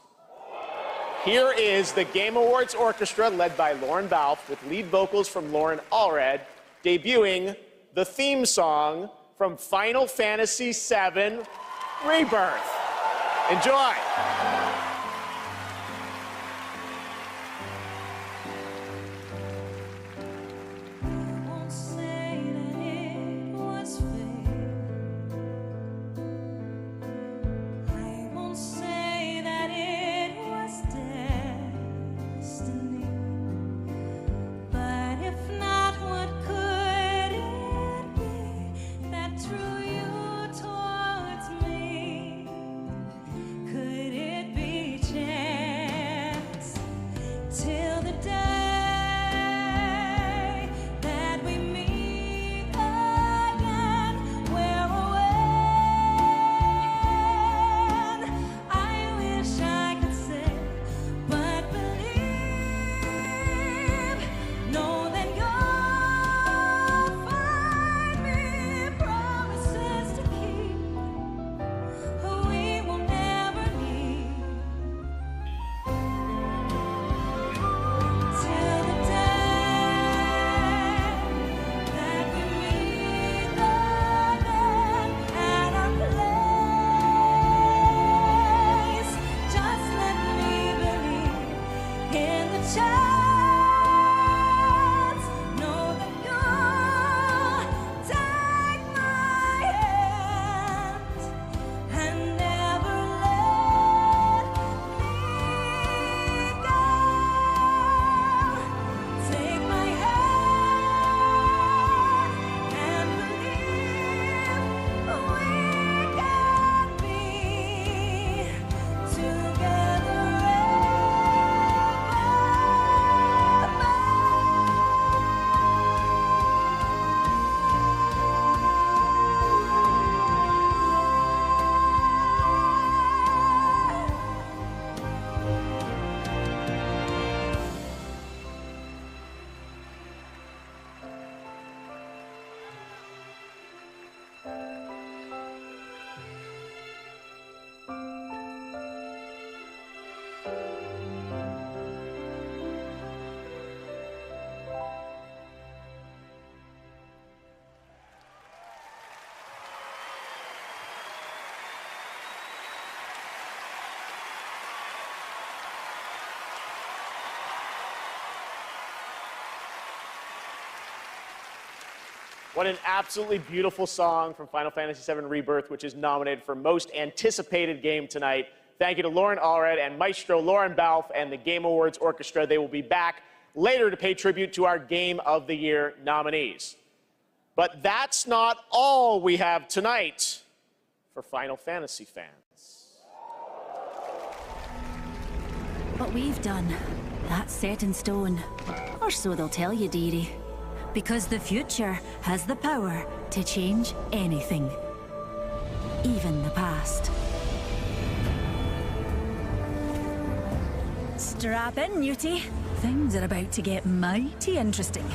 Here is the Game Awards Orchestra, led by Lauren Balfe, with lead vocals from Lauren Allred, debuting the theme song from Final Fantasy VII Rebirth. Enjoy. Could it be What an absolutely beautiful song from Final Fantasy VII Rebirth, which is nominated for Most Anticipated Game tonight. Thank you to Lauren Allred and Maestro Lauren Balfe and the Game Awards Orchestra. They will be back later to pay tribute to our Game of the Year nominees. But that's not all we have tonight for Final Fantasy fans. What we've done, that's set in stone. Or so they'll tell you, dearie. Because the future has the power to change anything. Even the past. Strap in, Newtie. Things are about to get mighty interesting.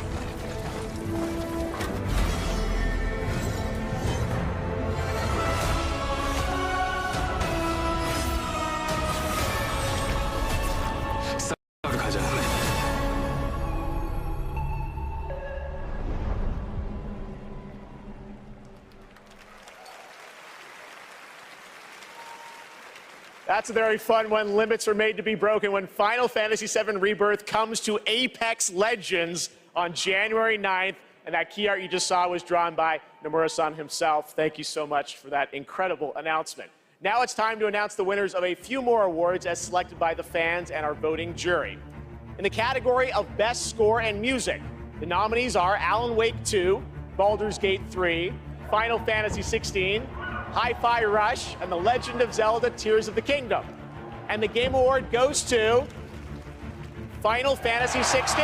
That's a very fun one. Limits are made to be broken when Final Fantasy VII Rebirth comes to Apex Legends on January 9th. And that key art you just saw was drawn by Nomura-san himself. Thank you so much for that incredible announcement. Now it's time to announce the winners of a few more awards as selected by the fans and our voting jury. In the category of Best Score and Music, the nominees are Alan Wake 2, Baldur's Gate 3, Final Fantasy 16, Hi-Fi Rush, and The Legend of Zelda Tears of the Kingdom. And the Game Award goes to Final Fantasy 16.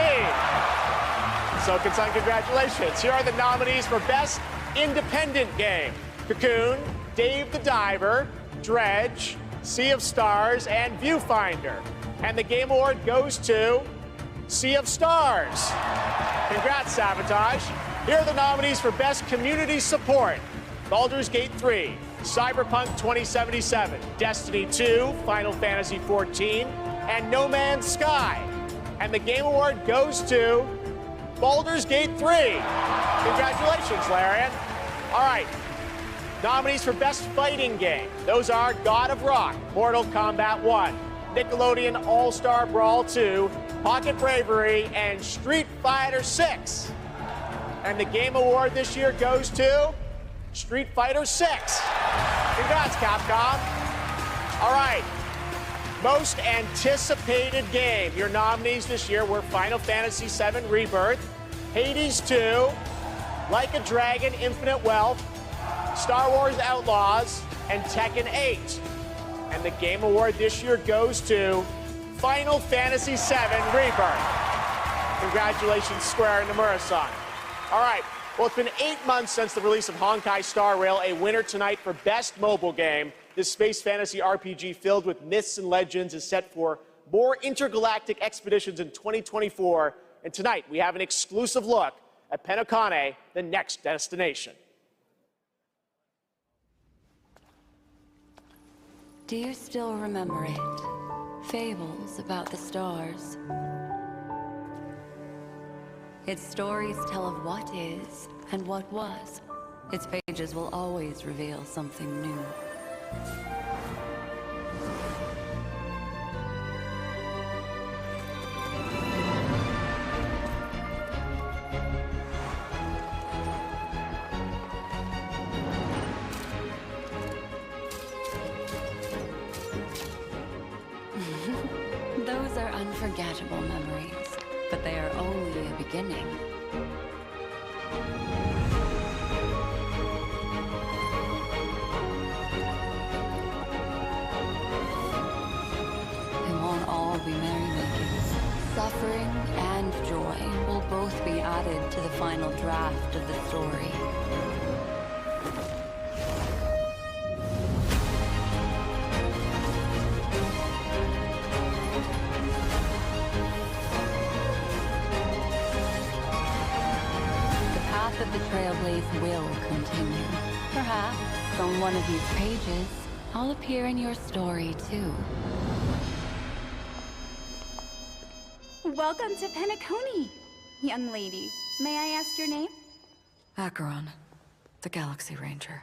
Soken-san, congratulations. Here are the nominees for Best Independent Game: Cocoon, Dave the Diver, Dredge, Sea of Stars, and Viewfinder. And the Game Award goes to Sea of Stars. Congrats, Sabotage. Here are the nominees for Best Community Support: Baldur's Gate 3, Cyberpunk 2077, Destiny 2, Final Fantasy 14, and No Man's Sky. And the Game Award goes to Baldur's Gate 3. Congratulations, Larian. All right. Nominees for Best Fighting Game. Those are God of Rock, Mortal Kombat 1, Nickelodeon All-Star Brawl 2, Pocket Bravery, and Street Fighter 6. And the Game Award this year goes to Street Fighter 6. Congrats, Capcom. All right. Most anticipated game. Your nominees this year were Final Fantasy VII Rebirth, Hades 2, Like a Dragon Infinite Wealth, Star Wars Outlaws, and Tekken 8. And the Game Award this year goes to Final Fantasy VII Rebirth. Congratulations, Square and Nomura-san. All right. Well, it's been 8 months since the release of Honkai Star Rail, a winner tonight for Best Mobile Game. This space fantasy RPG filled with myths and legends is set for more intergalactic expeditions in 2024. And tonight, we have an exclusive look at Penokane, the next destination. Do you still remember it? Fables about the stars. Its stories tell of what is and what was. Its pages will always reveal something new. Those are unforgettable memories, but they are only a beginning. It won't all be merrymakings. Suffering and joy will both be added to the final draft of the story. The Trailblaze will continue. Perhaps on one of these pages, I'll appear in your story too. Welcome to Penokane, young lady. May I ask your name? Acheron, the Galaxy Ranger.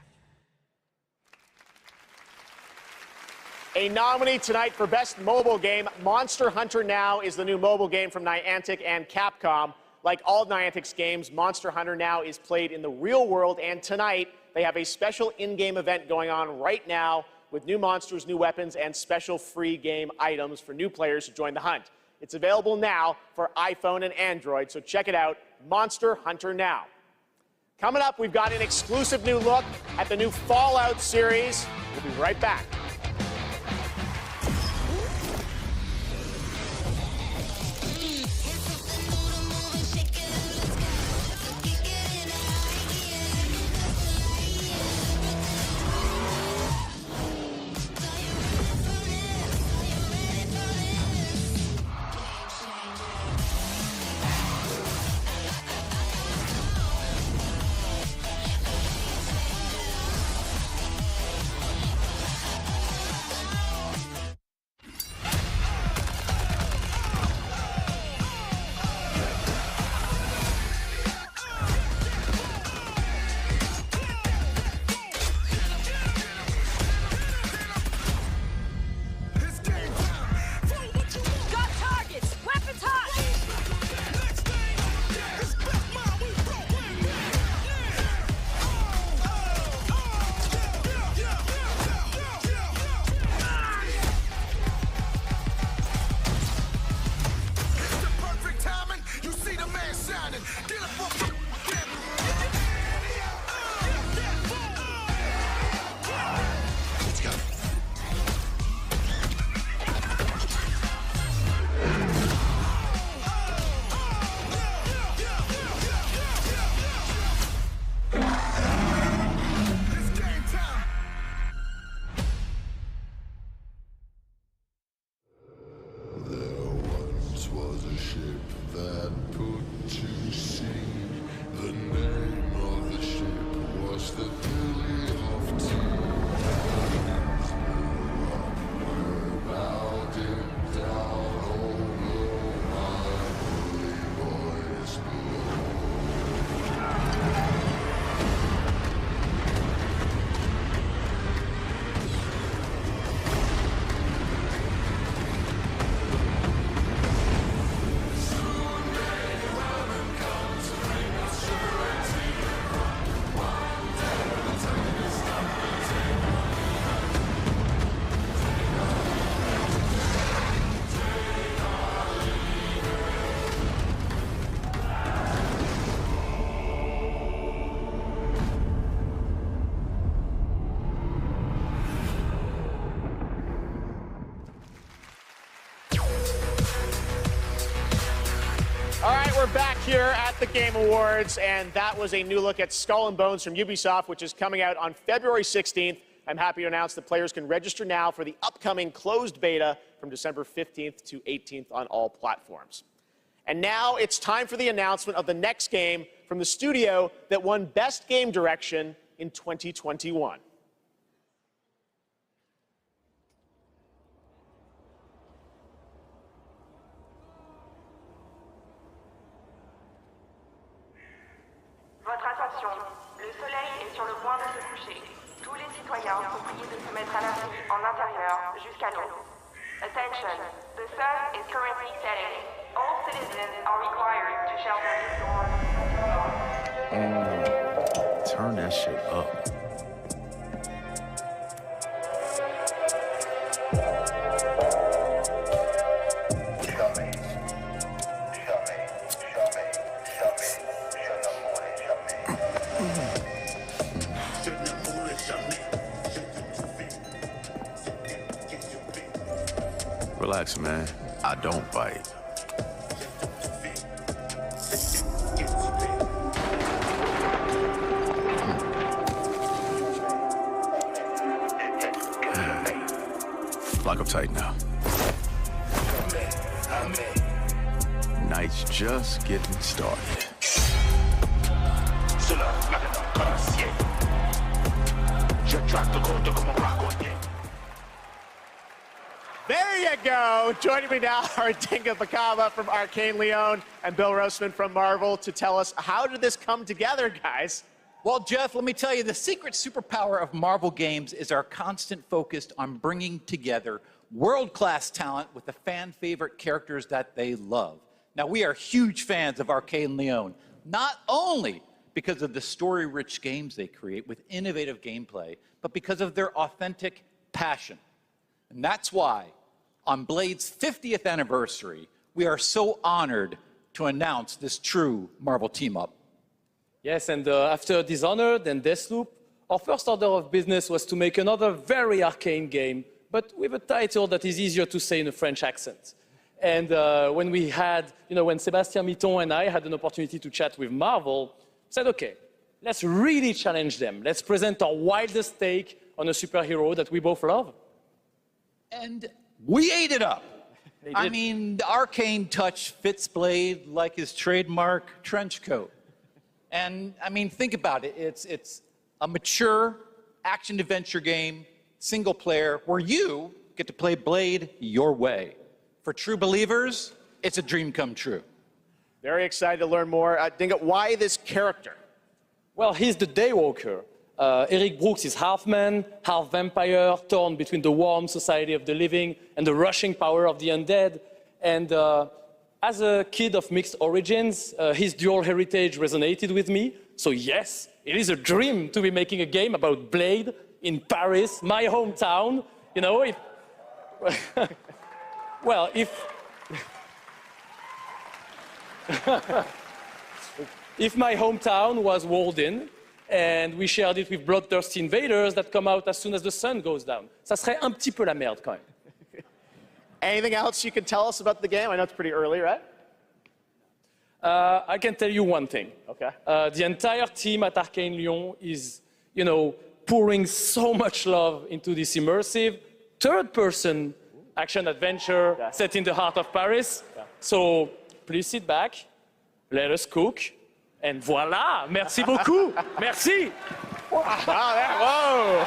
A nominee tonight for Best Mobile Game, Monster Hunter Now is the new mobile game from Niantic and Capcom. Like all Niantic's games, Monster Hunter now is played in the real world, and tonight they have a special in-game event going on right now with new monsters, new weapons, and special free game items for new players to join the hunt. It's available now for iPhone and Android, so check it out, Monster Hunter Now. Coming up, we've got an exclusive new look at the new Fallout series. We'll be right back. We're back here at the Game Awards, and that was a new look at Skull and Bones from Ubisoft, which is coming out on February 16th. I'm happy to announce that players can register now for the upcoming closed beta from December 15th to 18th on all platforms. And now it's time for the announcement of the next game from the studio that won Best Game Direction in 2021. Votre attention, le soleil est sur le point de se coucher. Tous les citoyens sont priés de se mettre à l'abri en intérieur jusqu'à l'aube. Attention, the sun is currently setting. All citizens are required to shelter indoors. Turn that shit up. Relax, man. I don't bite. Lock up tight now. Night's just getting started. There you go. Joining me now are Tinka Bacava from Arcane Leon and Bill Roseman from Marvel to tell us, how did this come together, guys? Well, Jeff, let me tell you, the secret superpower of Marvel games is our constant focus on bringing together world-class talent with the fan-favorite characters that they love. Now, we are huge fans of Arcane Leon, not only because of the story-rich games they create with innovative gameplay, but because of their authentic passion. And that's why, on Blade's 50th anniversary, we are so honored to announce this true Marvel team-up. Yes, and after Dishonored and Deathloop, our first order of business was to make another very arcane game, but with a title that is easier to say in a French accent. And when we had, when Sébastien Mitton and I had an opportunity to chat with Marvel, we said, okay, let's really challenge them. Let's present our wildest take on a superhero that we both love. And we ate it up. I mean, the arcane touch fits Blade like his trademark trench coat. And I mean, think about it. It's a mature action-adventure game, single player, where you get to play Blade your way. For true believers, it's a dream come true. Very excited to learn more. Dingo, why this character? Well, he's the Daywalker. Eric Brooks is half man, half vampire, torn between the warm society of the living and the rushing power of the undead. And as a kid of mixed origins, his dual heritage resonated with me. So yes, it is a dream to be making a game about Blade in Paris, my hometown. Well, if my hometown was walled in, and we shared it with bloodthirsty invaders that come out as soon as the sun goes down. Ça serait un petit peu la merde quand même. Anything else you can tell us about the game? I know it's pretty early, right? I can tell you one thing. Okay. The entire team at Arcane Leon is, pouring so much love into this immersive third-person action-adventure set in the heart of Paris. Yeah. So please sit back, let us cook, and voila! Merci beaucoup! Merci! Whoa!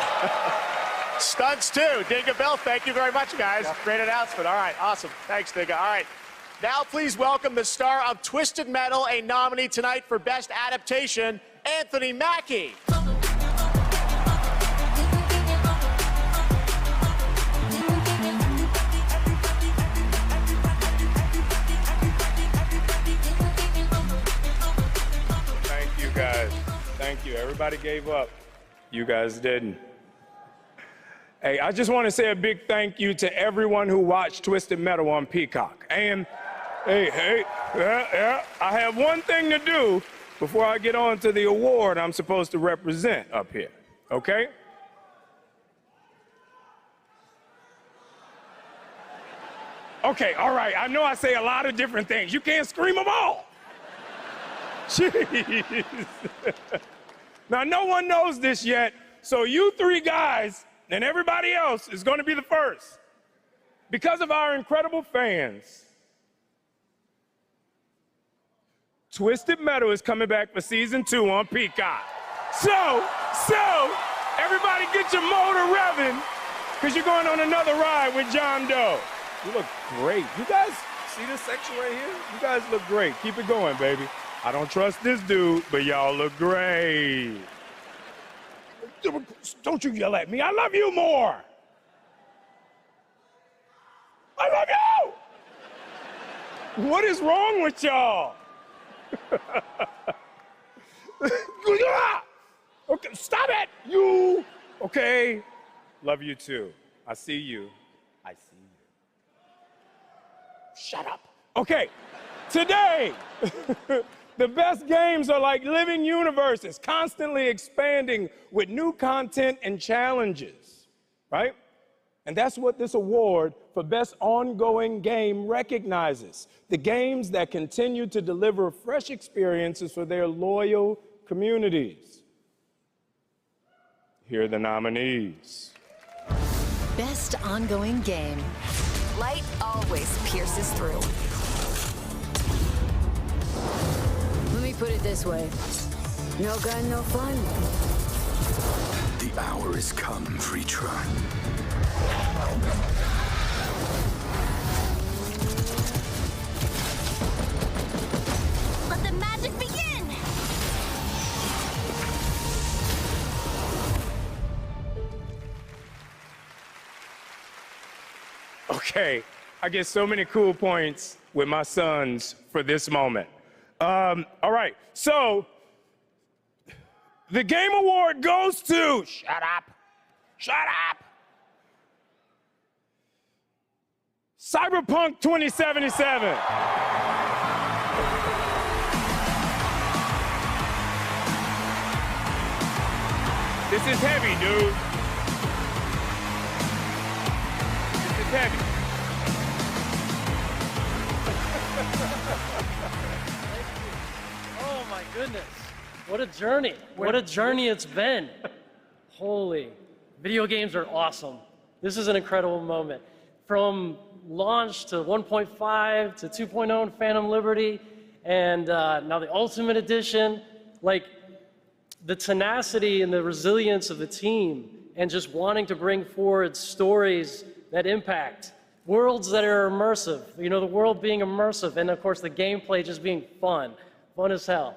Stunts too. Dingo Bell, thank you very much, guys. Yeah. Great announcement. All right, awesome. Thanks, Dingo. All right. Now please welcome the star of Twisted Metal, a nominee tonight for Best Adaptation, Anthony Mackie. Guys, thank you. Everybody gave up. You guys didn't. Hey, I just want to say a big thank you to everyone who watched Twisted Metal on Peacock. And hey, I have one thing to do before I get on to the award I'm supposed to represent up here, okay? Okay, all right. I know I say a lot of different things. You can't scream them all. Jeez. Now, no one knows this yet, so you three guys and everybody else is going to be the first. Because of our incredible fans, Twisted Metal is coming back for season 2 on Peacock. So, everybody get your motor revving, because you're going on another ride with John Doe. You look great. You guys see this section right here? You guys look great. Keep it going, baby. I don't trust this dude, but y'all look great. Don't you yell at me. I love you more. I love you. What is wrong with y'all? Okay, stop it. You. Okay. Love you too. I see you. I see you. Shut up. Okay. Today. The best games are like living universes, constantly expanding with new content and challenges, right? And that's what this award for Best Ongoing Game recognizes. The games that continue to deliver fresh experiences for their loyal communities. Here are the nominees. Best Ongoing Game. Light always pierces through. Put it this way. No gun, no fun. The hour has come, Freetron. Let the magic begin! Okay, I get so many cool points with my sons for this moment. All right, so the Game Award goes to, shut up, Cyberpunk 2077. This is heavy, dude. This is heavy. Oh my goodness. What a journey. What a journey it's been. Holy. Video games are awesome. This is an incredible moment. From launch to 1.5 to 2.0 and Phantom Liberty, and now the Ultimate Edition, like the tenacity and the resilience of the team and just wanting to bring forward stories that impact, worlds that are immersive, you know, the world being immersive, and of course the gameplay just being fun as hell.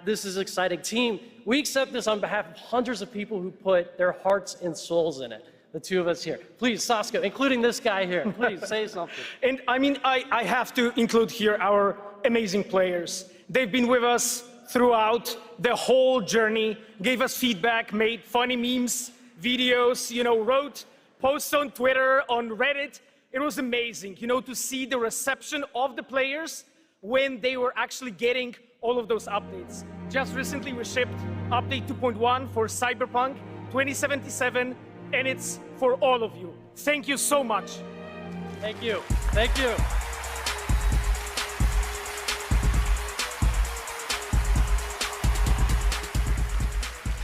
This is exciting. Team, we accept this on behalf of hundreds of people who put their hearts and souls in it. The two of us here. Please, Saskia, including this guy here, please say something. And I mean, I have to include here our amazing players. They've been with us throughout the whole journey, gave us feedback, made funny memes, videos, you know, wrote posts on Twitter, on Reddit. It was amazing, you know, to see the reception of the players when they were actually getting all of those updates. Just recently we shipped update 2.1 for Cyberpunk 2077, and it's for all of you. Thank you so much. Thank you. Thank you.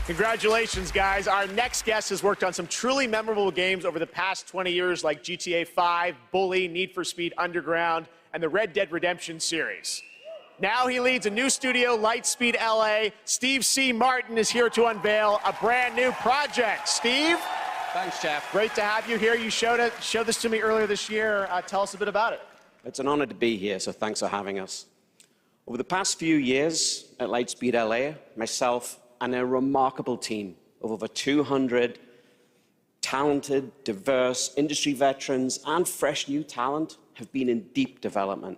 Congratulations, guys. Our next guest has worked on some truly memorable games over the past 20 years, like GTA 5, Bully, Need for Speed Underground, and the Red Dead Redemption series. Now he leads a new studio, Lightspeed LA. Steve C. Martin is here to unveil a brand new project. Steve? Thanks, Jeff. Great to have you here. You showed this to me earlier this year. Tell us a bit about it. It's an honor to be here, so thanks for having us. Over the past few years at Lightspeed LA, myself and a remarkable team of over 200 talented, diverse industry veterans and fresh new talent have been in deep development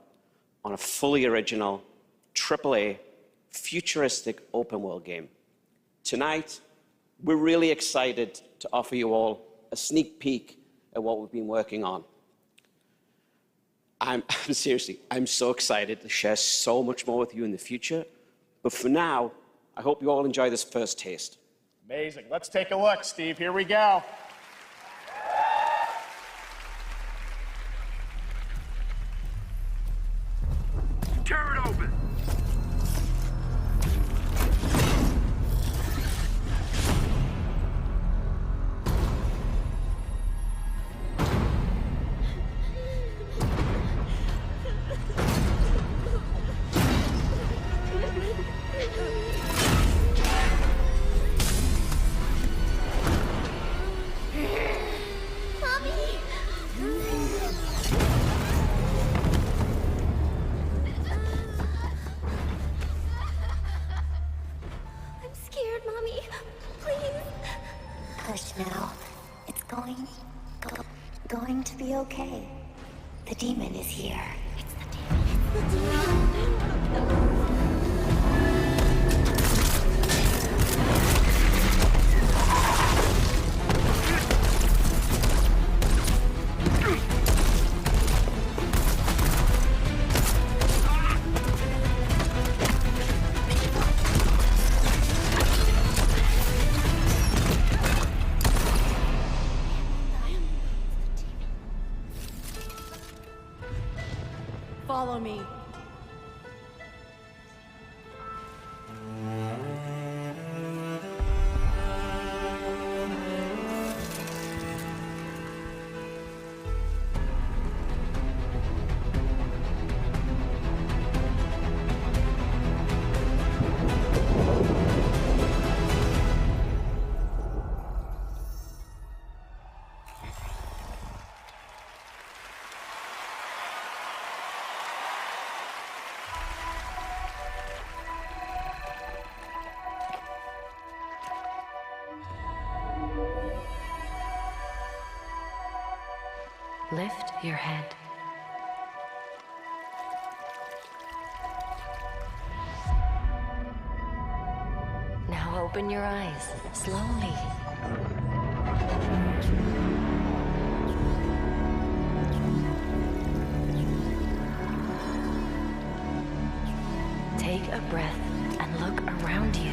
on a fully original, AAA, futuristic open-world game. Tonight, we're really excited to offer you all a sneak peek at what we've been working on. I'm so excited to share so much more with you in the future, but for now, I hope you all enjoy this first taste. Amazing. Let's take a look, Steve. Here we go. Tear it open! Going to be okay. The demon is here. It's the demon. Follow me. Lift your head. Open your eyes, slowly. Take a breath and look around you.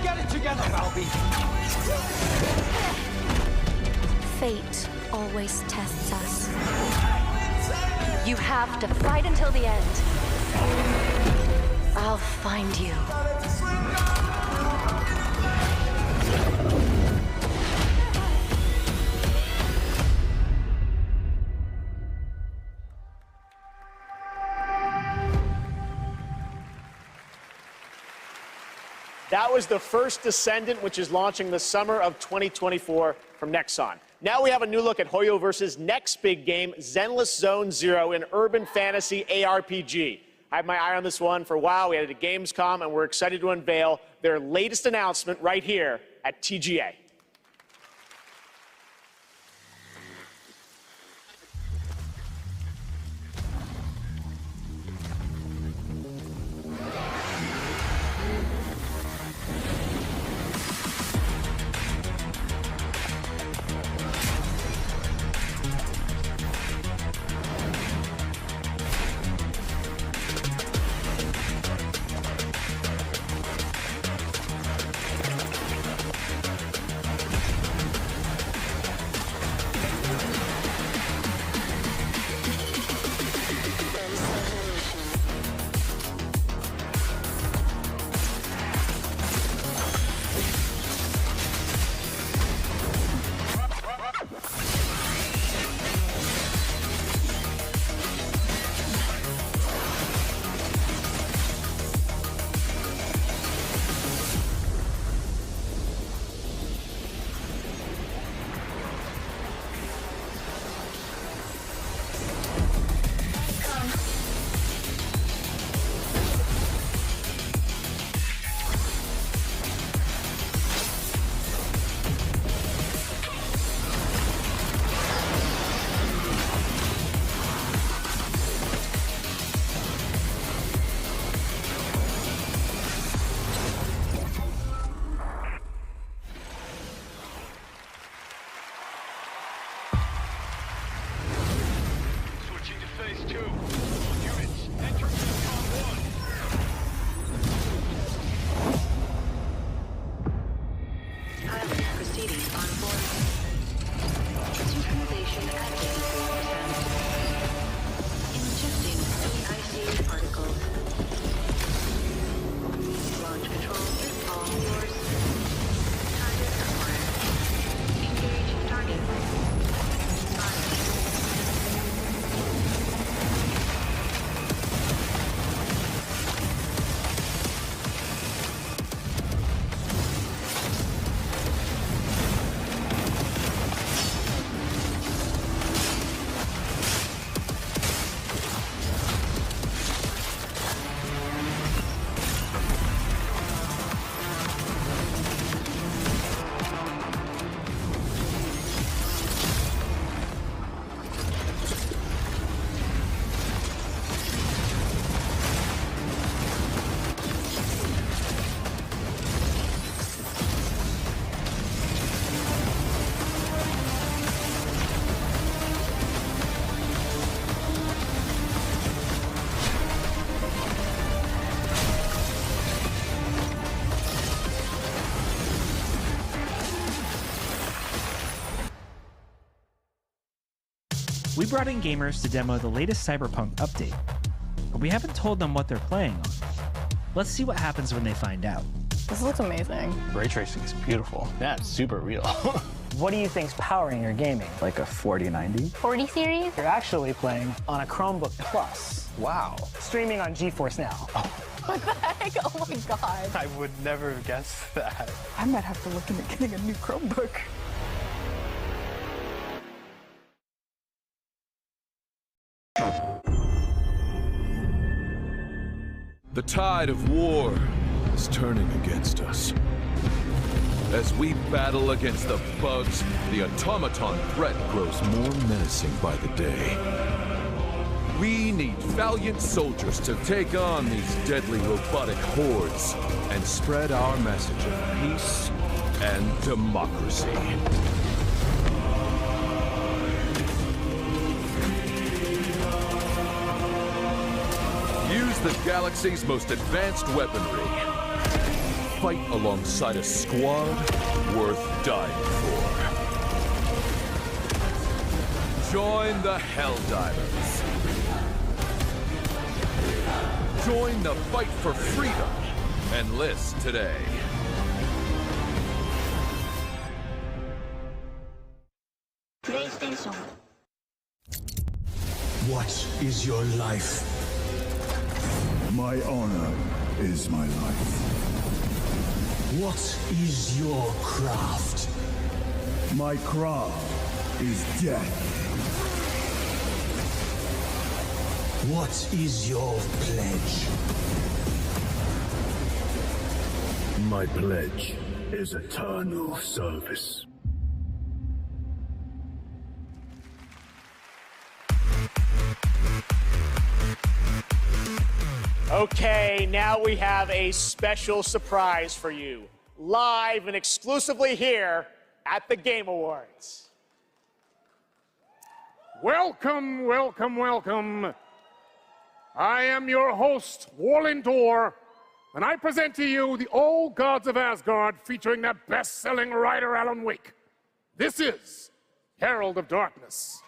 Get it together, Balbi! Fate always tests us. You have to fight until the end. I'll find you. That was the first Descendant, which is launching the summer of 2024 from Nexon. Now we have a new look at Hoyoverse's next big game, Zenless Zone Zero, an urban fantasy ARPG. I had my eye on this one for a while. We had it at Gamescom, and we're excited to unveil their latest announcement right here at TGA. We brought in gamers to demo the latest Cyberpunk update, but we haven't told them what they're playing on. Let's see what happens when they find out. This looks amazing. Ray tracing is beautiful. Yeah, it's super real. What do you think's powering your gaming? Like a 4090? 40 series? You're actually playing on a Chromebook Plus. Wow. Streaming on GeForce Now. What the heck? Oh my god. I would never have guessed that. I might have to look into getting a new Chromebook. The tide of war is turning against us. As we battle against the bugs, the automaton threat grows more menacing by the day. We need valiant soldiers to take on these deadly robotic hordes and spread our message of peace and democracy. Use the galaxy's most advanced weaponry. Fight alongside a squad worth dying for. Join the Helldivers. Join the fight for freedom. Enlist today. PlayStation. What is your life? My honor is my life. What is your craft? My craft is death. What is your pledge? My pledge is eternal service. Okay, now we have a special surprise for you, live and exclusively here at the Game Awards. Welcome, welcome, welcome. I am your host, Warlindor, and I present to you the Old Gods of Asgard featuring that best-selling writer Alan Wake. This is Herald of Darkness.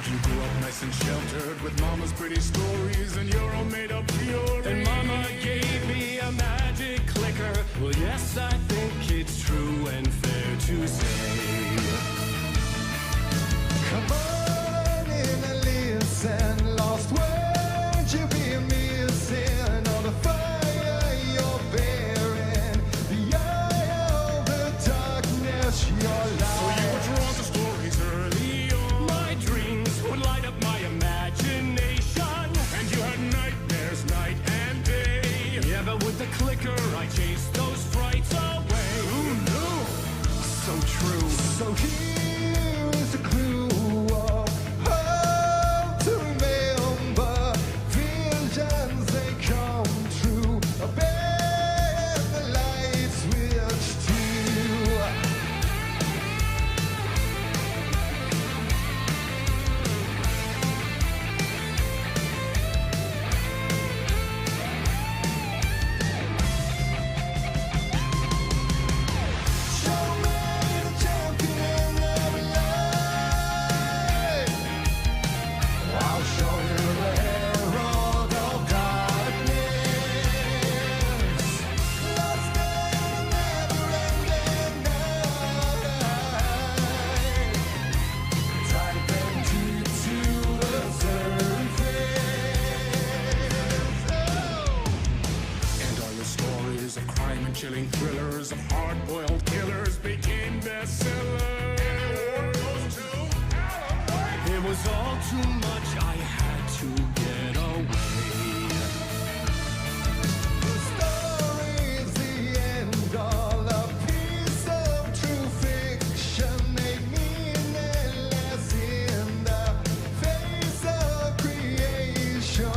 You grew up nice and sheltered with mama's pretty stories and you're all made up pure. And mama gave me a magic clicker. Well, yes, I think it's true and fair to say. Come on in and listen. Lost words you'll be missing. On the fire you're bearing. The eye of the darkness you're lying. So you were drawn to stories early on. My dreams would light up my imagination. And you had nightmares night and day. Yeah, but with the clicker I chased those frights away. Who knew? So true. So here's a clue of how to remember. Visions they come true. Obey the light switch too. Show me the champion of life. I'll show you the herald of darkness. Lost in the never-ending night. Dive into the surface. And all your stories of crime and chilling thrillers of hard-boiled killers became bestsellers. It was all too much, I had to get away. The story's the end, all a piece of true fiction, made meaningless in the face of creation.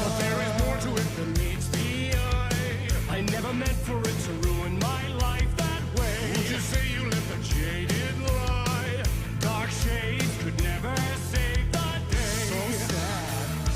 But there is more to it than meets the eye. I never meant for it to ruin my life that way. Would you say you lived a jaded lie? Dark shades could never save the day. So sad.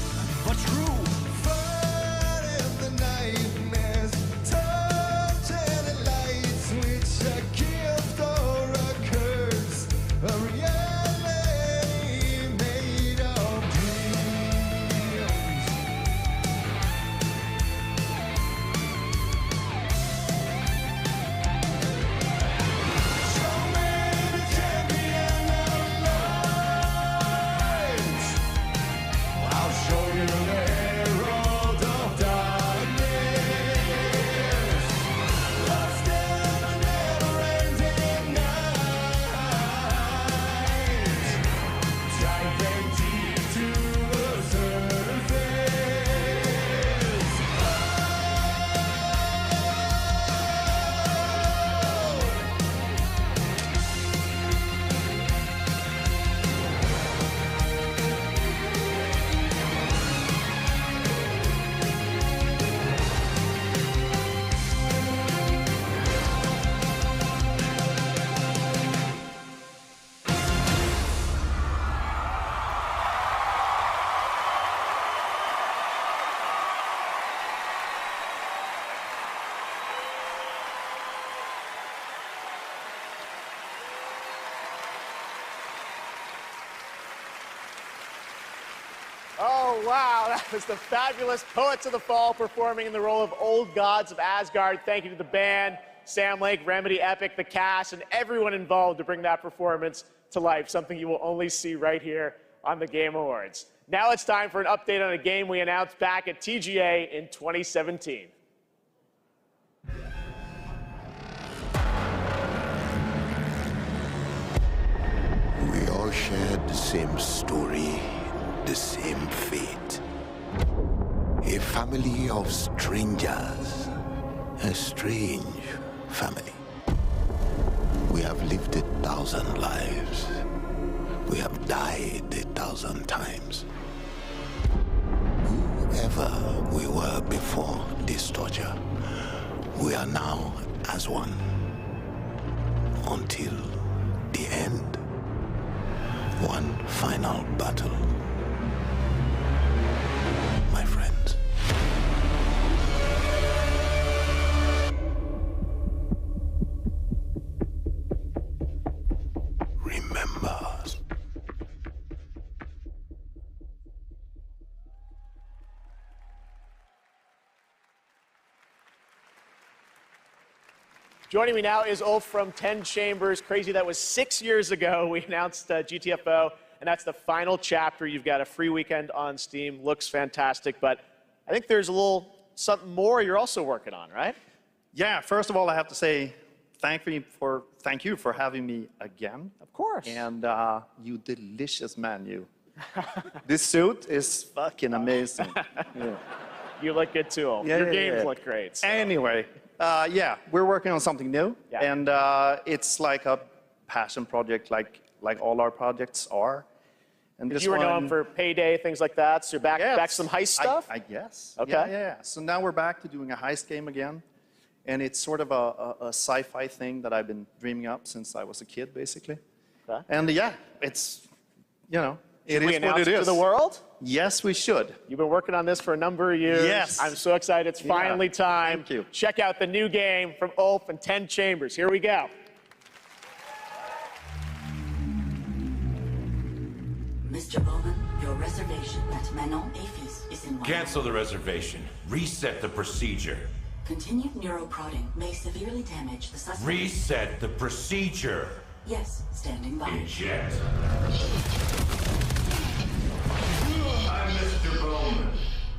Oh, wow. That was the fabulous Poets of the Fall performing in the role of Old Gods of Asgard. Thank you to the band, Sam Lake, Remedy, Epic, the cast, and everyone involved to bring that performance to life, something you will only see right here on the Game Awards. Now it's time for an update on a game we announced back at TGA in 2017. We all shared the same story, the same fate. A family of strangers, a strange family. We have lived 1,000 lives. We have died 1,000 times. Whoever we were before this torture, we are now as one. Until the end. One final battle. My friends. Remember us. Joining me now is Ulf from 10 Chambers. Crazy, that was 6 years ago we announced GTFO, and that's the final chapter. You've got a free weekend on Steam. Looks fantastic, but I think there's a little something more you're also working on, right? Yeah, first of all, I have to say thank you for having me again. Of course. And you delicious menu. This suit is fucking amazing. Yeah. You look good too, Ulf. Your games look great. So. Anyway, yeah, we're working on something new, and it's like a passion project, like all our projects are. And this you were one, known for Payday, things like that. So you're back to some heist stuff. I guess. Okay. Yeah. So now we're back to doing a heist game again, and it's sort of a sci-fi thing that I've been dreaming up since I was a kid, basically. Okay. And yeah, it's it Should we is announce what it it is. to the world? Yes, we should. You've been working on this for a number of years. Yes. I'm so excited. It's finally time. Thank you. Check out the new game from Ulf and 10 Chambers. Here we go. Mr. Bowman, your reservation at Manon Aphis is in Cancel the reservation. Reset the procedure. Continued neuroprodding may severely damage the suspect. Reset the procedure. Yes, standing by. Eject. I'm Mr. Bowman.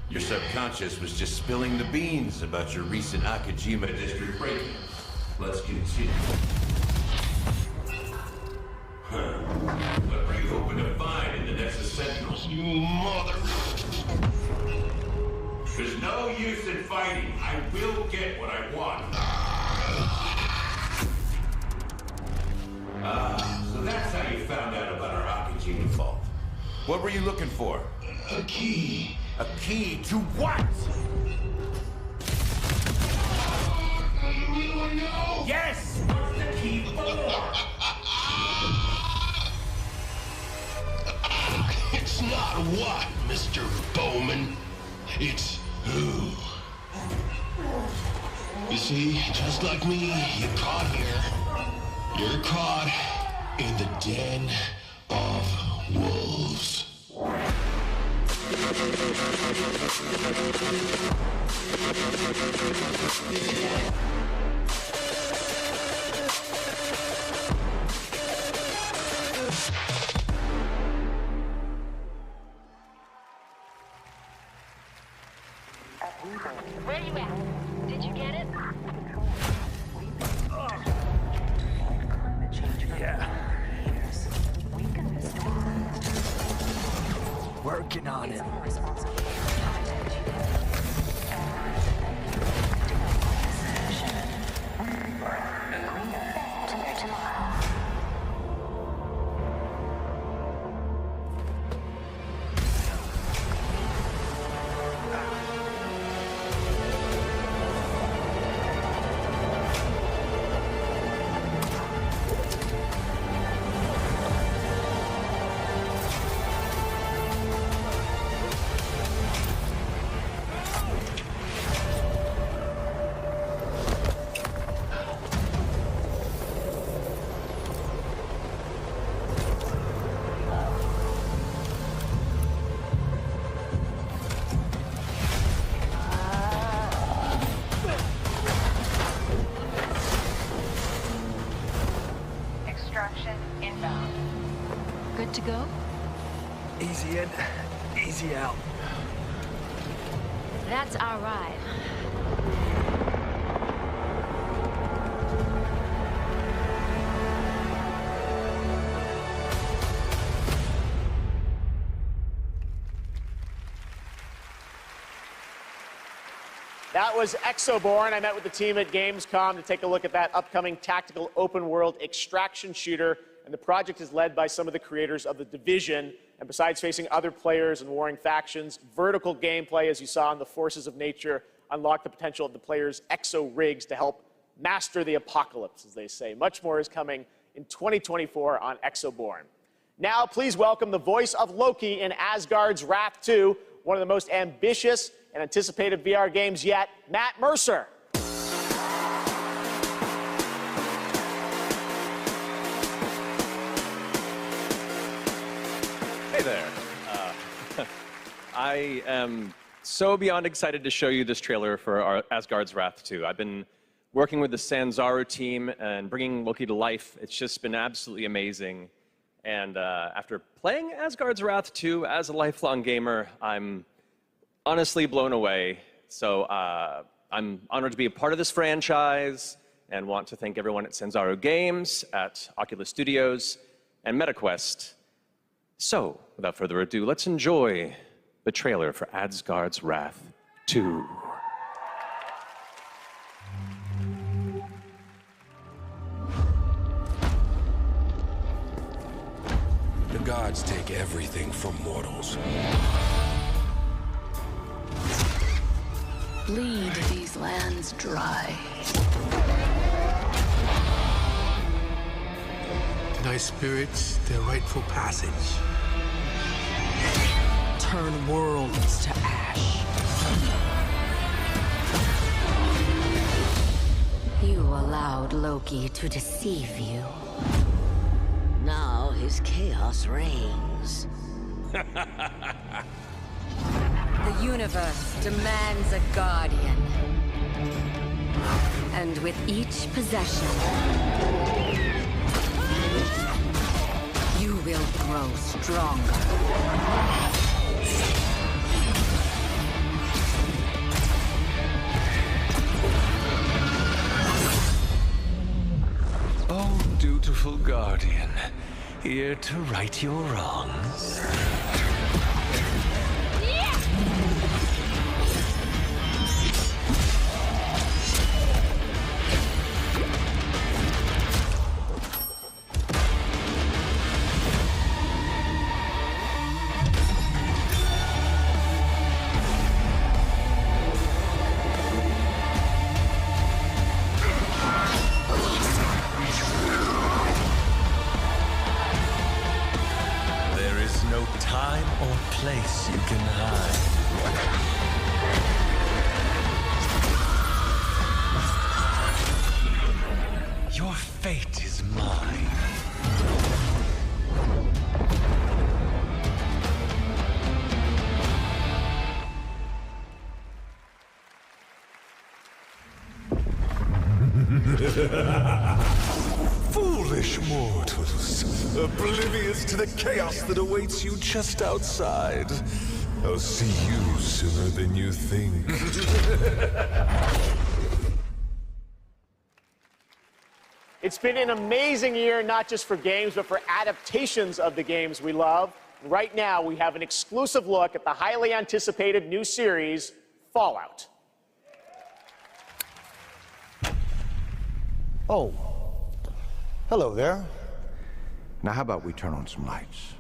Your subconscious was just spilling the beans about your recent Akajima district break-in. Let's continue. What are you hoping to find in the Nexus Sentinels? You mother... There's no use in fighting. I will get what I want. So that's how you found out about our Akajima vault. What were you looking for? A key. A key to what? You really want to know? Yes! What's the key for? It's not what, Mr. Bowman. It's who. You see, just like me, you're caught here. You're caught in the den of wolves. Where you at? Did you get it? Working on it. Extraction inbound. Good to go? Easy in, easy out. That's our ride. That was Exoborn. I met with the team at Gamescom to take a look at that upcoming tactical open-world extraction shooter, and the project is led by some of the creators of The Division. And besides facing other players and warring factions, vertical gameplay, as you saw in the Forces of Nature, unlock the potential of the players' exo rigs to help master the apocalypse, as they say. Much more is coming in 2024 on Exoborn. Now, please welcome the voice of Loki in Asgard's Wrath 2, one of the most ambitious and anticipated VR games yet, Matt Mercer. Hey there. I am so beyond excited to show you this trailer for our Asgard's Wrath 2. I've been working with the Sanzaru team and bringing Loki to life. It's just been absolutely amazing. And after playing Asgard's Wrath 2 as a lifelong gamer, I'm honestly blown away. So I'm honored to be a part of this franchise and want to thank everyone at Sanzaru Games, at Oculus Studios, and MetaQuest. So, without further ado, let's enjoy the trailer for Asgard's Wrath 2. The gods take everything from mortals. Bleed these lands dry. Deny spirits their rightful passage. Turn worlds to ash. You allowed Loki to deceive you. Now his chaos reigns. The universe demands a guardian. And with each possession, you will grow stronger. Oh, dutiful guardian, here to right your wrongs. No time or place you can hide. Your fate is mine. Foolish mortals, oblivious to the chaos that awaits you just outside. I'll see you sooner than you think. It's been an amazing year, not just for games, but for adaptations of the games we love. Right now, we have an exclusive look at the highly anticipated new series, Fallout. Oh. Hello there. Now, how about we turn on some lights?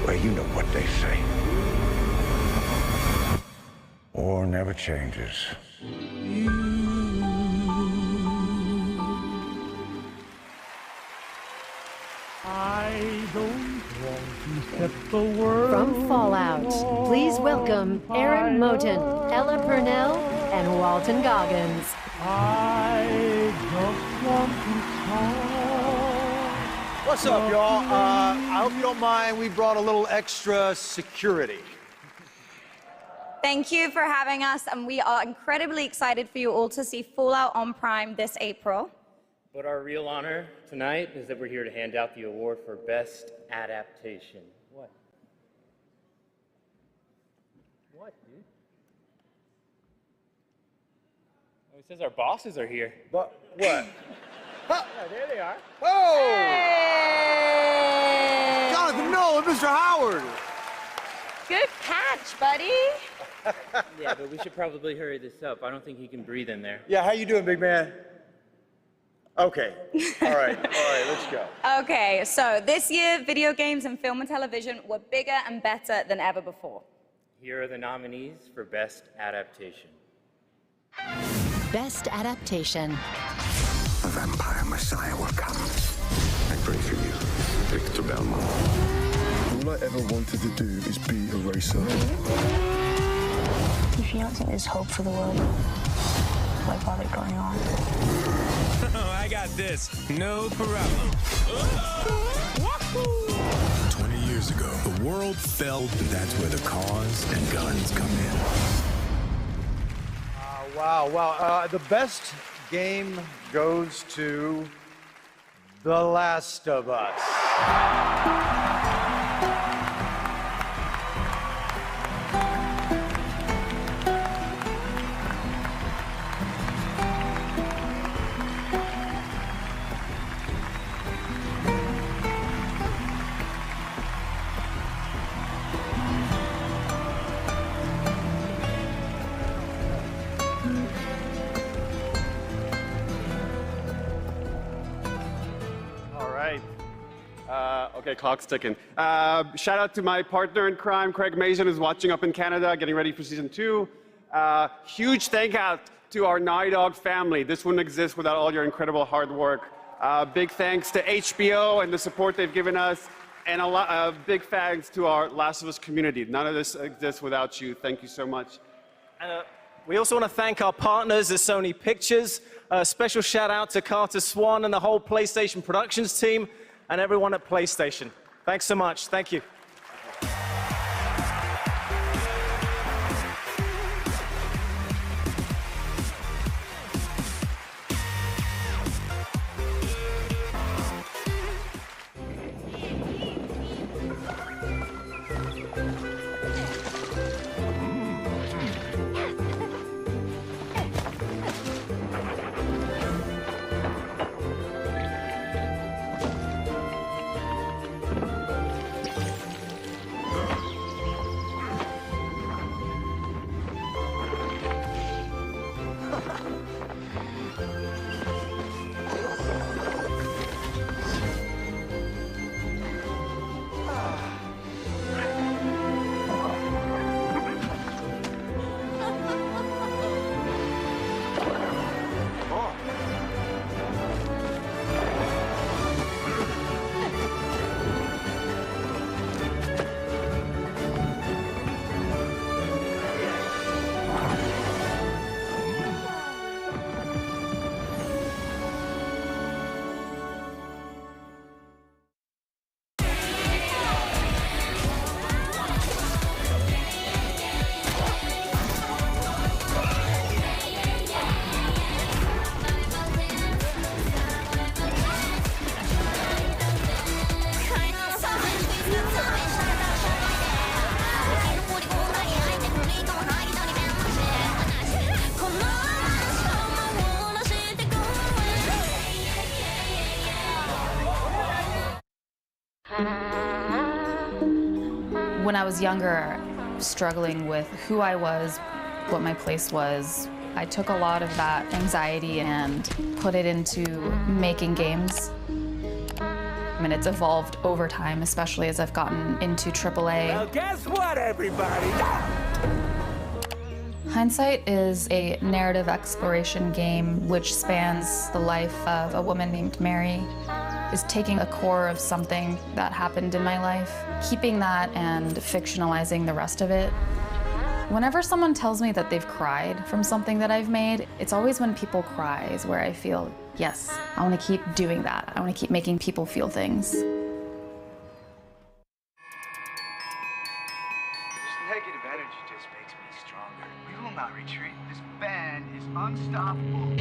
Well, you know what they say. War never changes. I don't want to From Fallout, please welcome Aaron Moten, Ella Purnell, and Walton Goggins. What's up, y'all? I hope you don't mind. We brought a little extra security. Thank you for having us, and we are incredibly excited for you all to see Fallout on Prime this April. But our real honor tonight is that we're here to hand out the award for Best Adaptation. What? What, dude? Oh, it says our bosses are here. But what? Yeah, there they are. Oh! Hey! Jonathan Nolan, Mr. Howard! Good catch, buddy. Yeah, but we should probably hurry this up. I don't think he can breathe in there. Yeah, how you doing, big man? Okay. All right, let's go. Okay, so this year, video games and film and television were bigger and better than ever before. Here are the nominees for Best Adaptation. Best Adaptation. A vampire messiah will come. I pray for you, Victor Belmont. All I ever wanted to do is be a racer. If you don't think there's hope for the world, why bother going on? I got this. No problem. 20 years ago, the world felt that's where the cars and guns come in. Wow. The best game goes to The Last of Us. Okay, clock's ticking. Shout out to my partner in crime, Craig Mazin, who's watching up in Canada, getting ready for season 2. Huge thank out to our Naughty Dog family. This wouldn't exist without all your incredible hard work. Big thanks to HBO and the support they've given us, and big thanks to our Last of Us community. None of this exists without you. Thank you so much. We also want to thank our partners at Sony Pictures. A special shout out to Carter Swan and the whole PlayStation Productions team, and everyone at PlayStation. Thanks so much. Thank you. When I was younger, struggling with who I was, what my place was, I took a lot of that anxiety and put it into making games. And it's evolved over time, especially as I've gotten into AAA. Well, guess what, everybody? Hindsight is a narrative exploration game which spans the life of a woman named Mary. is taking a core of something that happened in my life, keeping that and fictionalizing the rest of it. Whenever someone tells me that they've cried from something that I've made, it's always when people cry is where I feel, yes, I want to keep doing that. I want to keep making people feel things. This negative energy just makes me stronger. We will not retreat. This band is unstoppable.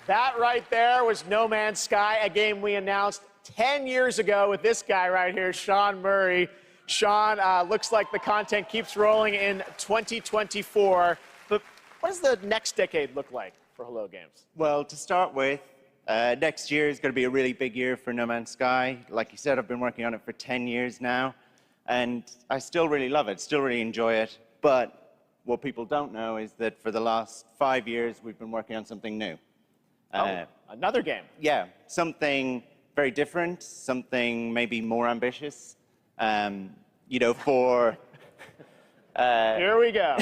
That right there was No Man's Sky, a game we announced 10 years ago with this guy right here, Sean Murray. Sean, looks like the content keeps rolling in 2024. But what does the next decade look like for Hello Games? Well, to start with, next year is going to be a really big year for No Man's Sky. Like you said, I've been working on it for 10 years now, and I still really love it, still really enjoy it. But what people don't know is that for the last 5 years, we've been working on something new. Another game. Yeah, something very different, something maybe more ambitious. You know, for... Here we go.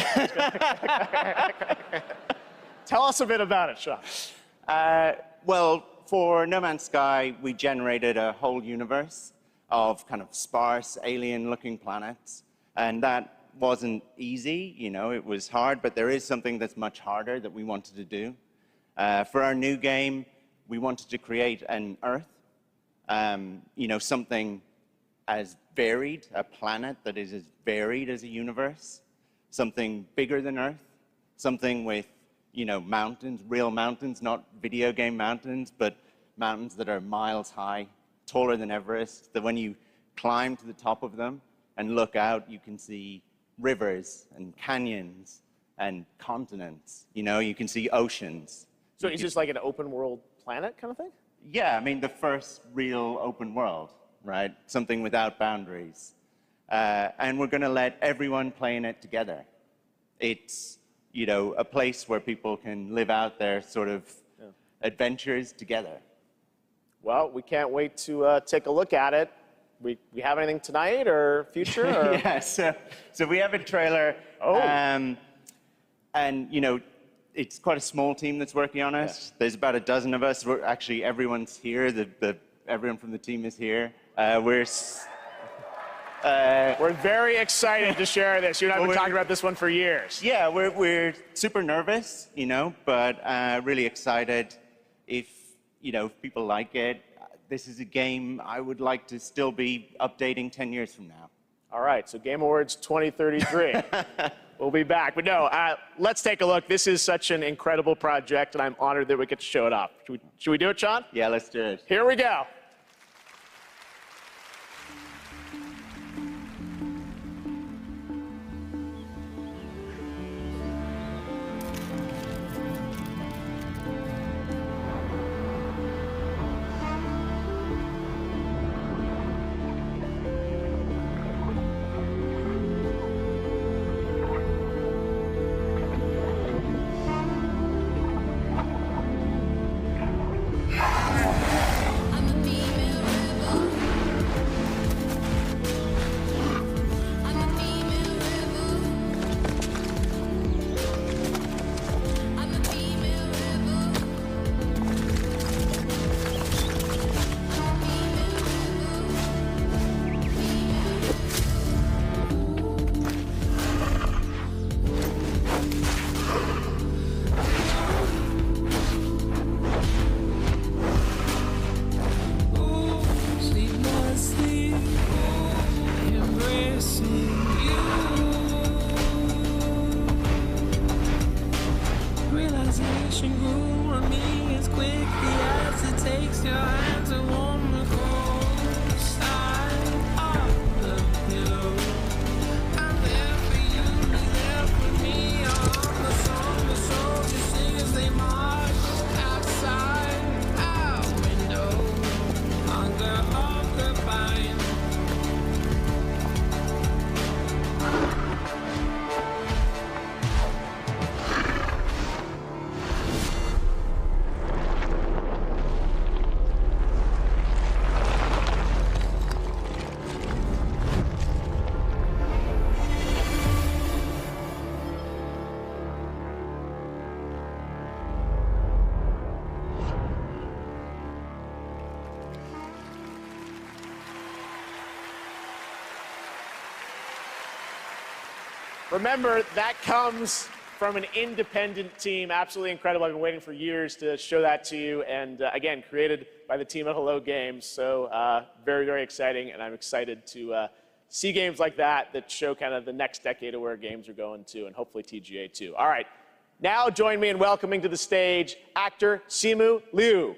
Tell us a bit about it, Sean. Well, for No Man's Sky, we generated a whole universe of kind of sparse, alien-looking planets. And that wasn't easy, you know, it was hard, but there is something that's much harder that we wanted to do. For our new game, we wanted to create an Earth, you know, something as varied, a planet that is as varied as a universe, something bigger than Earth, something with, you know, mountains, real mountains, not video game mountains, but mountains that are miles high, taller than Everest, that when you climb to the top of them and look out, you can see rivers and canyons and continents, you know, you can see oceans. So is this like an open world planet kind of thing? Yeah, I mean, the first real open world, right? Something without boundaries. And we're going to let everyone play in it together. It's, you know, a place where people can live out their sort of adventures together. Well, we can't wait to take a look at it. We have anything tonight or future? Or? Yeah, so we have a trailer. Oh. And, you know, it's quite a small team that's working on it. Yeah. There's about a dozen of us. Actually, everyone's here. Everyone from the team is here. We're very excited to share this. You and I have been talking about this one for years. Yeah, we're super nervous, you know, but really excited. If, you know, if people like it, this is a game I would like to still be updating 10 years from now. All right, so Game Awards 2033. We'll be back. But no, let's take a look. This is such an incredible project, and I'm honored that we get to show it off. Should we do it, Sean? Yeah, let's do it. Here we go. Remember, that comes from an independent team. Absolutely incredible. I've been waiting for years to show that to you. And again, created by the team at Hello Games. So very, very exciting. And I'm excited to see games like that that show kind of the next decade of where games are going to, and hopefully TGA too. All right, now join me in welcoming to the stage actor Simu Liu.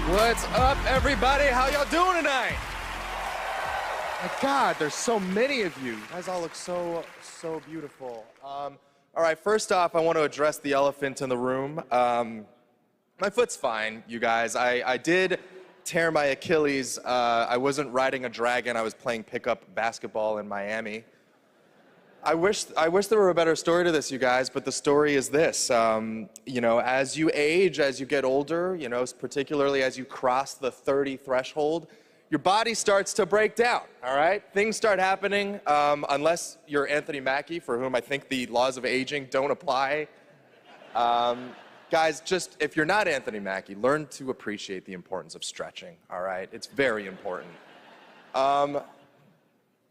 What's up, everybody? How y'all doing tonight? My God, there's so many of you. You guys all look so beautiful. All right, first off, I want to address the elephant in the room. My foot's fine, you guys. I did tear my Achilles. I wasn't riding a dragon. I was playing pickup basketball in Miami. I wish there were a better story to this, you guys, but the story is this. You know, as you age, as you get older, you know, particularly as you cross the 30 threshold, your body starts to break down, all right? Things start happening, unless you're Anthony Mackie, for whom I think the laws of aging don't apply. Guys, just, if you're not Anthony Mackie, learn to appreciate the importance of stretching, all right? It's very important.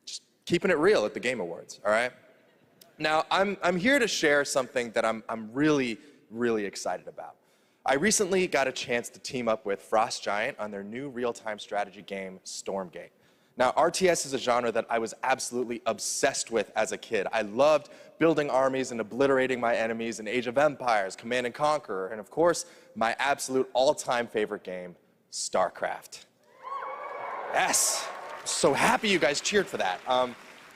Just keeping it real at the Game Awards, all right? Now, I'm here to share something that I'm really, really excited about. I recently got a chance to team up with Frost Giant on their new real-time strategy game, Stormgate. Now, RTS is a genre that I was absolutely obsessed with as a kid. I loved building armies and obliterating my enemies in Age of Empires, Command and Conquer, and of course, my absolute all-time favorite game, StarCraft. Yes, I'm so happy you guys cheered for that.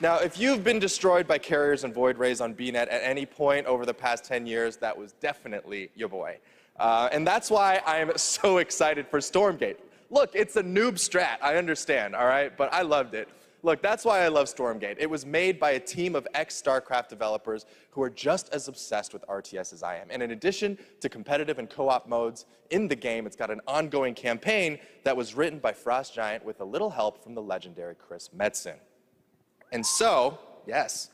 Now, if you've been destroyed by carriers and void rays on BNet at any point over the past 10 years, that was definitely your boy. And that's why I'm so excited for Stormgate. Look, it's a noob strat, I understand, all right? But I loved it. Look, that's why I love Stormgate. It was made by a team of ex-StarCraft developers who are just as obsessed with RTS as I am. And in addition to competitive and co-op modes in the game, it's got an ongoing campaign that was written by Frost Giant with a little help from the legendary Chris Metzen. And so, yes,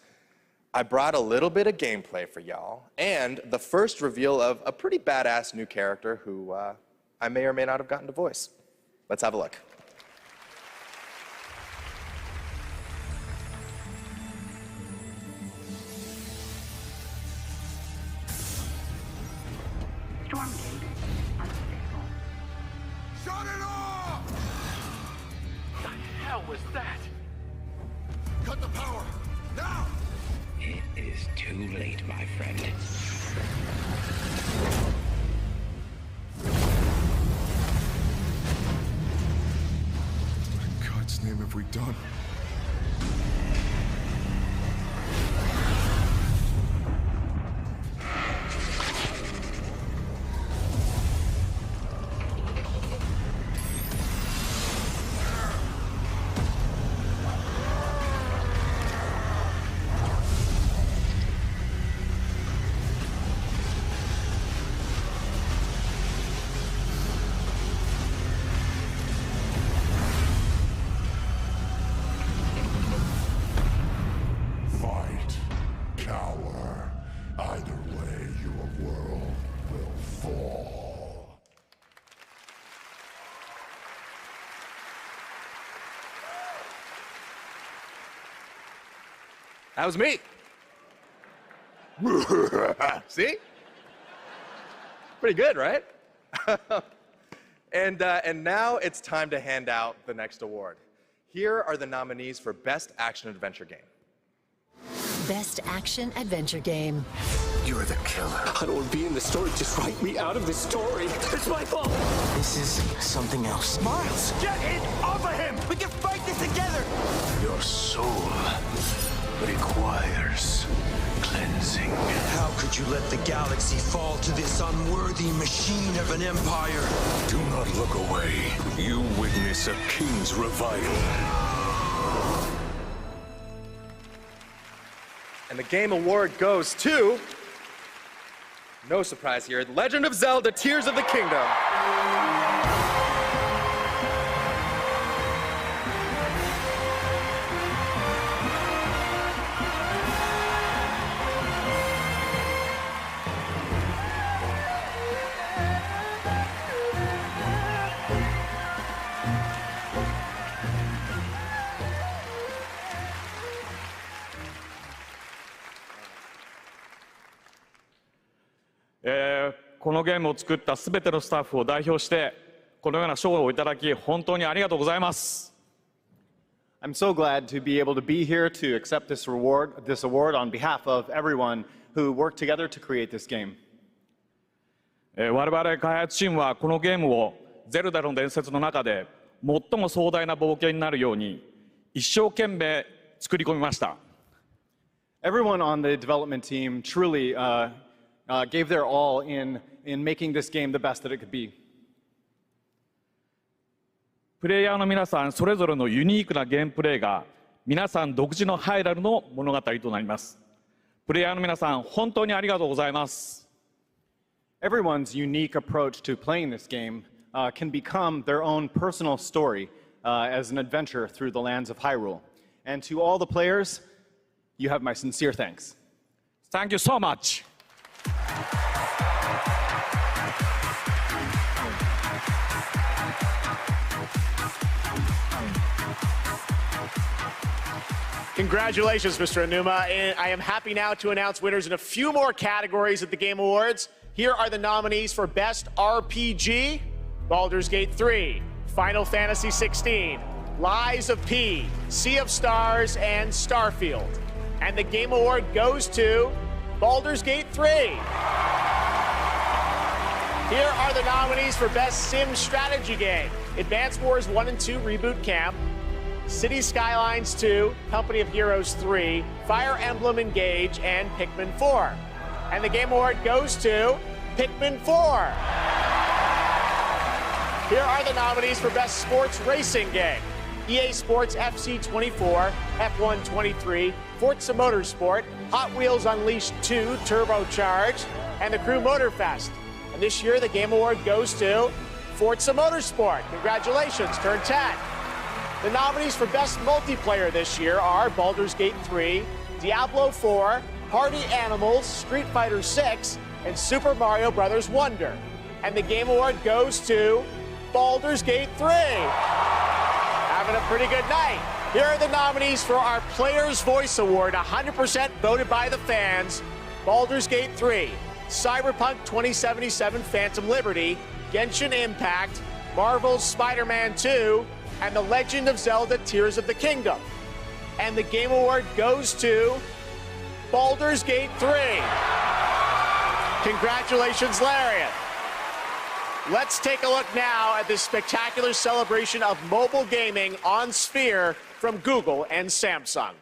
I brought a little bit of gameplay for y'all, and the first reveal of a pretty badass new character who I may or may not have gotten to voice. Let's have a look. Stormgate unstable. Shut it off! The hell was that? Cut the power, now! It is too late, my friend. What in God's name have we done? That was me. See? Pretty good, right? And now it's time to hand out the next award. Here are the nominees for Best Action Adventure Game. Best Action Adventure Game. You're the killer. I don't want to be in the story. Just write me out of this story. It's my fault. This is something else. Miles, get it off of him! We can fight this together! Your soul requires cleansing. How could you let the galaxy fall to this unworthy machine of an empire? Do not look away. You witness a king's revival. And the game award goes to, no surprise here, Legend of Zelda: Tears of the Kingdom. このゲームを作ったすべてのスタッフを代表してこのような賞をいただき本当にありがとうございます。I'm so glad to be able to be here to accept this award on behalf of everyone who worked together to create this game. 我々開発チームはこのゲームをゼルダの伝説の中で最も壮大な冒険になるように一生懸命作り込みました。Everyone on the development team truly gave their all in making this game the best that it could be. プレイヤーの皆さんそれぞれのユニークなゲームプレイが皆さん独自のハイラルの物語となります。プレイヤーの皆さん本当にありがとうございます。Everyone's unique approach to playing this game can become their own personal story as an adventure through the lands of Hyrule. And to all the players, you have my sincere thanks. Thank you so much. Congratulations, Mr. Aonuma. And I am happy now to announce winners in a few more categories at the Game Awards. Here are the nominees for Best RPG, Baldur's Gate 3, Final Fantasy XVI, Lies of P, Sea of Stars, and Starfield. And the Game Award goes to Baldur's Gate 3. Here are the nominees for Best Sim Strategy Game, Advance Wars 1 and 2 Reboot Camp, City Skylines 2, Company of Heroes 3, Fire Emblem Engage, and Pikmin 4. And the Game Award goes to Pikmin 4. Here are the nominees for Best Sports Racing Game. EA Sports FC 24, F1 23, Forza Motorsport, Hot Wheels Unleashed 2 Turbocharged, and the Crew Motorfest. And this year, the Game Award goes to Forza Motorsport. Congratulations, turn 10. The nominees for Best Multiplayer this year are Baldur's Gate 3, Diablo 4, Party Animals, Street Fighter 6, and Super Mario Bros. Wonder. And the Game Award goes to Baldur's Gate 3. Having a pretty good night. Here are the nominees for our Player's Voice Award, 100% voted by the fans. Baldur's Gate 3, Cyberpunk 2077 Phantom Liberty, Genshin Impact, Marvel's Spider-Man 2, and The Legend of Zelda Tears of the Kingdom. And the Game Award goes to Baldur's Gate 3. Congratulations, Larian. Let's take a look now at this spectacular celebration of mobile gaming on Sphere from Google and Samsung.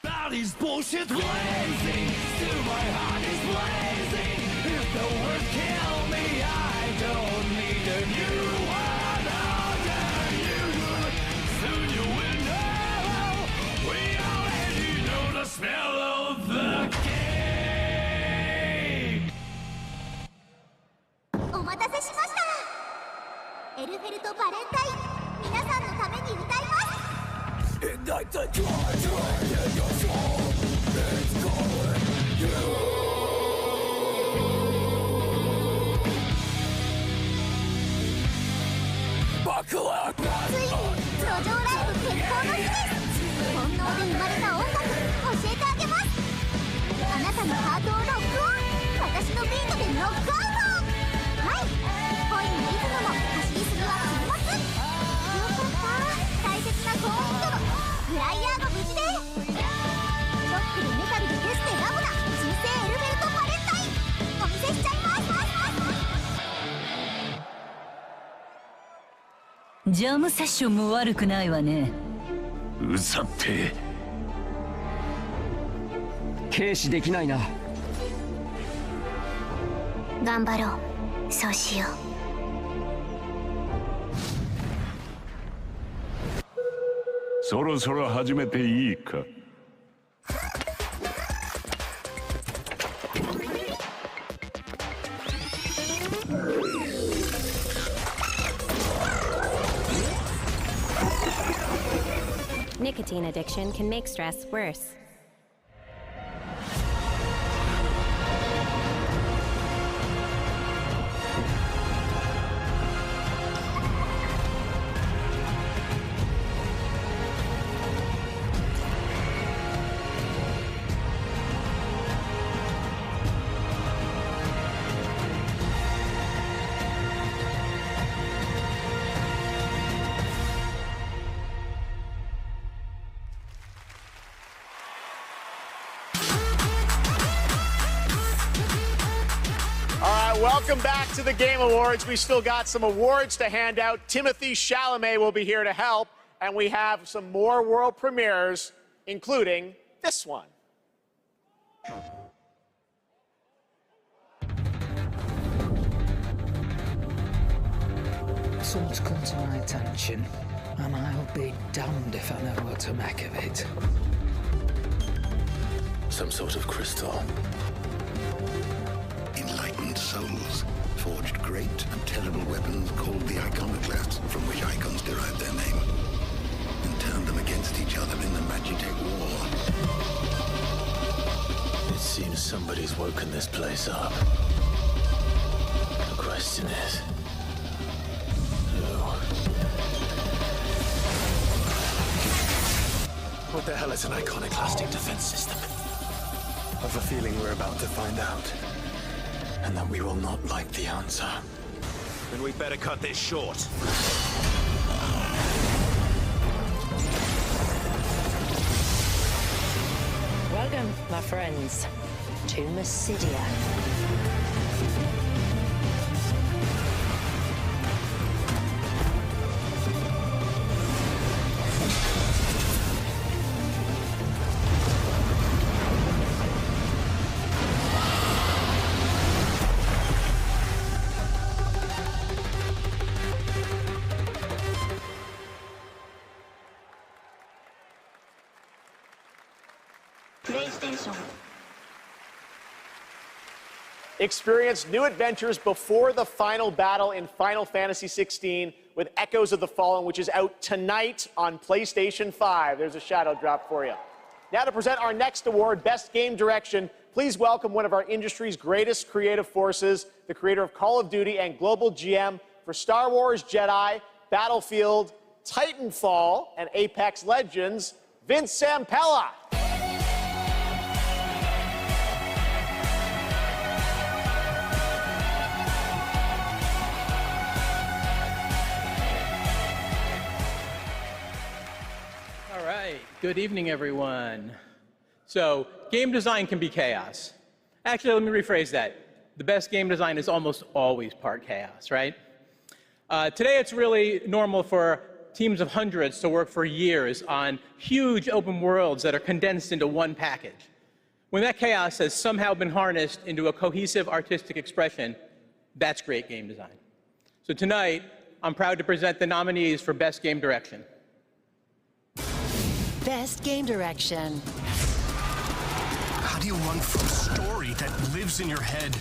Body's bullshit blazing, still my heart is blazing. If the words kill me, I don't need a new one. Other you, soon you will know. We already know the smell of the game. お待たせしました。エルフェルト・バレンタイン、皆さんのために歌います。Ignite the drive in your soul. It's calling you. ジャムセッションも悪くないわね。うざって。軽視できないな。頑張ろう。そうしよう。そろそろ始めていいか。Nicotine addiction can make stress worse. Welcome back to the Game Awards. We still got some awards to hand out. Timothée Chalamet will be here to help, and we have some more world premieres, including this one. Something's come to my attention, and I'll be damned if I know what to make of it. Some sort of crystal. Enlightened souls forged great and terrible weapons called the iconoclasts, from which icons derived their name, and turned them against each other in the Magitech War. It seems somebody's woken this place up. The question is, who? What the hell is an iconoclastic defense system? I have a feeling we're about to find out. And that we will not like the answer. Then we better cut this short. Welcome, my friends, to Mysidia. Experience new adventures before the final battle in Final Fantasy XVI with Echoes of the Fallen, which is out tonight on PlayStation 5. There's a shadow drop for you. Now to present our next award, Best Game Direction, please welcome one of our industry's greatest creative forces, the creator of Call of Duty and global GM for Star Wars Jedi, Battlefield, Titanfall, and Apex Legends, Vince Zampella. Good evening, everyone. So, game design can be chaos. Actually, let me rephrase that. The best game design is almost always part chaos, right? Today, it's really normal for teams of hundreds to work for years on huge open worlds that are condensed into one package. When that chaos has somehow been harnessed into a cohesive artistic expression, that's great game design. So tonight, I'm proud to present the nominees for Best Game Direction. Best Game Direction. How do you run from a story that lives in your head?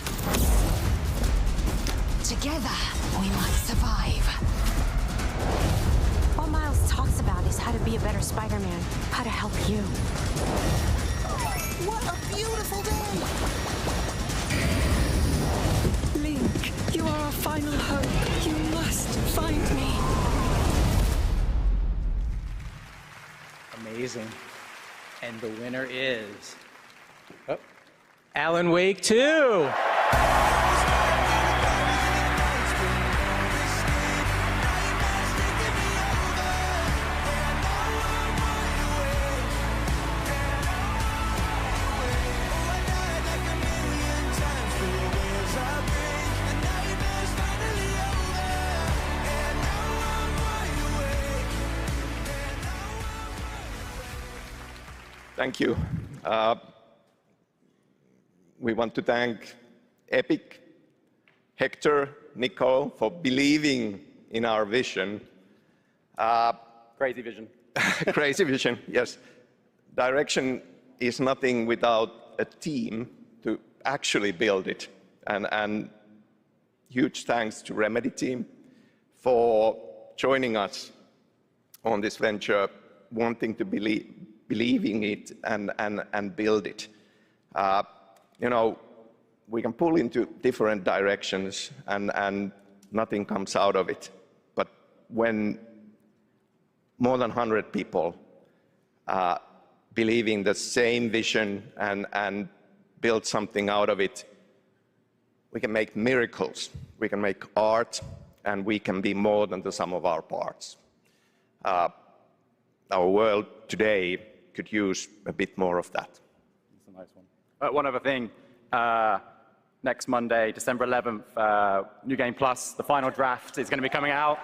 Together, we must survive. All Miles talks about is how to be a better Spider-Man, how to help you. What a beautiful day! Link, you are our final hope. You must find me. Amazing. And the winner is Alan Wake 2. Thank you. We want to thank Epic, Hector, Nicole for believing in our vision. Crazy vision. Crazy vision, yes. Direction is nothing without a team to actually build it. And huge thanks to Remedy team for joining us on this venture, wanting to believe in it and build it. You know, we can pull into different directions and nothing comes out of it. But when more than 100 people believe in the same vision and build something out of it, we can make miracles. We can make art, and we can be more than the sum of our parts. Our world today could use a bit more of that. That's a nice one. One other thing. Next Monday, December 11th, New Game Plus, the final draft is going to be coming out.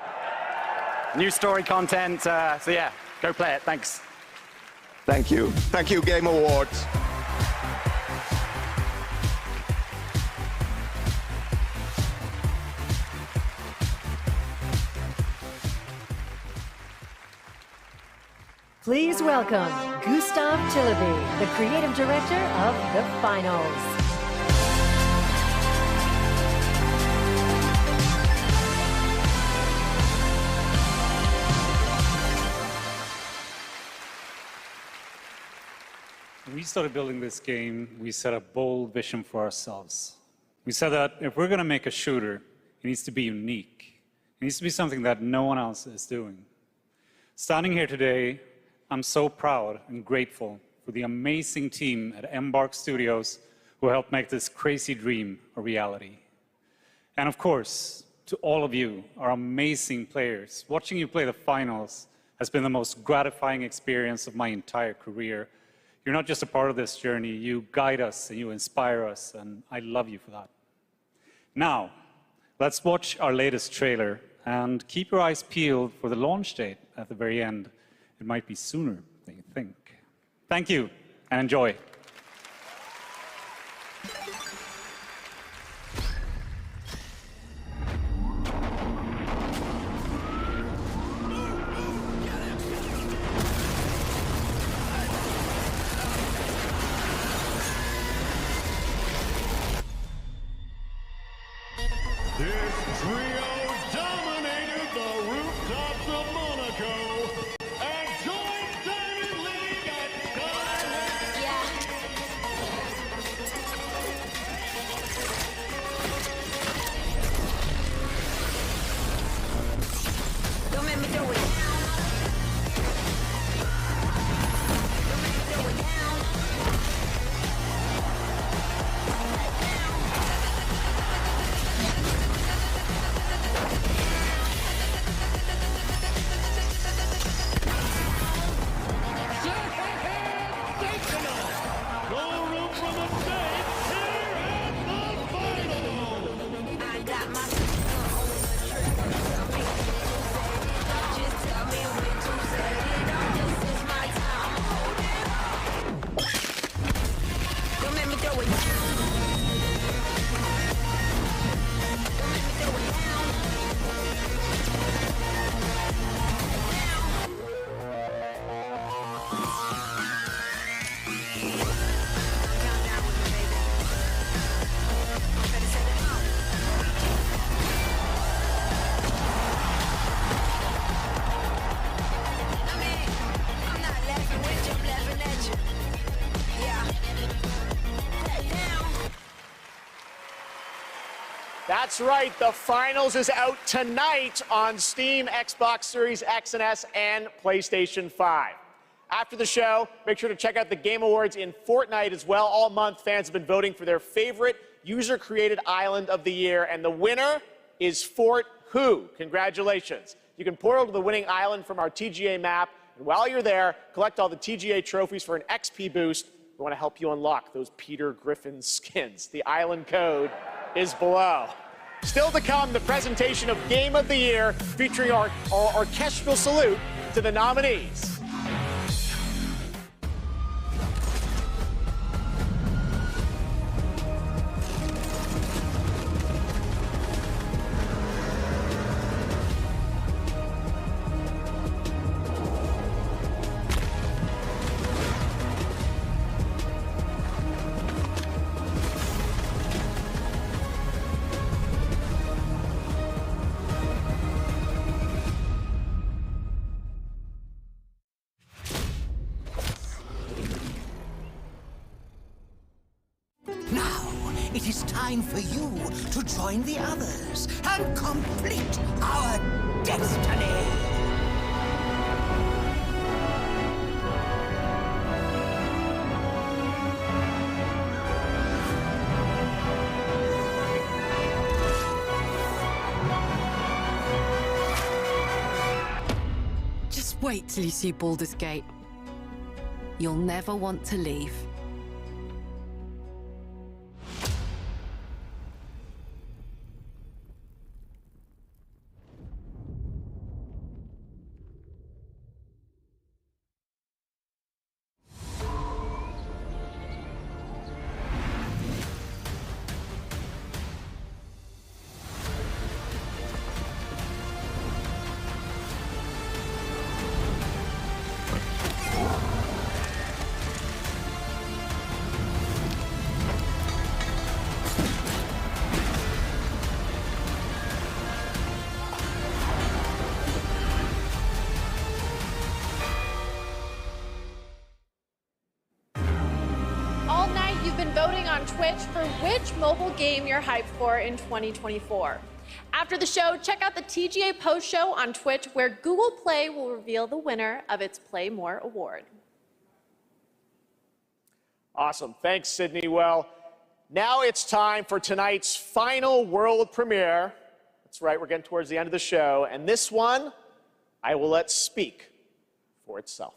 New story content. So yeah, go play it. Thanks. Thank you. Thank you, Game Awards. Please welcome Gustav Tilleby, the creative director of The Finals. When we started building this game, we set a bold vision for ourselves. We said that if we're going to make a shooter, it needs to be unique. It needs to be something that no one else is doing. Standing here today, I'm so proud and grateful for the amazing team at Embark Studios who helped make this crazy dream a reality. And of course, to all of you, our amazing players, watching you play the finals has been the most gratifying experience of my entire career. You're not just a part of this journey, you guide us and you inspire us, and I love you for that. Now, let's watch our latest trailer and keep your eyes peeled for the launch date at the very end. It might be sooner than you think. Thank you, and enjoy. This trio dominated the rooftops of Monaco and joined Diamond League at Skyline. Don't make me do it. That's right, the finals is out tonight on Steam, Xbox Series X and S, and PlayStation 5. After the show, make sure to check out the Game Awards in Fortnite as well. All month, fans have been voting for their favorite user-created island of the year, and the winner is Fort Who. Congratulations. You can portal to the winning island from our TGA map, and while you're there, collect all the TGA trophies for an XP boost. We want to help you unlock those Peter Griffin skins. The island code is below. Still to come, the presentation of Game of the Year, featuring our orchestral salute to the nominees. it is time for you to join the others and complete our destiny. Just wait till you see Baldur's Gate. You'll never want to leave. All night you've been voting on Twitch for which mobile game you're hyped for in 2024. After the show, check out the TGA post show on Twitch where Google Play will reveal the winner of its Play More award. Awesome. Thanks, Sydney. Well, now it's time for tonight's final world premiere. That's right, we're getting towards the end of the show. And this one, I will let speak for itself.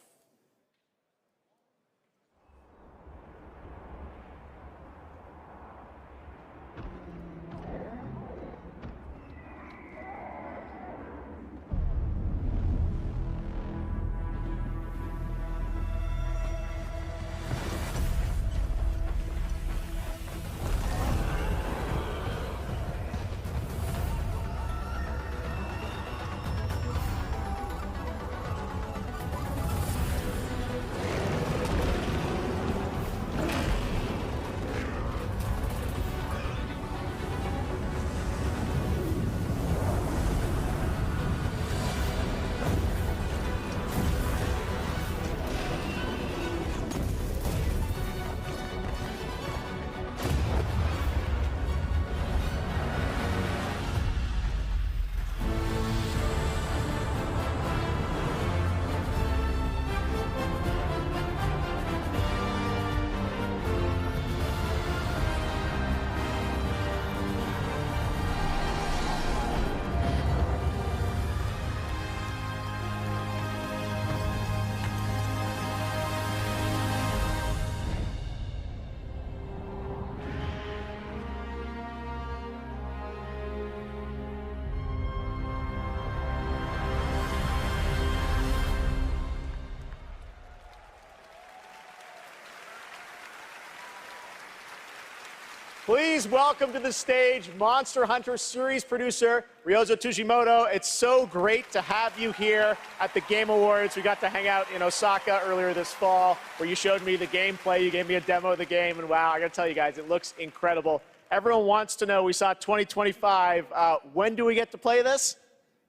Please welcome to the stage Monster Hunter series producer Ryozo Tujimoto. It's so great to have you here at the Game Awards. We got to hang out in Osaka earlier this fall where you showed me the gameplay. You gave me a demo of the game, and wow, I gotta tell you guys, it looks incredible. Everyone wants to know, we saw 2025. When do we get to play this?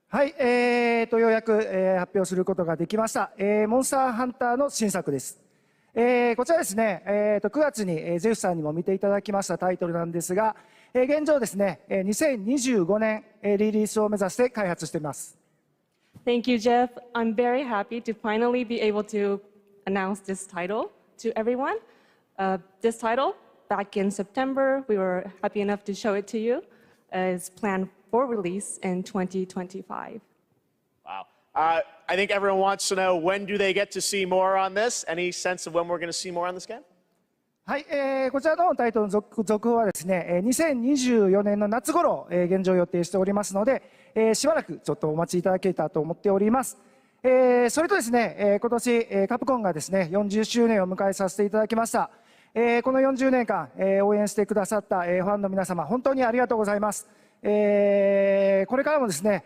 はい、ようやく、発表することができました。モンスターハンターの新作です。こちらですね、9月にゼフさんにも見ていただきましたタイトルなんですが、現状ですね、2025年リリースを目指して開発しています。Thank you, Jeff. I'm very happy to finally be able to announce this title to everyone. This title, back in September, we were happy enough to show it to you, is planned for release in 2025. Wow. I think everyone wants to know, when do they get to see more on this? Any sense of when we're going to see more on this game? はい、こちらのタイトルの続報はですね、2024年の夏頃、現状予定しておりますので、しばらくちょっとお待ちいただけたらと思っております。それとですね、今年、カプコンがですね、40周年を迎えさせていただきました。この40年間、応援してくださった、ファンの皆様、本当にありがとうございます。これからもですね、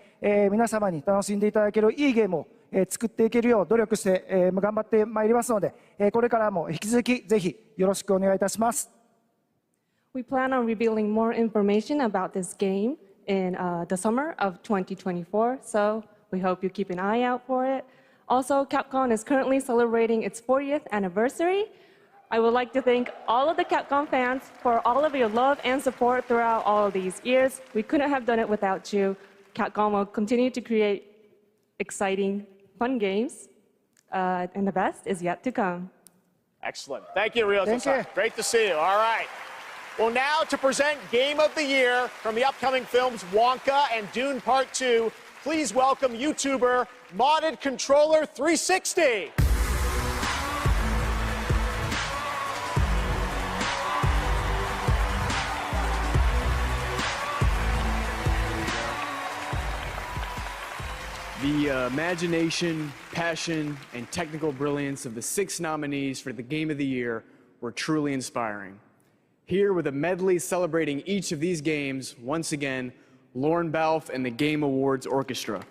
皆様に楽しんでいただけるいいゲームを、作っていけるよう努力して、頑張ってまいりますので、これからも引き続きぜひよろしくお願いいたします。We plan on revealing more information about this game in the summer of 2024, so we hope you keep an eye out for it. Also, Capcom is currently celebrating its 40th anniversary. I would like to thank all of the Capcom fans for all of your love and support throughout all of these years. We couldn't have done it without you. Capcom will continue to create exciting, fun games, and the best is yet to come. Excellent. Thank you, Ryo. Thank you. Great to see you. All right. Well, now to present Game of the Year from the upcoming films Wonka and Dune Part 2, please welcome YouTuber Modded Controller 360. The imagination, passion, and technical brilliance of the 6 nominees for the Game of the Year were truly inspiring. Here with a medley celebrating each of these games, once again, Lauren Balfe and the Game Awards Orchestra.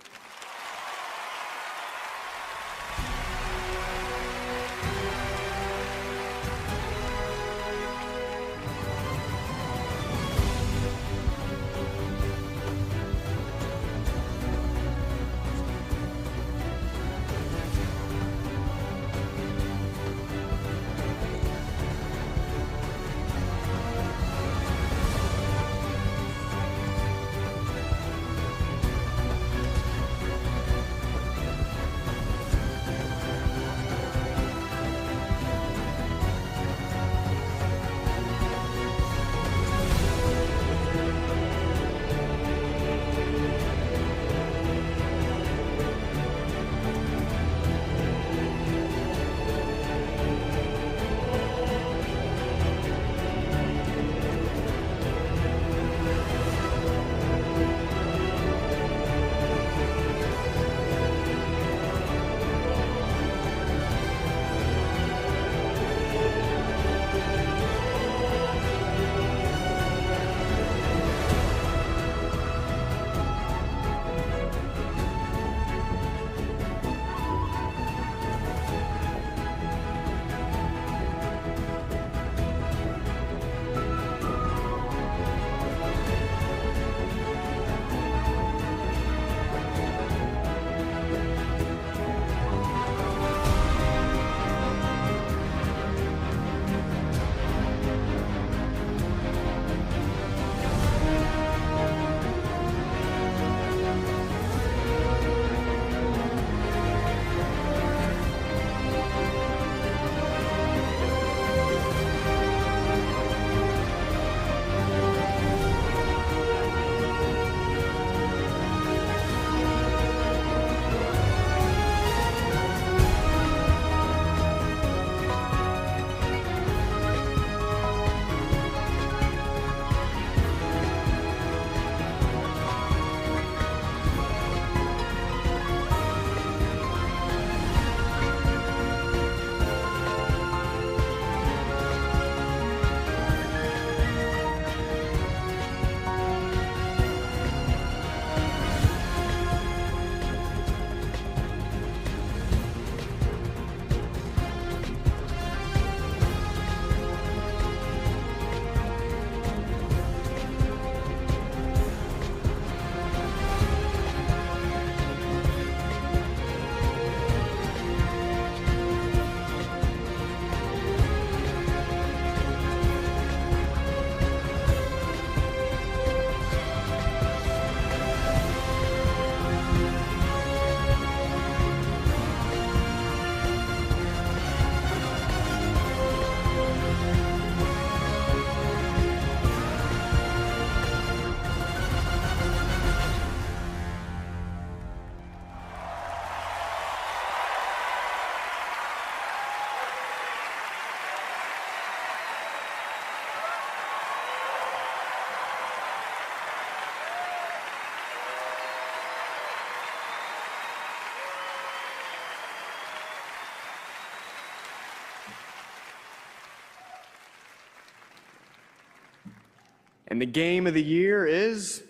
And the Game of the Year is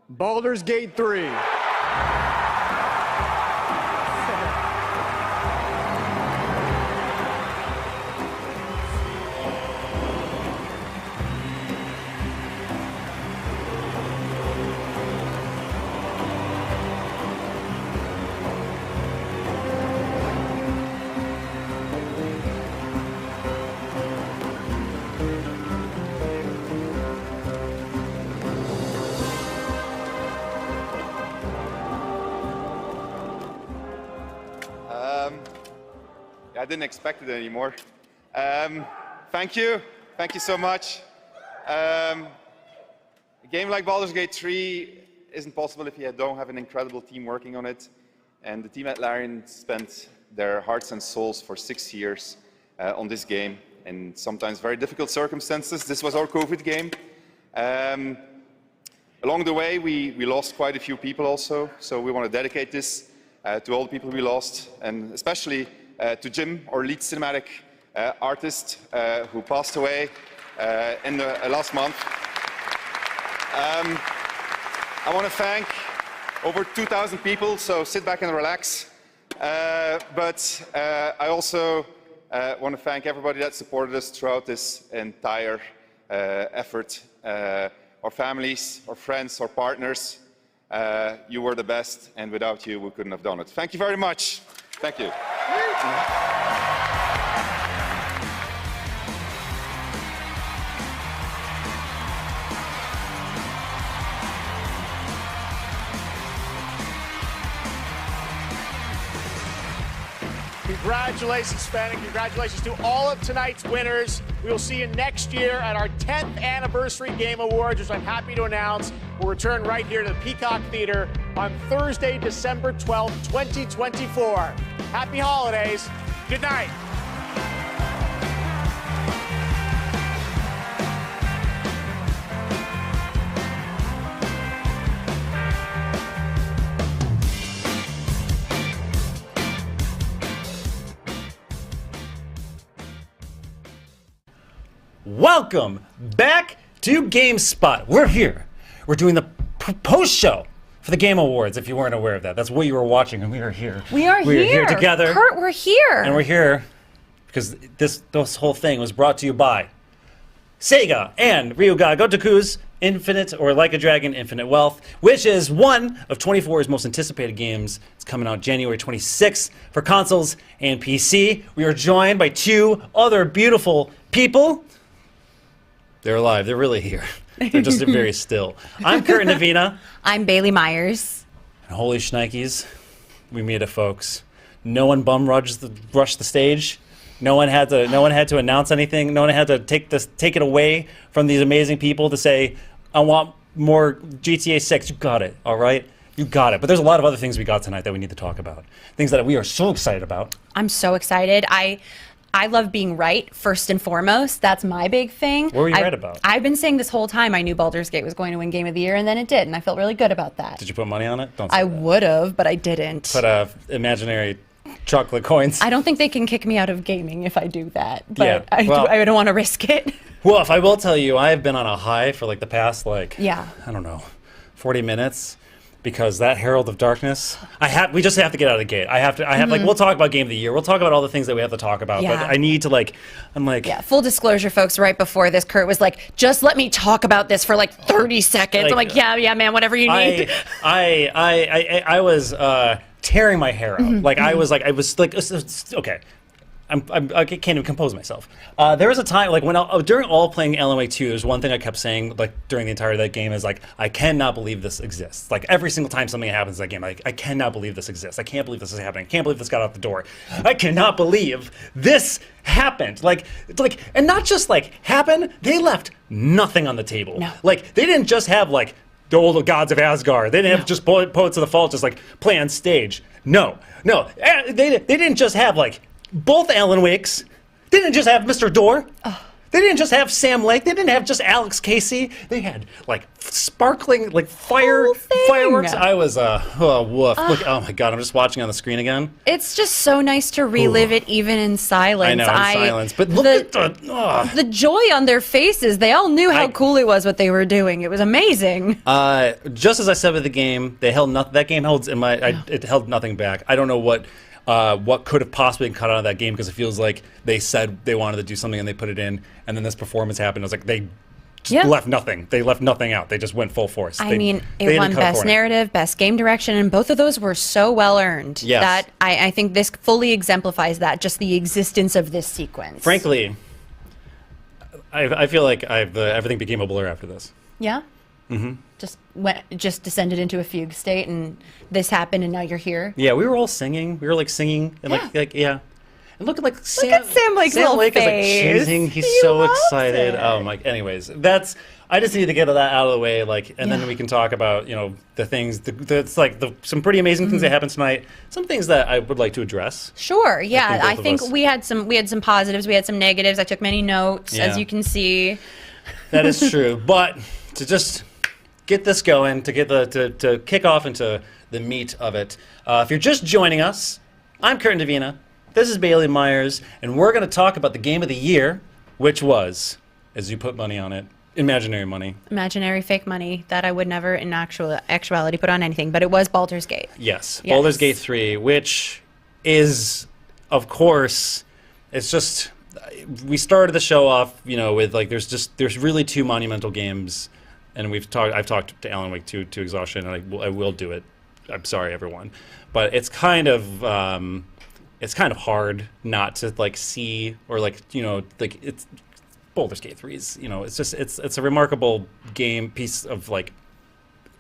Baldur's Gate 3. didn't expect it anymore. Thank you so much. A game like Baldur's Gate 3 isn't possible if you don't have an incredible team working on it. And the team at Larian spent their hearts and souls for 6 years on this game in sometimes very difficult circumstances. This was our COVID game. Along the way, we lost quite a few people also, so we want to dedicate this to all the people we lost, and especially to Jim, our lead cinematic artist, who passed away in the last month. I want to thank over 2,000 people, so sit back and relax. But I also want to thank everybody that supported us throughout this entire effort. Our families, our friends, our partners, you were the best, and without you, we couldn't have done it. Thank you very much. Thank you. Congratulations, Sven, and congratulations to all of tonight's winners. We will see you next year at our 10th Anniversary Game Awards, which I'm happy to announce will return right here to the Peacock Theater on Thursday, December 12th, 2024. Happy holidays. Good night. Welcome back to GameSpot. We're here. We're doing the post show for the Game Awards. If you weren't aware of that, that's what you were watching, and we are here. We're here together. Kurt, we're here. And we're here because this whole thing was brought to you by Sega and Ryuga Gotoku's Infinite, or Like a Dragon, Infinite Wealth, which is one of 24's most anticipated games. It's coming out January 26th for consoles and PC. We are joined by two other beautiful people. They're alive. They're really here. They're just very still. I'm Kurt Navina. I'm Bailey Myers. And holy shnikes, we made it, folks. No one bum rushed the stage. No one had to announce anything. No one had to take it away from these amazing people to say, I want more GTA 6. You got it, all right? You got it. But there's a lot of other things we got tonight that we need to talk about. Things that we are so excited about. I'm so excited. I love being right, first and foremost. That's my big thing. What were you right about? I've been saying this whole time I knew Baldur's Gate was going to win Game of the Year, and then it did, and I felt really good about that. Did you put money on it? Don't say I would have, but I didn't. Put imaginary chocolate coins. I don't think they can kick me out of gaming if I do that, but Yeah, I don't want to risk it. Well, if I will tell you, I have been on a high for like the past, I don't know, 40 minutes. Because that Herald of Darkness, we just have to get out of the gate. We'll talk about Game of the Year. We'll talk about all the things that we have to talk about. Yeah. But I need to Yeah, full disclosure, folks, right before this, Kurt was like, just let me talk about this for 30 seconds. I'm like, yeah, man, whatever you need. I was tearing my hair out. Okay. I can't even compose myself. There was a time, during all playing Alan Wake 2, there's one thing I kept saying, during the entirety of that game is, I cannot believe this exists. Every single time something happens in that game, I cannot believe this exists. I can't believe this is happening. I can't believe this got out the door. I cannot believe this happened. And not just, happen, they left nothing on the table. No. They didn't just have, the old gods of Asgard. They didn't have just Poets of the Fall just, play on stage. No. They didn't just have, both Alan Wakes. They didn't just have Mr. Door. They didn't just have Sam Lake. They didn't have just Alex Casey. They had sparkling fireworks. I was woof. Look, oh my god, I'm just watching on the screen again. It's just so nice to relive it even in silence. I know, in silence. But look at the joy on their faces. They all knew how cool it was what they were doing. It was amazing. Just as I said with the game, they held nothing. That game it held nothing back. I don't know what could have possibly been cut out of that game, because it feels like they said they wanted to do something and they put it in, and then this performance happened. It was they just left nothing. They left nothing out. They just went full force. It won Best Narrative, Best Game Direction, and both of those were so well earned. Yes. That I think this fully exemplifies that, just the existence of this sequence. Frankly, I feel like everything became a blur after this. Yeah? Mm-hmm. Just descended into a fugue state, and this happened, and now you're here. Yeah, we were all singing. We were singing, and And look at Look at Sam Lake's little Lake is like face. cheesing. He's He so loves excited. it. Oh my! Anyways, I just need to get that out of the way, and then we can talk about the things. That's some pretty amazing things that happened tonight. Some things that I would like to address. Sure. Yeah, both I of think us. we had some positives, we had some negatives. I took many notes, Yeah. as you can see. That is true. But to just get this going, to kick off into the meat of it. If you're just joining us, I'm Curtin Davina. This is Bailey Myers, and we're going to talk about the game of the year, which was, as you put money on it, imaginary money. Imaginary fake money that I would never in actuality put on anything, but it was Baldur's Gate. Yes, Yes. Baldur's Gate 3, which is, of course, it's just, we started the show off, with there's really two monumental games, and I've talked to Alan Wake to exhaustion, and I will do it. I'm sorry, everyone, but it's kind of hard not to see or it's Baldur's Gate 3 is it's a remarkable piece of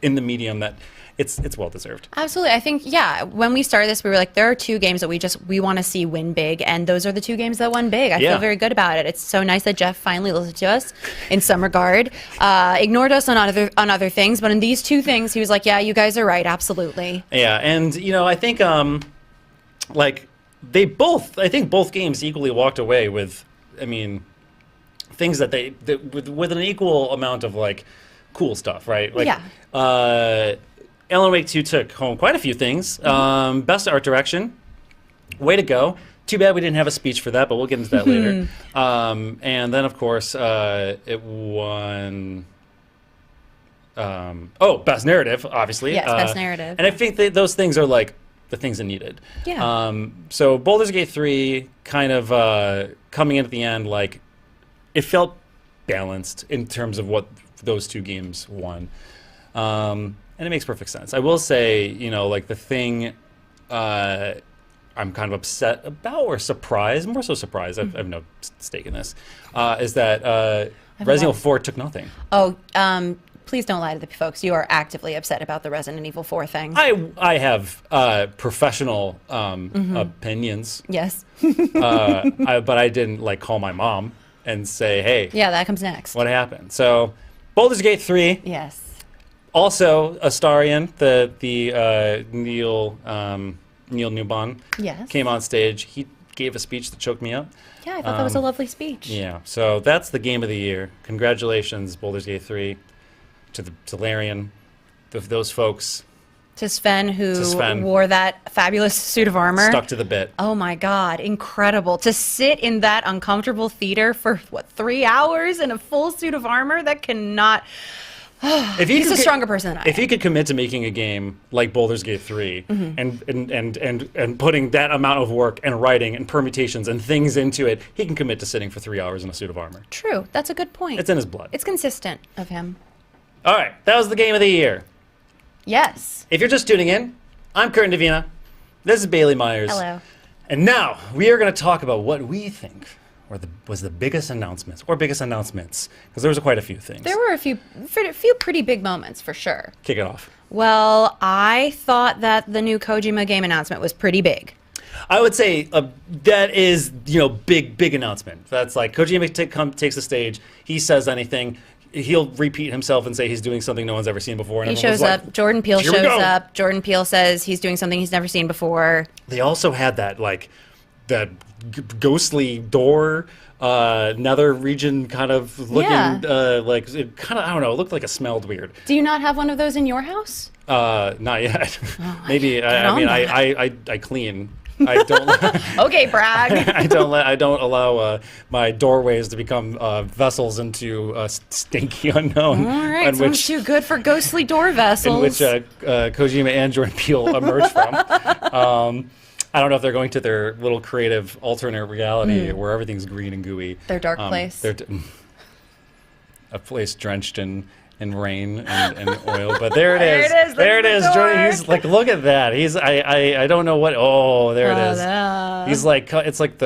in the medium that it's well deserved. Absolutely. I think, when we started this, we were like, there are two games that we want to see win big, and those are the two games that won big. I feel very good about it. It's so nice that Jeff finally listened to us in some regard, ignored us on other things, but in these two things, he was like, yeah, you guys are right, absolutely. Yeah, and I think I think both games equally walked away with, things that with an equal amount of cool stuff, right? Alan Wake 2 took home quite a few things. Best art direction, way to go. Too bad we didn't have a speech for that, but we'll get into that later. And then, of course, it won. Best narrative, obviously. Yes, best narrative. And I think that those things are the things it needed. Yeah. So Baldur's Gate 3 kind of coming in at the end, it felt balanced in terms of what those two games won. And it makes perfect sense. I will say, the thing I'm kind of upset about or surprised, more so surprised, I have no stake in this, is that Resident Evil 4 took nothing. Oh, please don't lie to the folks. You are actively upset about the Resident Evil 4 thing. I have professional opinions. Yes. But I didn't call my mom and say, hey. Yeah, that comes next. What happened? So Baldur's Gate 3. Yes. Also, Astarion, the Neil Newbon, Yes. came on stage. He gave a speech that choked me up. Yeah, I thought that was a lovely speech. Yeah, so that's the game of the year. Congratulations, Baldur's Gate 3, to Larian, those folks. To Sven, who To Sven. wore that fabulous suit of armor. Stuck to the bit. Oh my God, incredible. To sit in that uncomfortable theater for, 3 hours in a full suit of armor? That cannot... He's a stronger person than I am. If he could commit to making a game like Baldur's Gate 3 and putting that amount of work and writing and permutations and things into it, he can commit to sitting for 3 hours in a suit of armor. True, that's a good point. It's in his blood. It's consistent of him. All right, that was the game of the year. Yes. If you're just tuning in, I'm Curtin Davina. This is Bailey Myers. Hello. And now we are going to talk about what we think was the biggest announcements, because there was quite a few things. There were a few pretty big moments for sure. Kick it off. Well, I thought that the new Kojima game announcement was pretty big. I would say that is, big announcement. That's Kojima takes the stage. He says anything. He'll repeat himself and say he's doing something no one's ever seen before. And He shows up. Jordan Peele "Here we shows go." up. Jordan Peele says he's doing something he's never seen before. They also had that ghostly door, nether region kind of looking, it kind of, I don't know, it looked like it smelled weird. Do you not have one of those in your house? Not yet. Maybe. Get on I clean. I don't. Okay, brag. I don't allow my doorways to become vessels into stinky unknown. All right, sounds too good for ghostly door vessels. In which Kojima and Jordan Peele emerge from. I don't know if they're going to their little creative alternate reality where everything's green and gooey. Their dark place. A place drenched in rain and oil, but there it is. There it is. There it is. The Jordan, door. he's look at that. I don't know what. Oh, there it is. No. He's it's like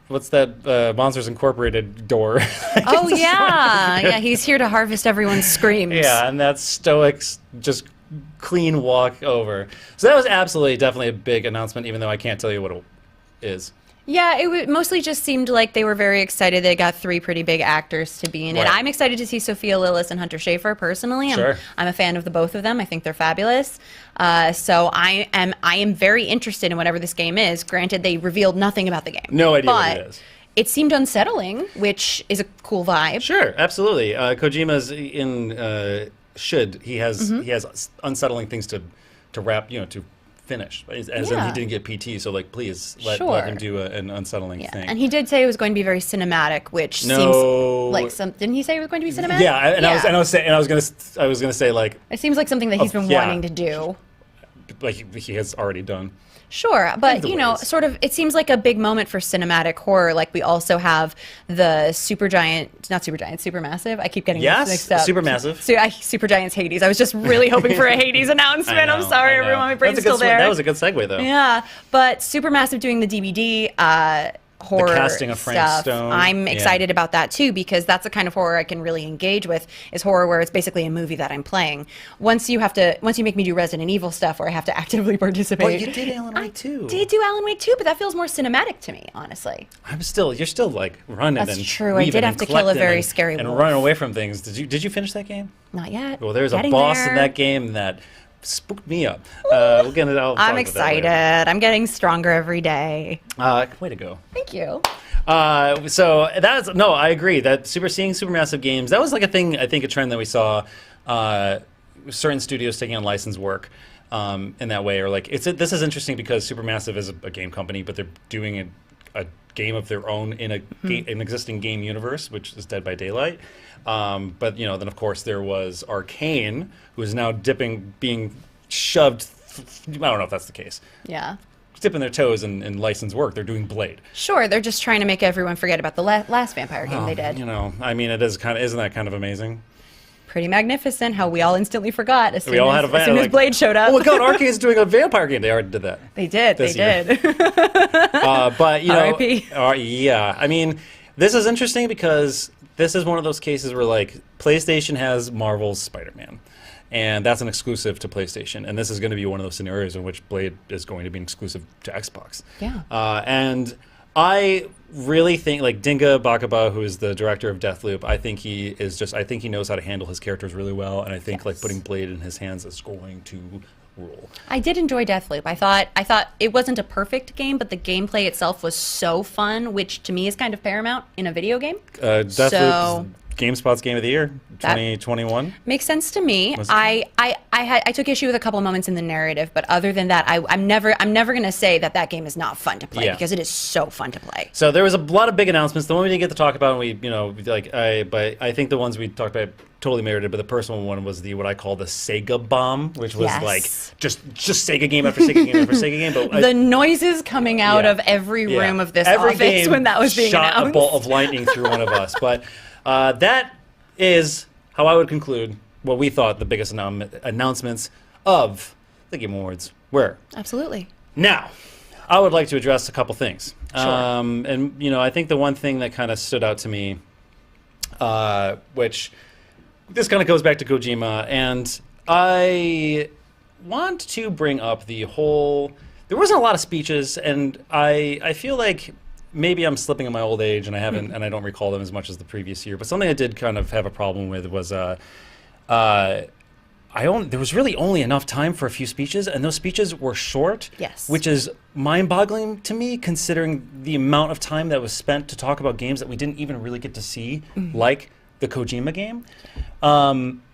what's that Monsters Incorporated door? Oh yeah, he's here to harvest everyone's screams. Yeah, and that's stoic, just clean walk over. So that was definitely a big announcement, even though I can't tell you what it is. Yeah, it mostly just seemed like they were very excited. They got 3 pretty big actors to be in it. Right. I'm excited to see Sophia Lillis and Hunter Schafer personally. Sure. I'm a fan of the both of them. I think they're fabulous. So I am very interested in whatever this game is. Granted, they revealed nothing about the game. No idea but what it is. It seemed unsettling, which is a cool vibe. Sure, absolutely. Kojima's he has Mhm. he has unsettling things to wrap, to finish. As in Yeah. he didn't get PT, so like please let Sure. him do an unsettling thing. And he did say it was going to be very cinematic, which No. seems like some. Didn't he say it was going to be cinematic? Yeah, I was gonna say like It seems like something that he's been yeah. wanting to do. like he has already done. Sure, but the you know, ways. sort of, it seems like a big moment for cinematic horror. Like we also have the Supermassive. I keep getting Yes, this mixed up. Supermassive. Supergiant's Hades. I was just really hoping for a Hades announcement. I know, I'm sorry, I know. everyone. My brain's That's a good still there. That was a good segue though. Yeah, but Supermassive doing the DVD horror casting of Frank stuff. Stone, I'm yeah. excited about that too because that's the kind of horror I can really engage with. Is horror where it's basically a movie that I'm playing. Once you make me do Resident Evil stuff where I have to actively participate. But you did Alan Wake 2. Did do Alan Wake 2, but that feels more cinematic to me, honestly. You're still like running. That's and true. I weaving did have and to kill a collecting very and- scary and wolf. running away from things. Did you finish that game? Not yet. Well, there's a Getting boss there. in that game that spooked me up. We'll get it out. I'm excited. I'm getting stronger every day. Way to go. Thank you. So I agree that seeing Supermassive games, that was like a thing, I think a trend that we saw, certain studios taking on licensed work in that way, or like this is interesting because Supermassive is a game company, but they're doing a game of their own in an existing game universe, which is Dead by Daylight. But then of course there was Arcane, who is now being shoved. I don't know if that's the case. Yeah. Dipping their toes in licensed work. They're doing Blade. Sure, they're just trying to make everyone forget about the last vampire game they did. I mean, it is isn't that kind of amazing? Pretty magnificent how we all instantly forgot as soon, as as Blade showed up. Oh my god, Arcane's doing a vampire game. They already did that. They did. this They year. did. But R.I.P. Yeah. I mean, this is interesting because this is one of those cases where like PlayStation has Marvel's Spider-Man. And that's an exclusive to PlayStation. And this is going to be one of those scenarios in which Blade is going to be an exclusive to Xbox. Yeah. And I really think, like, Dinga Bakaba, who is the director of Deathloop, I think he knows how to handle his characters really well. And I think, like, putting Blade in his hands is going to rule. I did enjoy Deathloop. I thought it wasn't a perfect game, but the gameplay itself was so fun, which to me is kind of paramount in a video game. Deathloop GameSpot's Game of the Year, 2021. Makes sense to me. I took issue with a couple of moments in the narrative, but other than that, I'm never going to say that game is not fun to play because it is so fun to play. So there was a lot of big announcements. The one we didn't get to talk about, but I think the ones we talked about totally merited. But the personal one was what I call the Sega bomb, which was like just Sega game after Sega game after Sega game. But the noises coming out of every room of this every office game when that was being shot announced. a bolt of lightning through one of us. But that is how I would conclude what we thought the biggest announcements of the Game Awards were. Absolutely. Now, I would like to address a couple things. Sure. And, I think the one thing that kind of stood out to me, which this kind of goes back to Kojima, and I want to bring up the whole... There wasn't a lot of speeches, and I feel like maybe I'm slipping in my old age, and I haven't, and I don't recall them as much as the previous year. But something I did kind of have a problem with was there was really only enough time for a few speeches, and those speeches were short. Yes. Which is mind-boggling to me, considering the amount of time that was spent to talk about games that we didn't even really get to see, like the Kojima game.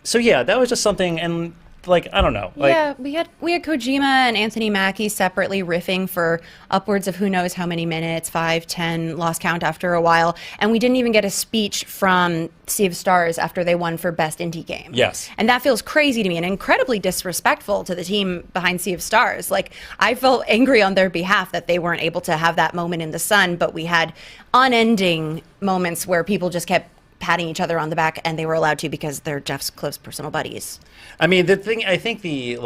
So yeah, that was just something, and I don't know. Yeah, we had Kojima and Anthony Mackie separately riffing for upwards of who knows how many minutes, 5, 10, lost count after a while, and we didn't even get a speech from Sea of Stars after they won for Best Indie Game. Yes. And that feels crazy to me and incredibly disrespectful to the team behind Sea of Stars. I felt angry on their behalf that they weren't able to have that moment in the sun, but we had unending moments where people just kept patting each other on the back, and they were allowed to because they're Jeff's close personal buddies. I mean, the thing, I think the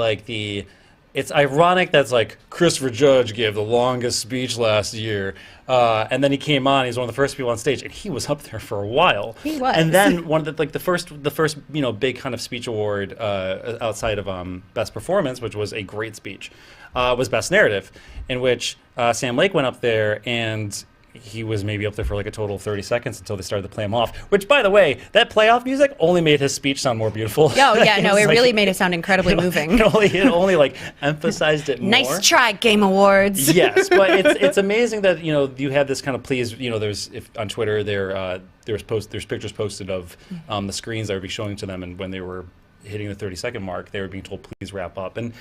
it's ironic that's like Christopher Judge gave the longest speech last year, and then he came on. He's one of the first people on stage, and he was up there for a while. He was. And then one of the first big kind of speech award outside of Best Performance, which was a great speech, was Best Narrative, in which Sam Lake went up there and he was maybe up there for like a total of 30 seconds until they started to play him off. Which, by the way, that playoff music only made his speech sound more beautiful. Oh yeah, no, it really made it sound incredibly moving. It only like emphasized it more. Nice try, Game Awards. Yes, but it's amazing that you have this kind of please. There's on Twitter there's pictures posted of the screens that would be showing to them, and when they were hitting the 30-second mark, they were being told please wrap up. And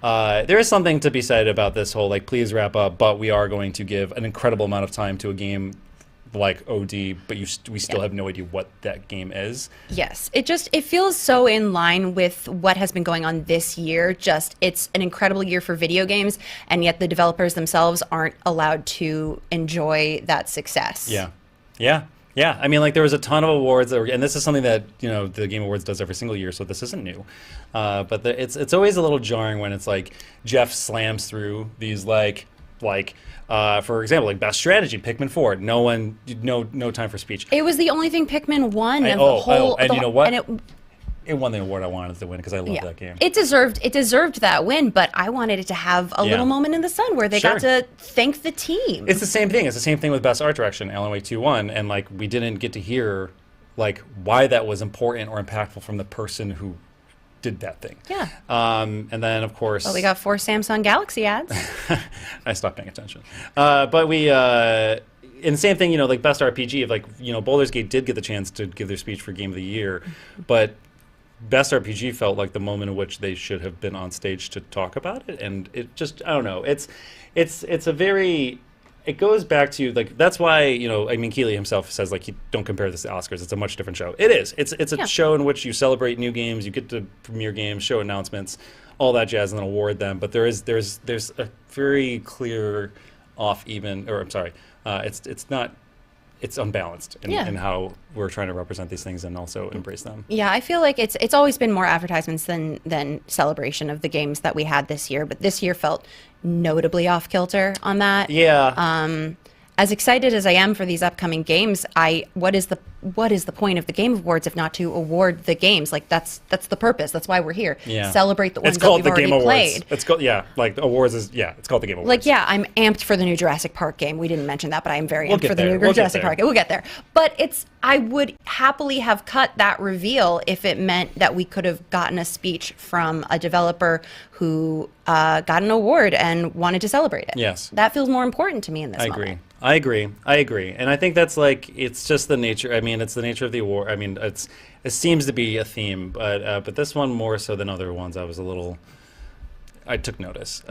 there is something to be said about this whole please wrap up, but we are going to give an incredible amount of time to a game like OD, but we still have no idea what that game is. Yes, it feels so in line with what has been going on this year. It's an incredible year for video games, and yet the developers themselves aren't allowed to enjoy that success. Yeah, I mean, there was a ton of awards, and this is something that the Game Awards does every single year, so this isn't new. But it's always a little jarring when it's like Jeff slams through these for example, Best Strategy, Pikmin 4. No time for speech. It was the only thing Pikmin won. You know what? And it won the award I wanted to win because I love that game. It deserved that win, but I wanted it to have a little moment in the sun where they got to thank the team. It's the same thing. It's the same thing with Best Art Direction, Alan Wake 2 won, and we didn't get to hear why that was important or impactful from the person who did that thing. Yeah. And then of course. Well, we got 4 Samsung Galaxy ads. I stopped paying attention. But we. And the same thing, Best RPG, Baldur's Gate did get the chance to give their speech for Game of the Year, but Best RPG felt like the moment in which they should have been on stage to talk about it, and it just, I don't know, it's a very, it goes back to that's why Keighley himself says you don't compare this to Oscars. It's a much different show. It is. It's a show in which you celebrate new games, you get to premiere games, show announcements, all that jazz, and then award them. But there's a very clear it's unbalanced in how we're trying to represent these things and also embrace them. Yeah, I feel like it's always been more advertisements than celebration of the games that we had this year, but this year felt notably off kilter on that. Yeah. As excited as I am for these upcoming games, what is the point of the Game Awards if not to award the games? That's the purpose. That's why we're here. Yeah. Celebrate the ones that we've already played. It's called awards is it's called the Game Awards. I'm amped for the new Jurassic Park game. We didn't mention that, but I am very amped for the new Jurassic Park game. We'll get there. But I would happily have cut that reveal if it meant that we could have gotten a speech from a developer who got an award and wanted to celebrate it. Yes. That feels more important to me in this moment. I agree. And I think that's it's just the nature. I mean, it's the nature of the award. I mean, it seems to be a theme, but this one more so than other ones, I took notice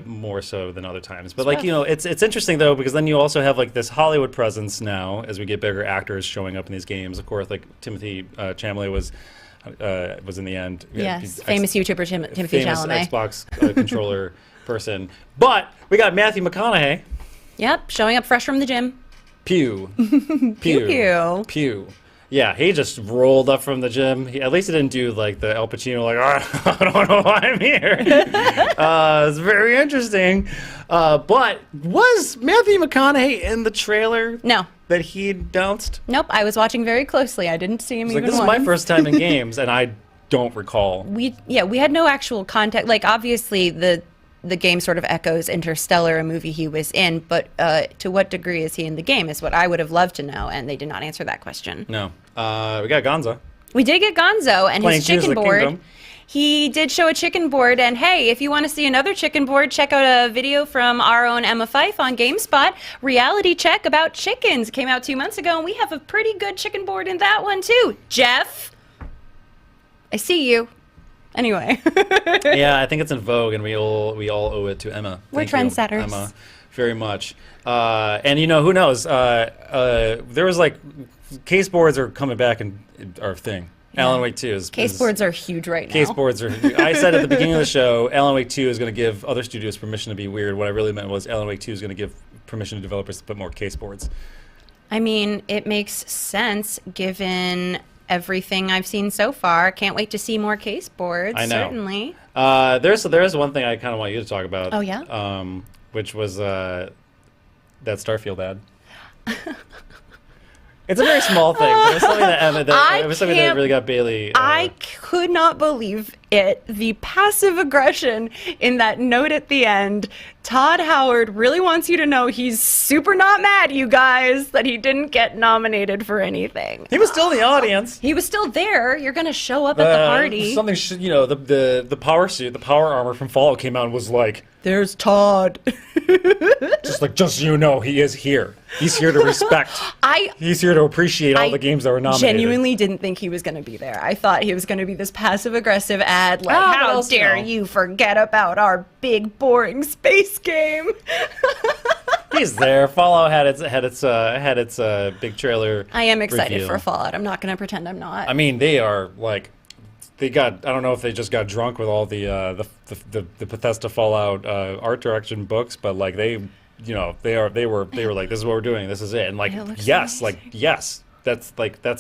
more so than other times. But it's interesting though, because then you also have this Hollywood presence now as we get bigger actors showing up in these games. Of course, Timothy Chalamet was in the end. Yes, famous YouTuber Timothy Chalamet. Famous Xbox controller person. But we got Matthew McConaughey. Yep, showing up fresh from the gym. Pew. Pew. Pew. Yeah, he just rolled up from the gym. At least he didn't do the Al Pacino, I don't know why I'm here. It's very interesting. But was Matthew McConaughey in the trailer? No. That he announced? Nope, I was watching very closely. I didn't see him even once. This is my first time in games, and I don't recall. We had no actual contact. Obviously, the game sort of echoes Interstellar, a movie he was in, but to what degree is he in the game is what I would have loved to know, and they did not answer that question. No. We got Gonzo. We did get Gonzo and his chicken board. Kingdom. He did show a chicken board, and hey, if you want to see another chicken board, check out a video from our own Emma Fife on GameSpot. Reality check about chickens came out 2 months ago, and we have a pretty good chicken board in that one too. Jeff, I see you. Anyway. Yeah, I think it's in vogue, and we all owe it to Emma. We're trendsetters. Emma, very much. And who knows? There was case boards are coming back and are a thing. Yeah. Alan Wake 2 is... Case boards are huge right now. Case boards are... I said at the beginning of the show, Alan Wake 2 is going to give other studios permission to be weird. What I really meant was Alan Wake 2 is going to give permission to developers to put more case boards. I mean, it makes sense given everything I've seen so far. Can't wait to see more case boards. I know. Certainly. There's one thing I kind of want you to talk about. Oh, yeah? Which was that Starfield ad. It's a very small thing, but it was something that really got Bailey. I could not believe it. The passive aggression in that note at the end. Todd Howard really wants you to know he's super not mad, you guys, that he didn't get nominated for anything. He was still in the audience. He was still there. You're going to show up at the party. The power suit, the power armor from Fallout came out and was like, "There's Todd." just so you know, he is here. He's here to respect. He's here to appreciate all the games that were nominated. Genuinely didn't think he was going to be there. I thought he was going to be this passive aggressive ad, like, how dare you forget about our big boring space game? He's there. Fallout had its big trailer. I am excited reveal. for Fallout. I'm not going to pretend I'm not. I mean, they are like, I don't know if they just got drunk with all the Bethesda Fallout art direction books, but like they were like, this is what we're doing, this is it, and like yes, that's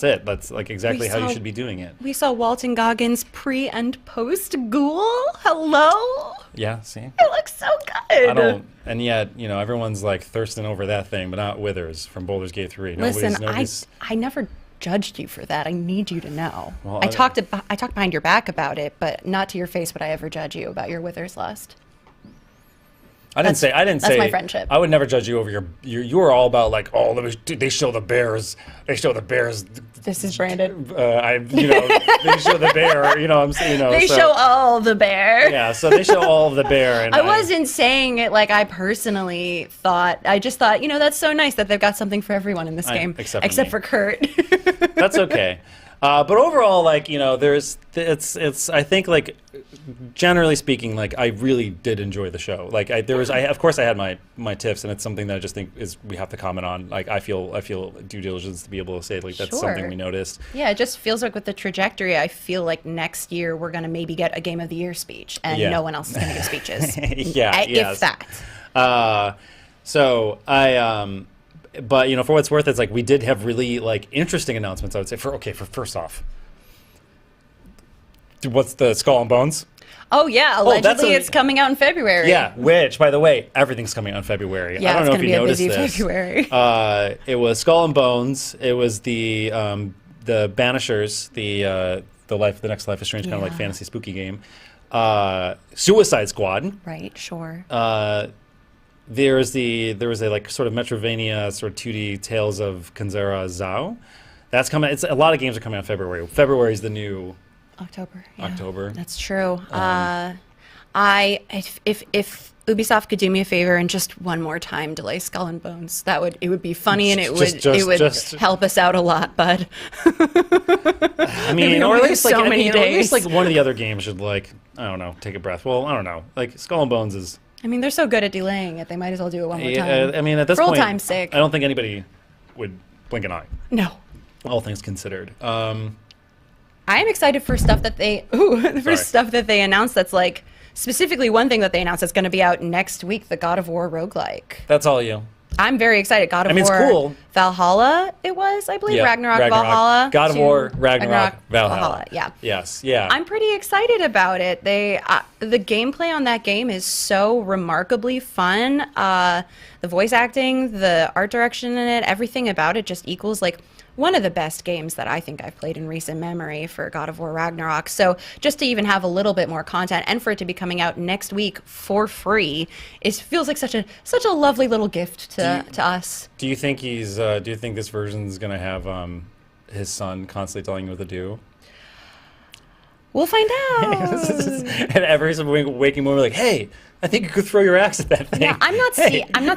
it. That's like exactly how you should be doing it. We saw Walton Goggins pre and post Ghoul. Hello. Yeah, see? It looks so good. And yet, everyone's like thirsting over that thing, but not Withers from Baldur's Gate 3. Listen, I never judged you for that. I need you to know. Well, I talked behind your back about it, but not to your face would I ever judge you about your Withers lust. I didn't say. That's my friendship. I would never judge you over your. You were all about like, they show the bears. They show the bears. This is Brandon. They show the bear. They show all the bear. Yeah, so they show all of the bear. And I wasn't saying it like I personally thought. I just thought, that's so nice that they've got something for everyone in this game, except for Kurt. That's okay. But overall, like, it's I think, like, generally speaking, like, I really did enjoy the show. Like, of course I had my tiffs, and it's something that I just think we have to comment on. Like, I feel due diligence to be able to say, like, that's something we noticed. Yeah, it just feels like with the trajectory, I feel like next year we're going to maybe get a Game of the Year speech, and no one else is going to give speeches. If that. But for what it's worth, it's like we did have really like interesting announcements. I would say for first off, what's the Skull and Bones? Oh yeah, allegedly it's coming out in February. Yeah, which by the way, everything's coming out in February. Yeah, I don't know if you noticed this. It's going to be a busy February. It was Skull and Bones. It was the Banishers, the Next Life is Strange, kind of like fantasy spooky game. Suicide Squad. Right. Sure. There was a like sort of Metrovania sort of 2D Tales of Kanzera Zao. That's coming. A lot of games are coming out in February. February is the new October. October. That's true. If Ubisoft could do me a favor and just one more time delay Skull and Bones, it would be funny and it would help us out a lot, bud. I mean, or at least like or at least like one of the other games should, like, I don't know, take a breath. Well, I don't know. Like Skull and Bones is. I mean, they're so good at delaying it; they might as well do it one more time. I mean, at this for point, old time's sake. I don't think anybody would blink an eye. No. All things considered. I am excited for stuff that they announced. That's like specifically one thing that they announced that's going to be out next week: the God of War roguelike. That's all you. I'm very excited. God of War. It's cool. Valhalla. It was, I believe, Ragnarok, Valhalla. God of War, Ragnarok, Valhalla. Yeah. Yes. Yeah. I'm pretty excited about it. The gameplay on that game is so remarkably fun. The voice acting, the art direction in it, everything about it just equals like one of the best games that I think I've played in recent memory for God of War Ragnarok. So just to even have a little bit more content and for it to be coming out next week for free, it feels like such a lovely little gift to us. Do you think do you think this version is going to have his son constantly telling you what to do? We'll find out. And every waking moment, like, hey, I think you could throw your axe at that thing. Yeah, I'm not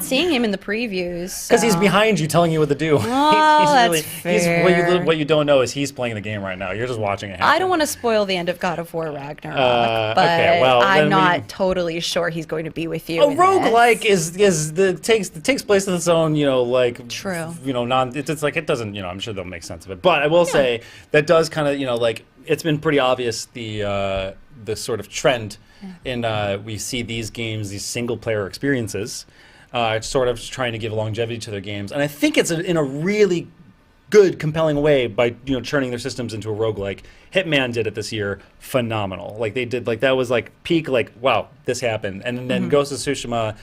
seeing him in the previews because he's behind you, telling you what to do. Oh, he's fair. What you don't know is he's playing the game right now. You're just watching it happen. I don't want to spoil the end of God of War Ragnarok, but okay, well, I'm not totally sure he's going to be with you. A roguelike takes place in its own, like true. It's like it doesn't, I'm sure they'll make sense of it. But I will say that does kind of, like it's been pretty obvious the sort of trend. And we see these games, these single-player experiences, sort of trying to give longevity to their games. And I think it's in a really good, compelling way by churning their systems into a roguelike. Hitman did it this year, phenomenal. Like they did, like that was like peak, like wow, this happened. And then Ghost of Tsushima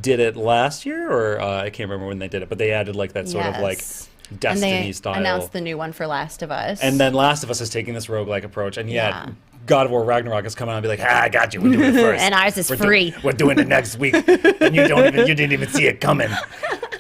did it last year, or I can't remember when they did it, but they added like that sort of like Destiny and they style. Announced the new one for Last of Us. And then Last of Us is taking this roguelike approach, and yet God of War Ragnarok is coming out and be like, I got you, we're doing it first. And ours is free. We're doing it next week, and you didn't even see it coming.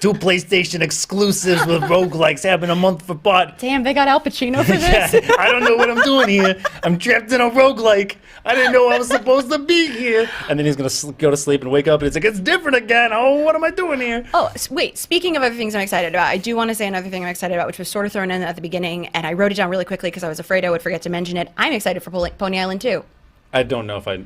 2 PlayStation exclusives with roguelikes having a month for bot. Damn, they got Al Pacino for Yeah, this? I don't know what I'm doing here. I'm trapped in a roguelike. I didn't know I was supposed to be here. And then he's going to go to sleep and wake up, and it's like, it's different again. Oh, what am I doing here? Oh, wait. Speaking of other things I'm excited about, I do want to say another thing I'm excited about, which was sort of thrown in at the beginning, and I wrote it down really quickly because I was afraid I would forget to mention it. I'm excited for Pony Island 2. I don't know if I...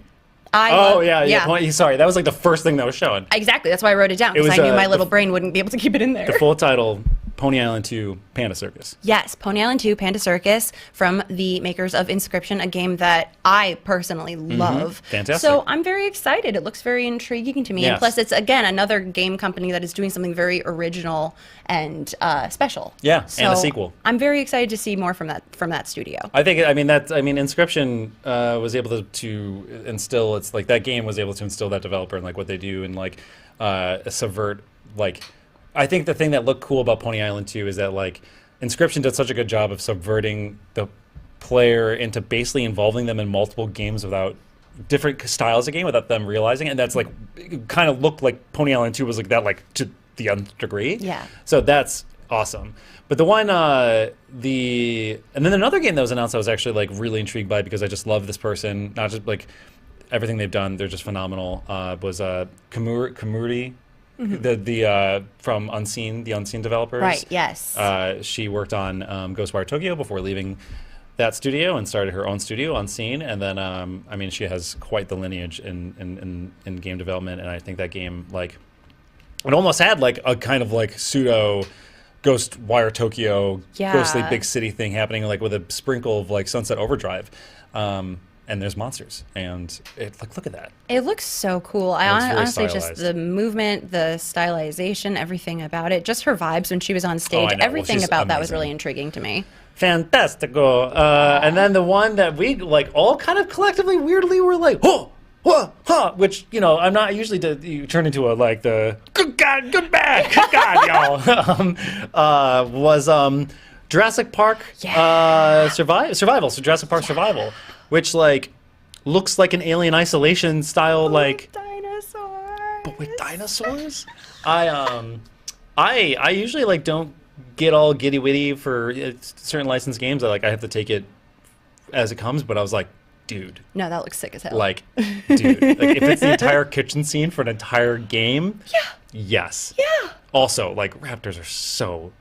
yeah. Sorry, that was like the first thing that was shown. Exactly. That's why I wrote it down, because I knew my little brain wouldn't be able to keep it in there. The full title, Pony Island 2, Panda Circus. Yes, Pony Island 2, Panda Circus, from the makers of Inscription, a game that I personally love. Fantastic. So I'm very excited. It looks very intriguing to me. Yes. And plus, it's, again, another game company that is doing something very original and special. Yeah, so and a sequel. I'm very excited to see more from that studio. Inscription was able to instill, it's like that game was able to instill that developer and like what they do and like subvert, like, I think the thing that looked cool about Pony Island 2 is that like Inscription did such a good job of subverting the player into basically involving them in multiple games without different styles of game without them realizing it. And that's like, it kind of looked like Pony Island 2 was like that, like to the nth degree. Yeah. So that's awesome. But the one, and then another game that was announced I was actually like really intrigued by because I just love this person, not just like everything they've done, they're just phenomenal, was Kamuri. The from Unseen, the Unseen developers. Right, yes. She worked on Ghostwire Tokyo before leaving that studio and started her own studio, Unseen. And then, I mean, she has quite the lineage in game development. And I think that game, like, it almost had like a kind of like pseudo Ghostwire Tokyo, ghostly big city thing happening, like with a sprinkle of like Sunset Overdrive. And there's monsters, and look at that. It looks so cool. Honestly, just the movement, the stylization, everything about it, just her vibes when she was on stage, everything about that was really intriguing to me. Fantastico. And then the one that we like all kind of collectively weirdly were like, which, you know, I'm not usually you turn into a like the good God, good bad, good God, y'all. Was Jurassic Park Survival. So Jurassic Park Survival. Which like looks like an Alien Isolation style, like dinosaurs. But with dinosaurs. I usually like don't get all giddy witty for certain licensed games. I have to take it as it comes. But I was like, dude, no, that looks sick as hell. Like, dude, like if it's the entire kitchen scene for an entire game, yes. Also, like raptors are so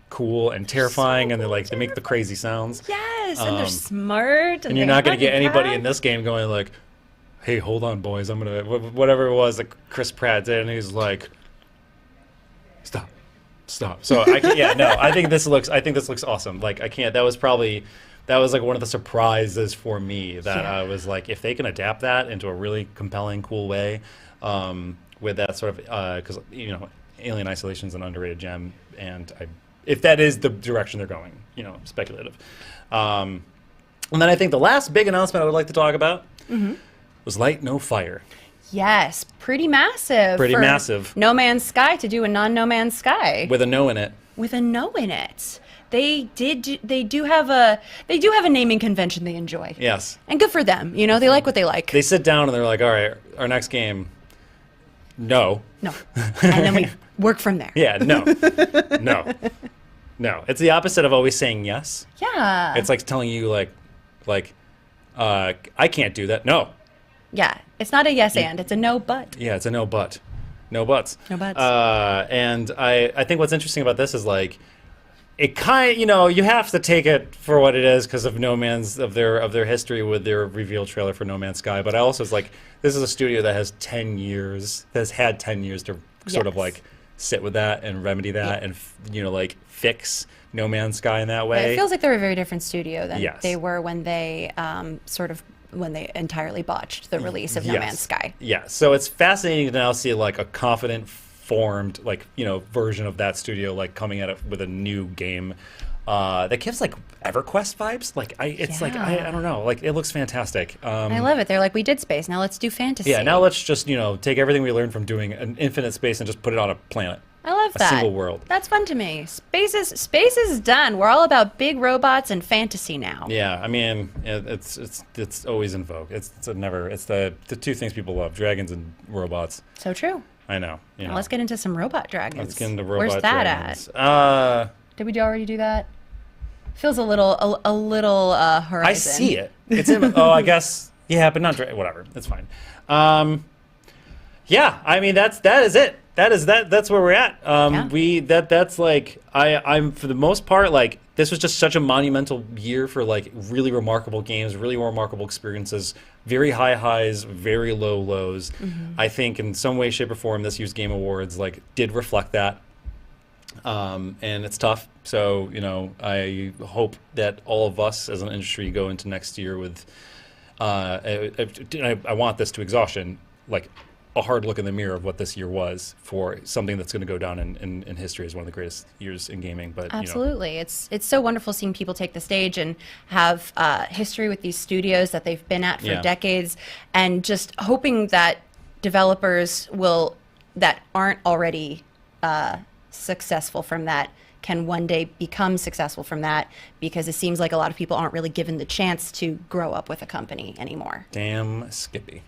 cool and terrifying, and they make the crazy sounds. Yes, and they're smart. And you're not going to get anybody in this game going like, "Hey, hold on, boys, I'm gonna whatever it was that Chris Pratt did," and he's like, "Stop." So I think this looks awesome. Like I can't. That was like one of the surprises for me that I was like, if they can adapt that into a really compelling, cool way, with that sort of because you know, Alien Isolation is an underrated gem, and if that is the direction they're going, you know, speculative. And then I think the last big announcement I would like to talk about was Light No Fire. Yes, pretty massive. Pretty for massive. No Man's Sky to do a non-No Man's Sky. With a no in it. With a no in it. They do have a naming convention they enjoy. Yes. And good for them. You know, they like what they like. They sit down and they're like, all right, our next game, no. No. And then we work from there. Yeah, no. No. It's the opposite of always saying yes. Yeah. It's like telling you I can't do that. No. Yeah. It's not a yes and, it's a no but. Yeah, it's a no but. No buts. No buts. And I think what's interesting about this is like, it kind, you know, you have to take it for what it is because of their history with their reveal trailer for No Man's Sky. But I also was like, this is a studio that has 10 years to sort of like sit with that and remedy that and you know, like fix No Man's Sky in that way. It feels like they're a very different studio than they were when they when they entirely botched the release of No Man's Sky. Yeah, so it's fascinating to now see like a confident, formed, like, you know, version of that studio like coming at it with a new game. that gives like EverQuest vibes. Like I don't know. Like it looks fantastic. I love it. They're like, we did space, now let's do fantasy. Yeah, now let's just take everything we learned from doing an infinite space and just put it on a planet. I love that. A single world. That's fun to me. Space is done. We're all about big robots and fantasy now. Yeah, I mean, it's always in vogue. It's the two things people love: dragons and robots. So true. I know. Now let's get into some robot dragons. Let's get into robot Where's that dragons. at? Did we already do that? Feels a little horizon. I see it. It's in. Oh, I guess. Yeah, but not whatever. It's fine. Yeah, I mean that is it. That's where we're at. That's like I'm for the most part like this was just such a monumental year for like really remarkable games, really remarkable experiences, very high highs, very low lows. I think in some way, shape, or form, this year's Game Awards like did reflect that. And it's tough. So I hope that all of us as an industry go into next year with. I want this to exhaustion, like a hard look in the mirror of what this year was for something that's going to go down in history as one of the greatest years in gaming. But absolutely, it's so wonderful seeing people take the stage and have history with these studios that they've been at for decades, and just hoping that developers that aren't already successful from that can one day become successful from that, because it seems like a lot of people aren't really given the chance to grow up with a company anymore. Damn Skippy.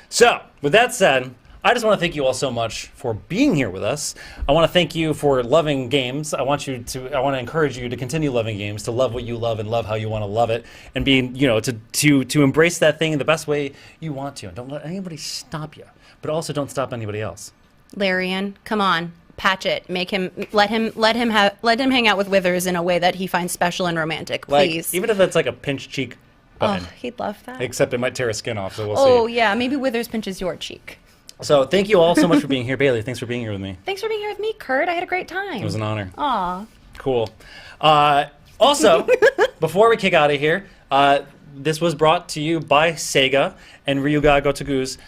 So, with that said, I just want to thank you all so much for being here with us. I want to thank you for loving games. I want to encourage you to continue loving games, to love what you love and love how you want to love it, and being, to embrace that thing in the best way you want to. And don't let anybody stop you, but also don't stop anybody else. Larian, come on. Patch it. Make him let him hang out with Withers in a way that he finds special and romantic, please. Like, even if it's like a pinch cheek button. Oh, he'd love that. Except it might tear his skin off, so we'll see. Oh yeah, maybe Withers pinches your cheek. So thank you all so much for being here. Bailey, thanks for being here with me. Thanks for being here with me, Kurt. I had a great time. It was an honor. Aw. Cool. Also, before we kick out of here, this was brought to you by Sega and Ryuga Gotoku's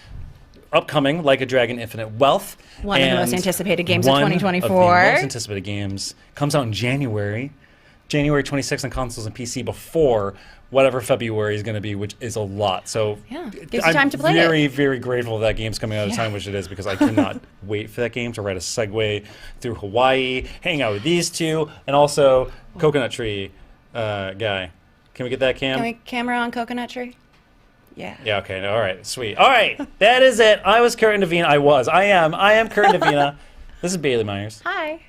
upcoming Like a Dragon Infinite Wealth. One of the most anticipated games of 2024. One of the most anticipated games. Comes out in January 26th on consoles and PC before whatever February is going to be, which is a lot. So yeah, gives you time to play it. I'm very, very grateful that game's coming out at a time which it is, because I cannot wait for that game to ride a Segway through Hawaii, hang out with these two, and also Coconut Tree guy. Can we get that, Cam? Can we camera on Coconut Tree? Yeah. Yeah, okay. All right, sweet. All right, that is it. I was Kurt Davina. I am Kurt Davina. This is Bailey Myers. Hi.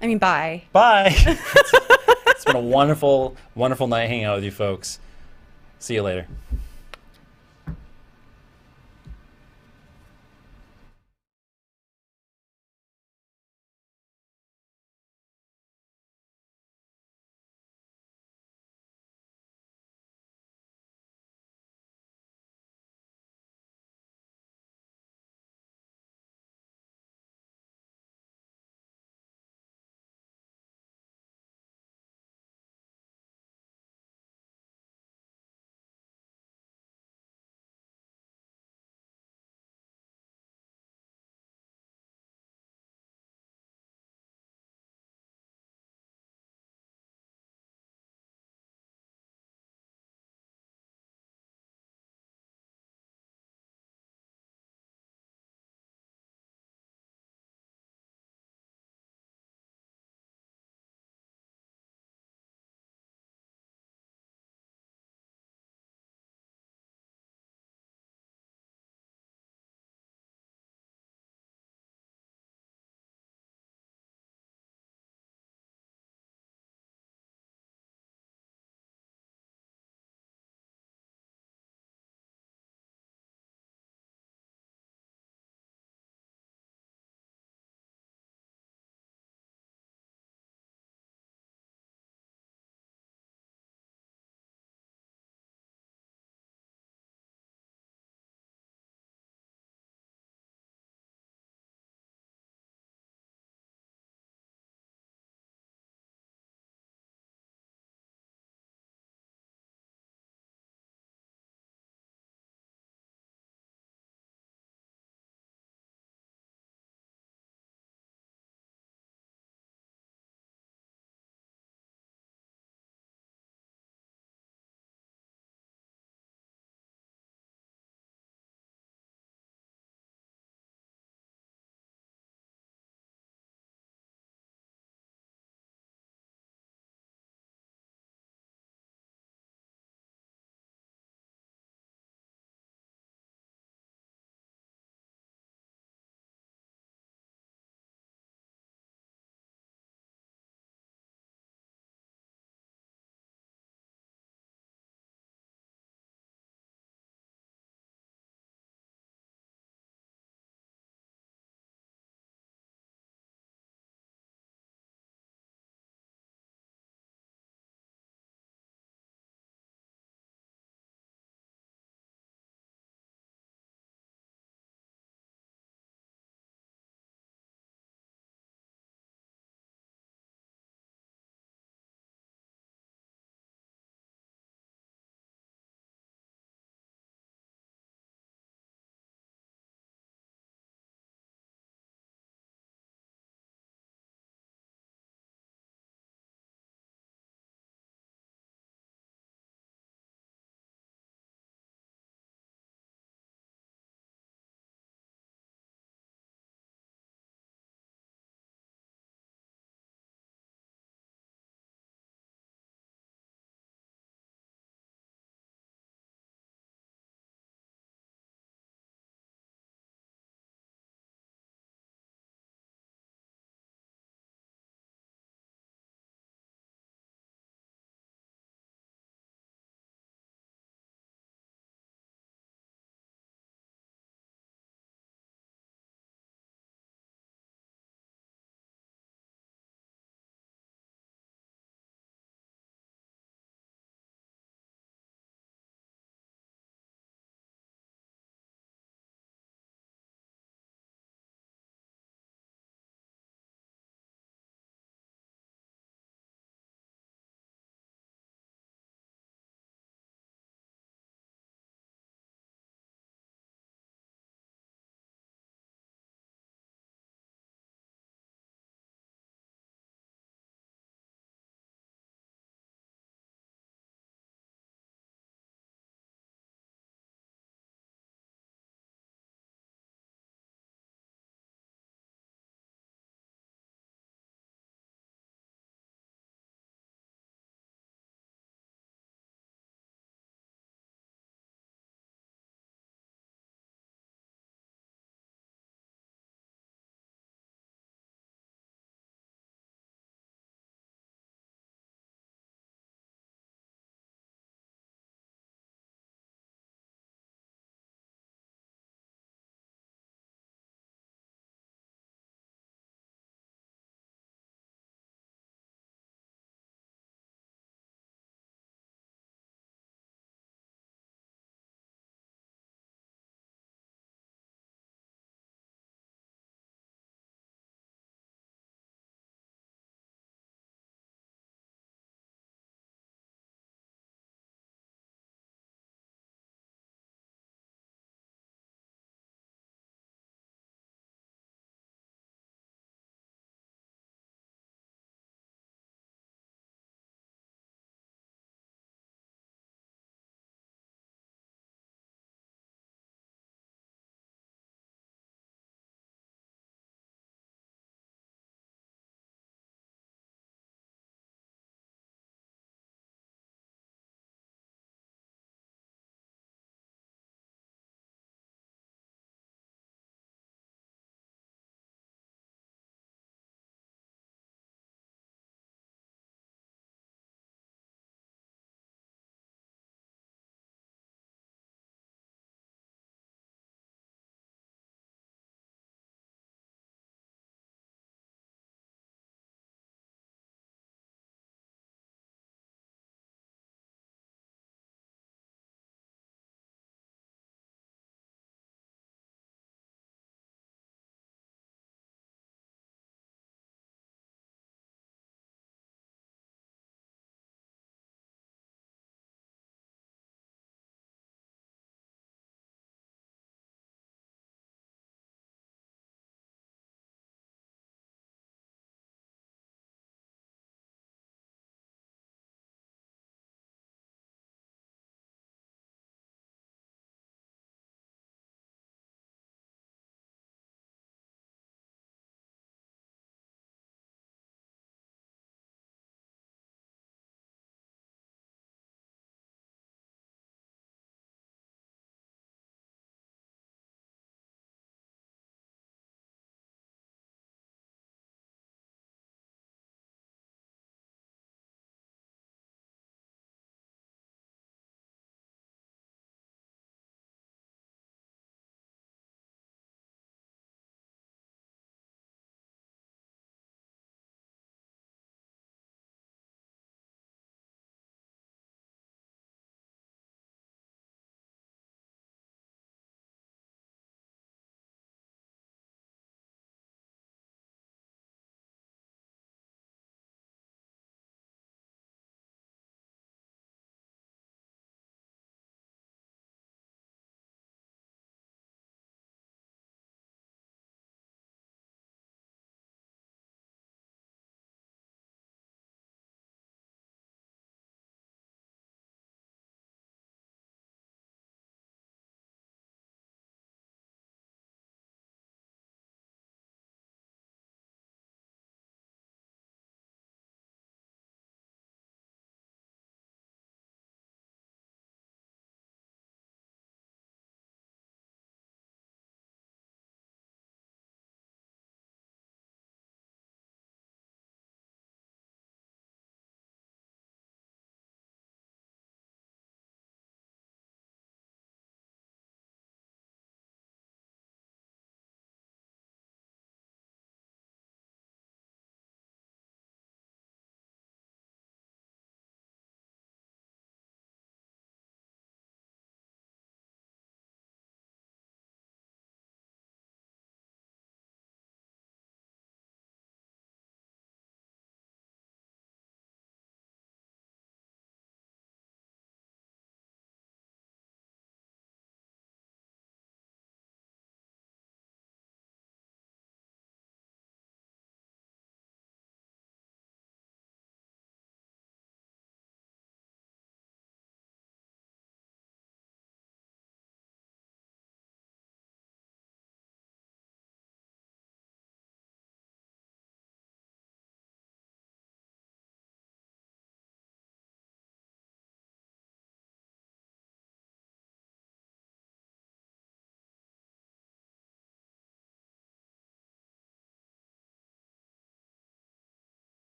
I mean, bye. Bye. It's been a wonderful, wonderful night hanging out with you folks. See you later.